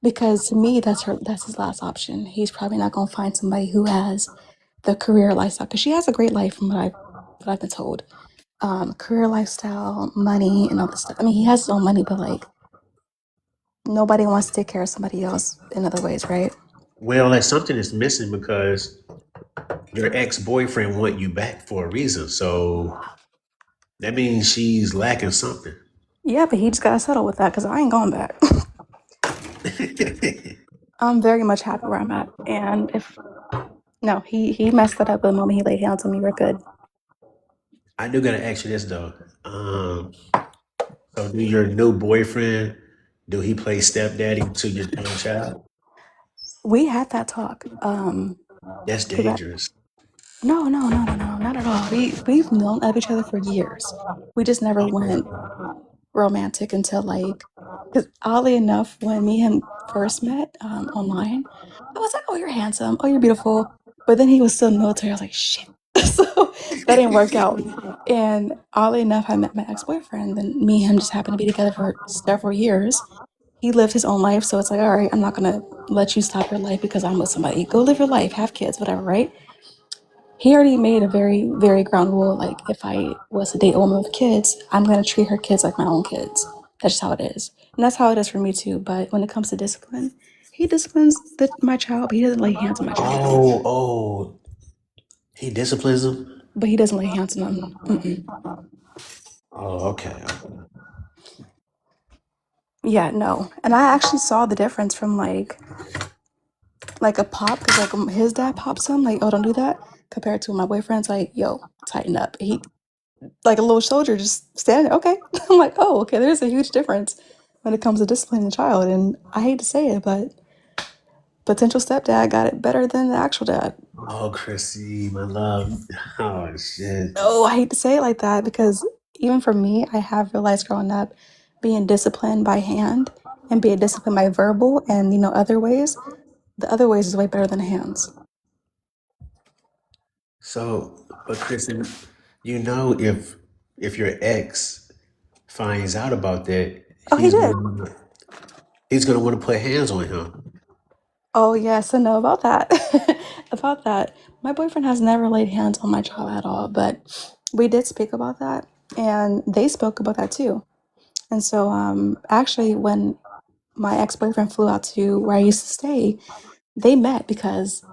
Because to me, that's his last option. He's probably not gonna find somebody who has the career lifestyle. Because she has a great life from what I've been told. Career lifestyle, money, and all this stuff. I mean, he has his own money, but like nobody wants to take care of somebody else in other ways, right? Well, like something is missing because your ex-boyfriend want you back for a reason. So that means she's lacking something. Yeah, but he just gotta settle with that because I ain't going back. I'm very much happy where I'm at. And if no, he messed that up the moment he laid hands on me. We're good. I do gotta ask you this though. So do your new boyfriend, do he play stepdaddy to your own child? We had that talk. That's 'Cause dangerous. no, no, no, no, no, not at all. We've known of each other for years. We just never went romantic until like, because oddly enough, when me and him first met online, I was like, "Oh, you're handsome. Oh, you're beautiful." But then he was still in the military. I was like, "Shit." So that didn't work out. And oddly enough, I met my ex-boyfriend. Then me and him just happened to be together for several years. He lived his own life, so it's like, all right, I'm not gonna let you stop your life because I'm with somebody. Go live your life, have kids, whatever, right? He already made a very, very ground rule. Like, if I was to date a woman with kids, I'm gonna treat her kids like my own kids. That's just how it is, and that's how it is for me too. But when it comes to discipline, he disciplines my child, but he doesn't lay hands on my child. Oh, he disciplines him. But he doesn't lay hands on them. Mm-mm. Oh, okay. Yeah, no. And I actually saw the difference from like a pop, because like his dad pops him, like, oh, don't do that, compared to my boyfriend's like, yo, tighten up. He like a little soldier just standing there. Okay. I'm like, oh, okay, there's a huge difference when it comes to disciplining a child. And I hate to say it, but potential stepdad got it better than the actual dad. Oh, Chrissy, my love. Oh shit. Oh, I hate to say it like that because even for me, I have realized growing up being disciplined by hand and being disciplined by verbal and, other ways. The other ways is way better than hands. So, but Chrissy, if your ex finds out about that, Oh, he did. he's gonna want to put hands on him. Oh, yes, I know about that. About that. My boyfriend has never laid hands on my child at all, but we did speak about that, and they spoke about that too. And so, actually, when my ex-boyfriend flew out to where I used to stay, they met because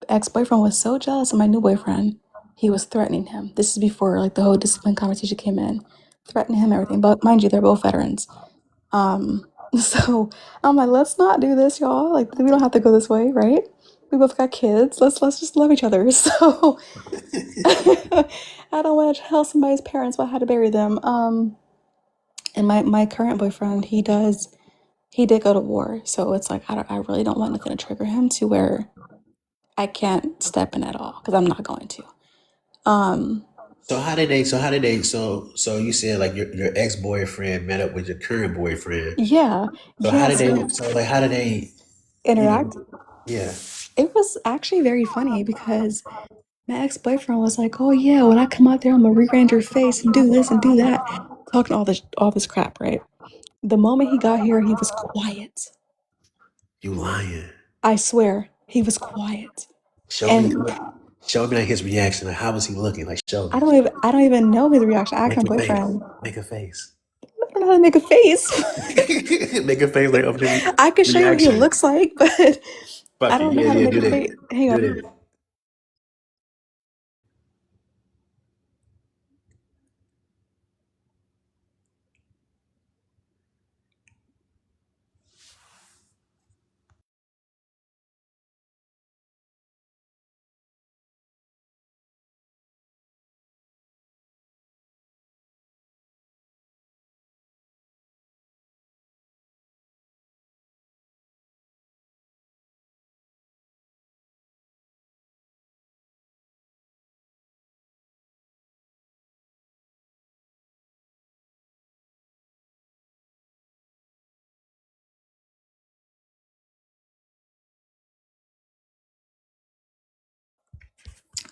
ex-boyfriend was so jealous of my new boyfriend, he was threatening him. This is before like the whole discipline conversation came in, threatening him everything. But mind you, they're both veterans. Um, so I'm like, let's not do this, y'all. Like, we don't have to go this way, right? We both got kids. Let's just love each other. So I don't want to tell somebody's parents about how to bury them. And my current boyfriend, he did go to war, so it's like I really don't want nothing to trigger him to where I can't step in at all because I'm not going to. Um, So how did they? So you said like your ex boyfriend met up with your current boyfriend. yeah, So how yeah. did they? So So like how did they? You interact. know, yeah. It was actually very funny because my ex-boyfriend was like, "Oh yeah, when I come out there, I'm gonna rearrange your face and do this and do that," talking all this crap, right? The moment he got here, he was quiet. You lying? I swear, he was quiet. Show me, And show me like his reaction. Like how was he looking? Like show I me. don't even I don't even know his reaction. I asked my Make a face. boyfriend. Make a face. I don't know how to make a face. Make a face like of his I could show you what he reaction. looks like, but I Fuck it. don't know Yeah, how to yeah. make Do a face. that. Hang Do on. that.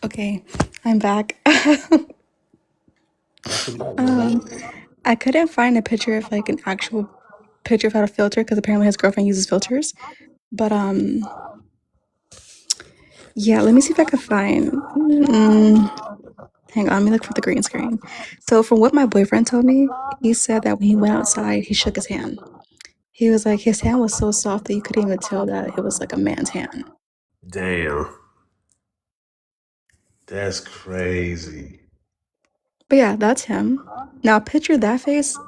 Okay, I'm back. Welcome back, my um, love. I couldn't find a picture of like an actual picture without a filter because apparently his girlfriend uses filters. But yeah, let me see if I can find. Hang on, let me look for the green screen. So from what my boyfriend told me, he said that when he went outside, he shook his hand. He was like, his hand was so soft that you couldn't even tell that it was like a man's hand. Damn. That's crazy. But yeah, that's him. Now picture that face,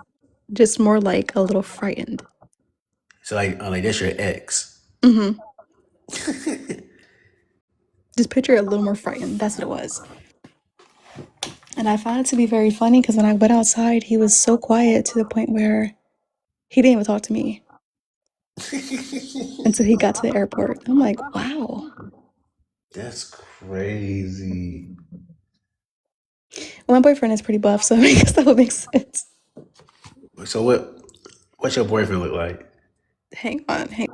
just more like a little frightened. So like that's your ex. Mm-hmm. Just picture it a little more frightened. That's what it was. And I found it to be very funny because when I went outside, he was so quiet to the point where he didn't even talk to me until he got to the airport. I'm like, wow. That's crazy. Well, my boyfriend is pretty buff, so I guess that would make sense. So what's your boyfriend look like? Hang on, hang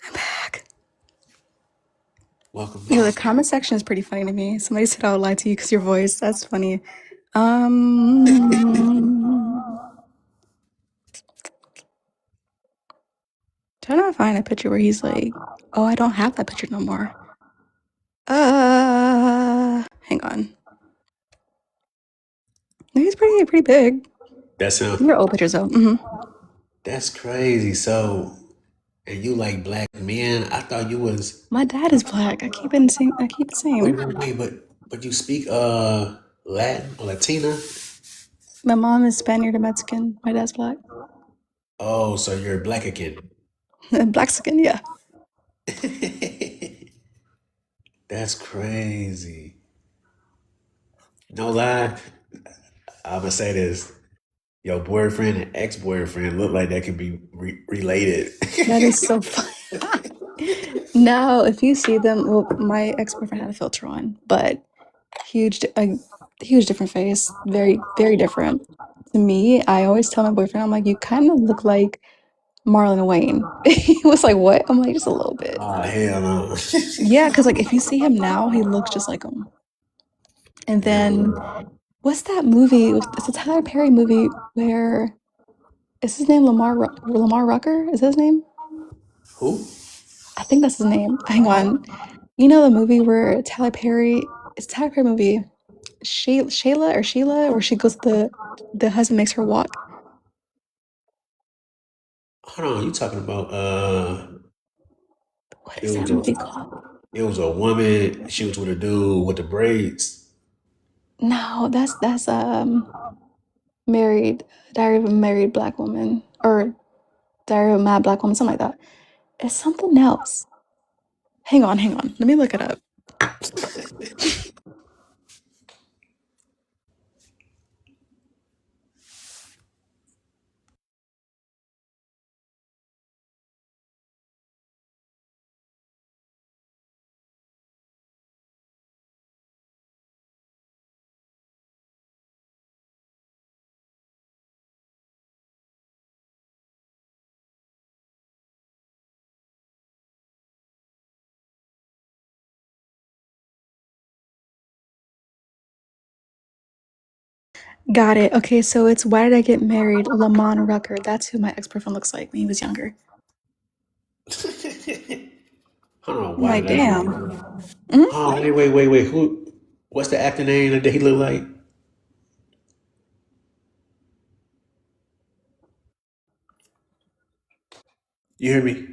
I'm back. Welcome You know, the back. comment section is pretty funny to me. Somebody said I would lie to you because your voice. That's funny. Trying to find a picture where he's like, oh, I don't have that picture no more. Hang on. He's pretty big. That sound. These are old pictures though. That's crazy. So, and you like black men? I thought you was. My dad is black. I keep it saying. Wait. But you speak Latin or Latina? My mom is Spaniard and Mexican. My dad's black. Oh, so you're black again. Black skin, yeah. That's crazy. No lie. I'm gonna say this. Your boyfriend and ex-boyfriend look like they can be related. That is so funny. Now, if you see them, well, my ex-boyfriend had a filter on, but a huge different face. Very different. To me, I always tell my boyfriend, I'm like, you kind of look like Marlon Wayne. He was like, what? I'm like, just a little bit. Oh hell no. Yeah, because like if you see him now, he looks just like him. And then what's that movie? It's a Tyler Perry movie where is his name Lamar Rucker? Is that his name? Who? I think that's his name. Hang on. You know the movie where it's a Tyler Perry movie. Sheila, where she goes the husband makes her walk. Hold on, you talking about What it is that was movie a called? it was a woman, she was with a dude with the braids. No, that's married Diary of a Married Black Woman or Diary of a Mad Black Woman, something like that. It's something else. Hang on. Let me look it up. Got it. Okay, so it's Why Did I Get Married? Lamont Rucker. That's who my ex-boyfriend looks like when he was younger. Hold on, I'm why like, did I get damn. married? Mhm. Oh wait. Who what's the actor name that he look like? You hear me?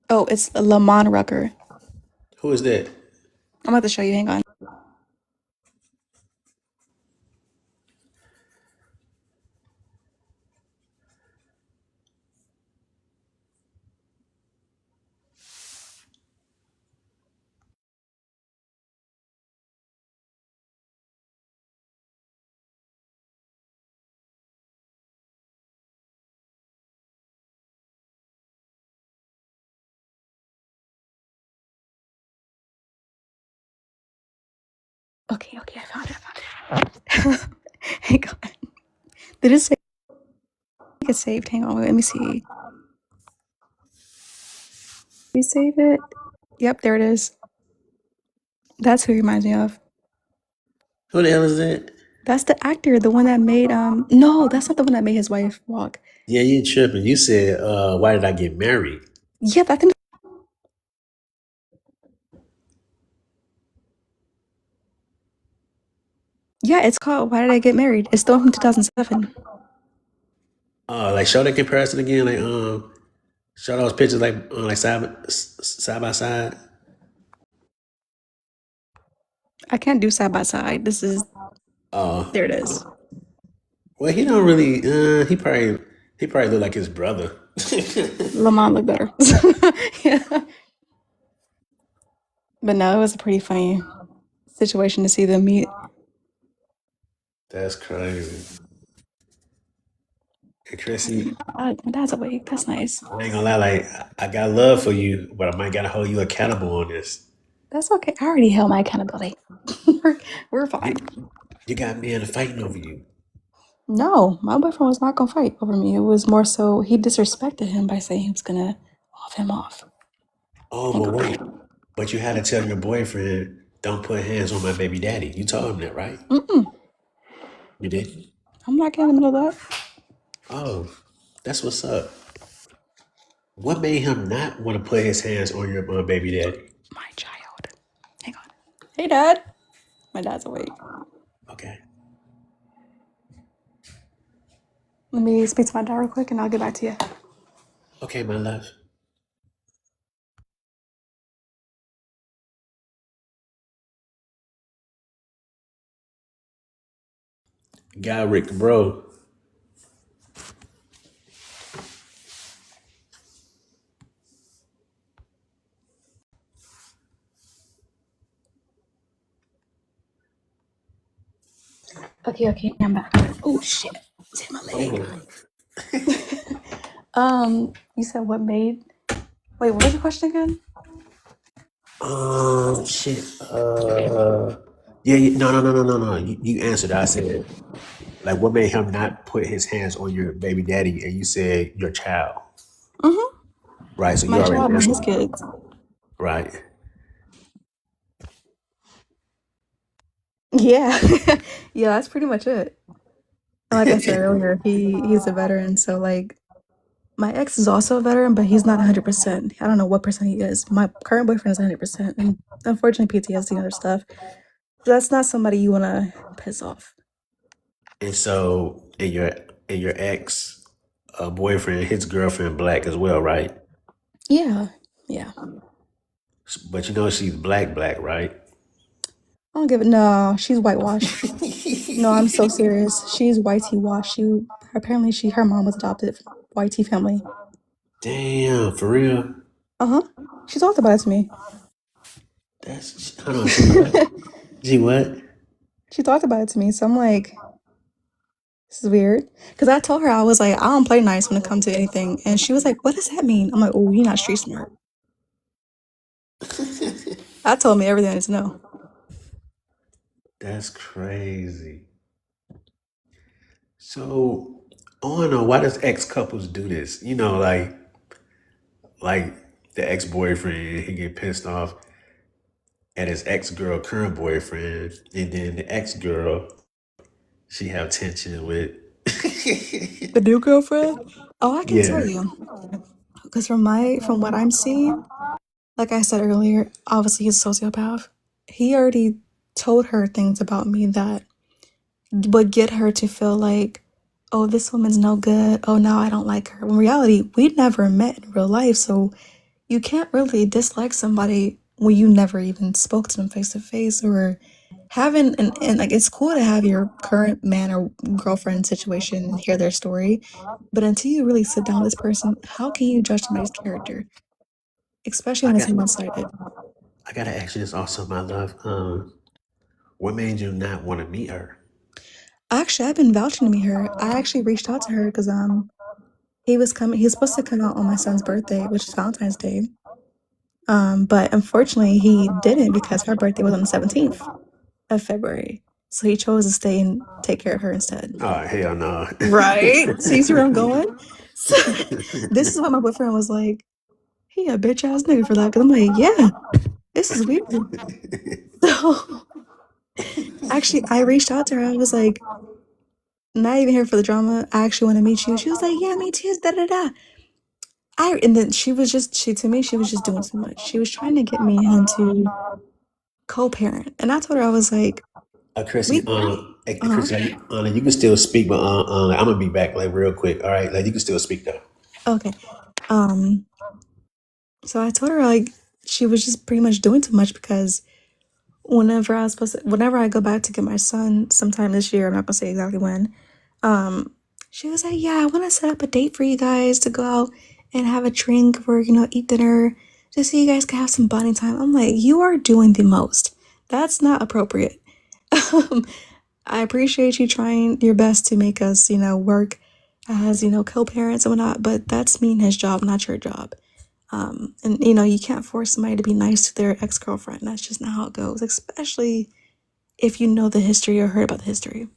Oh, it's Lamont Rucker. Who is that? I'm about to show you. Hang on. Okay, I found it. Hang on. Did it say it saved? Hang on, let me see. Did we save it? Yep, there it is. That's who he reminds me of. Who the hell is that? That's the actor, the one that made no, that's not the one that made his wife walk. Yeah, you tripping. You said, why did I get married? Yep, I think yeah, it's called Why Did I Get Married? It's still from 2007. Like show that comparison again. Like show those pictures like side by side. I can't do side by side. This is there it is. Well, he don't really. He probably look like his brother. Lamont look better. Yeah. But no, it was a pretty funny situation to see them meet. That's crazy. Hey, Chrissy, My dad's awake. That's nice. I ain't gonna lie. Like I got love for you, but I might gotta hold you accountable on this. That's okay. I already held my accountability. We're fine. You got men fighting over you. No, my boyfriend was not gonna fight over me. It was more so he disrespected him by saying he was gonna off him off. Oh, but wait. But you had to tell your boyfriend, don't put hands on my baby daddy. You told him that, right? You did? I'm not getting in the middle of that. Oh, that's what's up. What made him not want to put his hands on your baby daddy? My child. Hang on. Hey, Dad. My dad's awake. Okay. Let me speak to my dad real quick and I'll get back to you. Okay, my love. Guy Rick, bro. Okay, I'm back. Oh shit. It's hit my leg. You said what made wait, what was the question again? Shit. No. You answered. I said, like, what made him not put his hands on your baby daddy? And you said your child. Right. So you My already child and answered. his kids. Right. Yeah. Yeah, that's pretty much it. Like I said earlier, he's a veteran, so like my ex is also a veteran, but he's not 100%. I don't know what percent he is. My current boyfriend is 100%, and unfortunately PTSD and other stuff. So that's not somebody you want to piss off. And so, and your ex boyfriend, his girlfriend, black as well, right? Yeah. But you know she's black, right? I don't give it. No, she's whitewashed. No, I'm so serious. She's whitey washed. Her mom was adopted from whitey family. Damn, for real. She talked about it to me. Hold on, she what? She what? She talked about it to me, so I'm like, this is weird. Because I told her, I was like, I don't play nice when it comes to anything. And she was like, what does that mean? I'm like, oh, you're not street smart. That told me everything I need to know. That's crazy. So, I don't know, why does ex couples do this? You know, like the ex boyfriend, he get pissed off at his ex girl current boyfriend, and then the ex girl, she have tension with The new girlfriend? Oh, I can tell yeah. you. Because from what I'm seeing, like I said earlier, obviously he's a sociopath. He already told her things about me that would get her to feel like, oh, this woman's no good. Oh, now I don't like her. In reality, we never met in real life, so you can't really dislike somebody when you never even spoke to them face to face, or having and like it's cool to have your current man or girlfriend situation and hear their story, but until you really sit down with this person, how can you judge somebody's character, especially I when got it's one-sided? I gotta ask you this also, my love. What made you not want to meet her? Actually, I've been vouching to meet her. I actually reached out to her because he was supposed to come out on my son's birthday, which is Valentine's Day. But unfortunately he didn't because her birthday was on the 17th of February. So he chose to stay and take care of her instead. Oh hell no! Right? So you see where I'm going? So this is why my boyfriend was like, he a bitch ass nigga for that. Cause I'm like, yeah, this is weird. So actually I reached out to her. I was like, not even here for the drama. I actually want to meet you. She was like, yeah, me too. Da da da. And then she was just doing too much. She was trying to get me and him to co-parent. And I told her, I was like, Chrissy, we uh-huh. Chrissy, you can still speak, but I'm gonna be back like real quick. All right, like you can still speak though. Okay. Um, so I told her like she was just pretty much doing too much because whenever I go back to get my son sometime this year, I'm not gonna say exactly when, she was like, yeah, I wanna set up a date for you guys to go out and have a drink or, eat dinner just so you guys can have some bonding time. I'm like, you are doing the most. That's not appropriate. I appreciate you trying your best to make us, work as, co-parents and whatnot, but that's me and his job, not your job. And you can't force somebody to be nice to their ex-girlfriend. That's just not how it goes, especially if you know the history or heard about the history.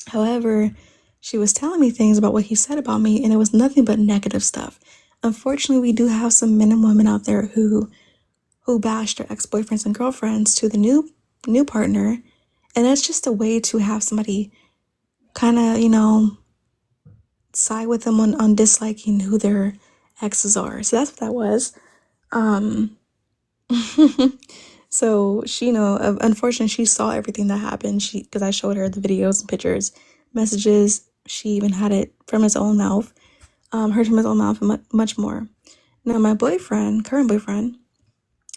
However, she was telling me things about what he said about me, and it was nothing but negative stuff. Unfortunately, we do have some men and women out there who bash their ex-boyfriends and girlfriends to the new partner, and it's just a way to have somebody kind of, side with them on disliking who their exes are. So that's what that was. Um, so she, unfortunately, she saw everything that happened. Because I showed her the videos and pictures, messages. She even had it from his own mouth, heard from his own mouth, and much more. Now, my current boyfriend,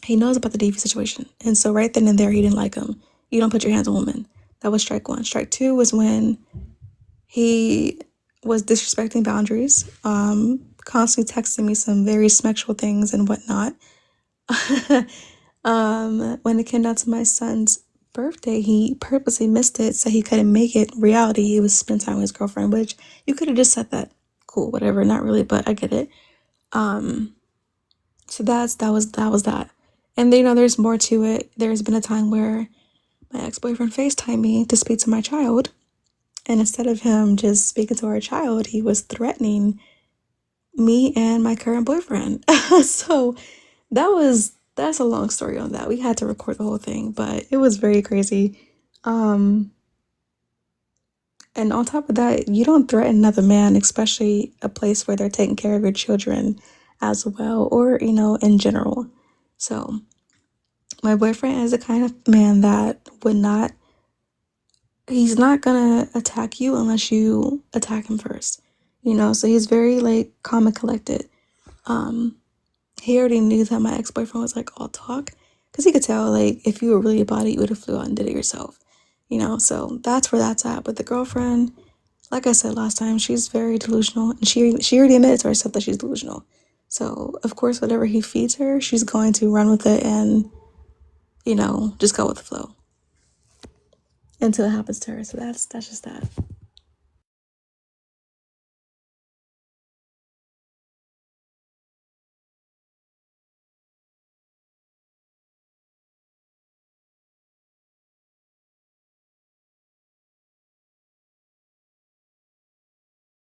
he knows about the DV situation. And so right then and there, he didn't like him. You don't put your hands on women. That was strike one. Strike two was when he was disrespecting boundaries, constantly texting me some very sexual things and whatnot. When it came down to my son's birthday, he purposely missed it so he couldn't make it reality. He was spending time with his girlfriend, which you could have just said that. Cool, whatever, not really, but I get it. So that was that. And there's more to it. There's been a time where my ex-boyfriend FaceTimed me to speak to my child. And instead of him just speaking to our child, he was threatening me and my current boyfriend. So that's a long story on that. We had to record the whole thing, but it was very crazy. And on top of that, you don't threaten another man, especially a place where they're taking care of your children as well, or, in general. So my boyfriend is the kind of man that he's not gonna attack you unless you attack him first. So he's very like calm and collected. He already knew that my ex-boyfriend was like all talk, because he could tell like if you were really about it, you would have flew out and did it yourself. So that's where that's at. But the girlfriend, like I said last time, she's very delusional, and she already admitted to herself that she's delusional. So of course, whatever he feeds her, she's going to run with it and just go with the flow until it happens to her. So that's just that.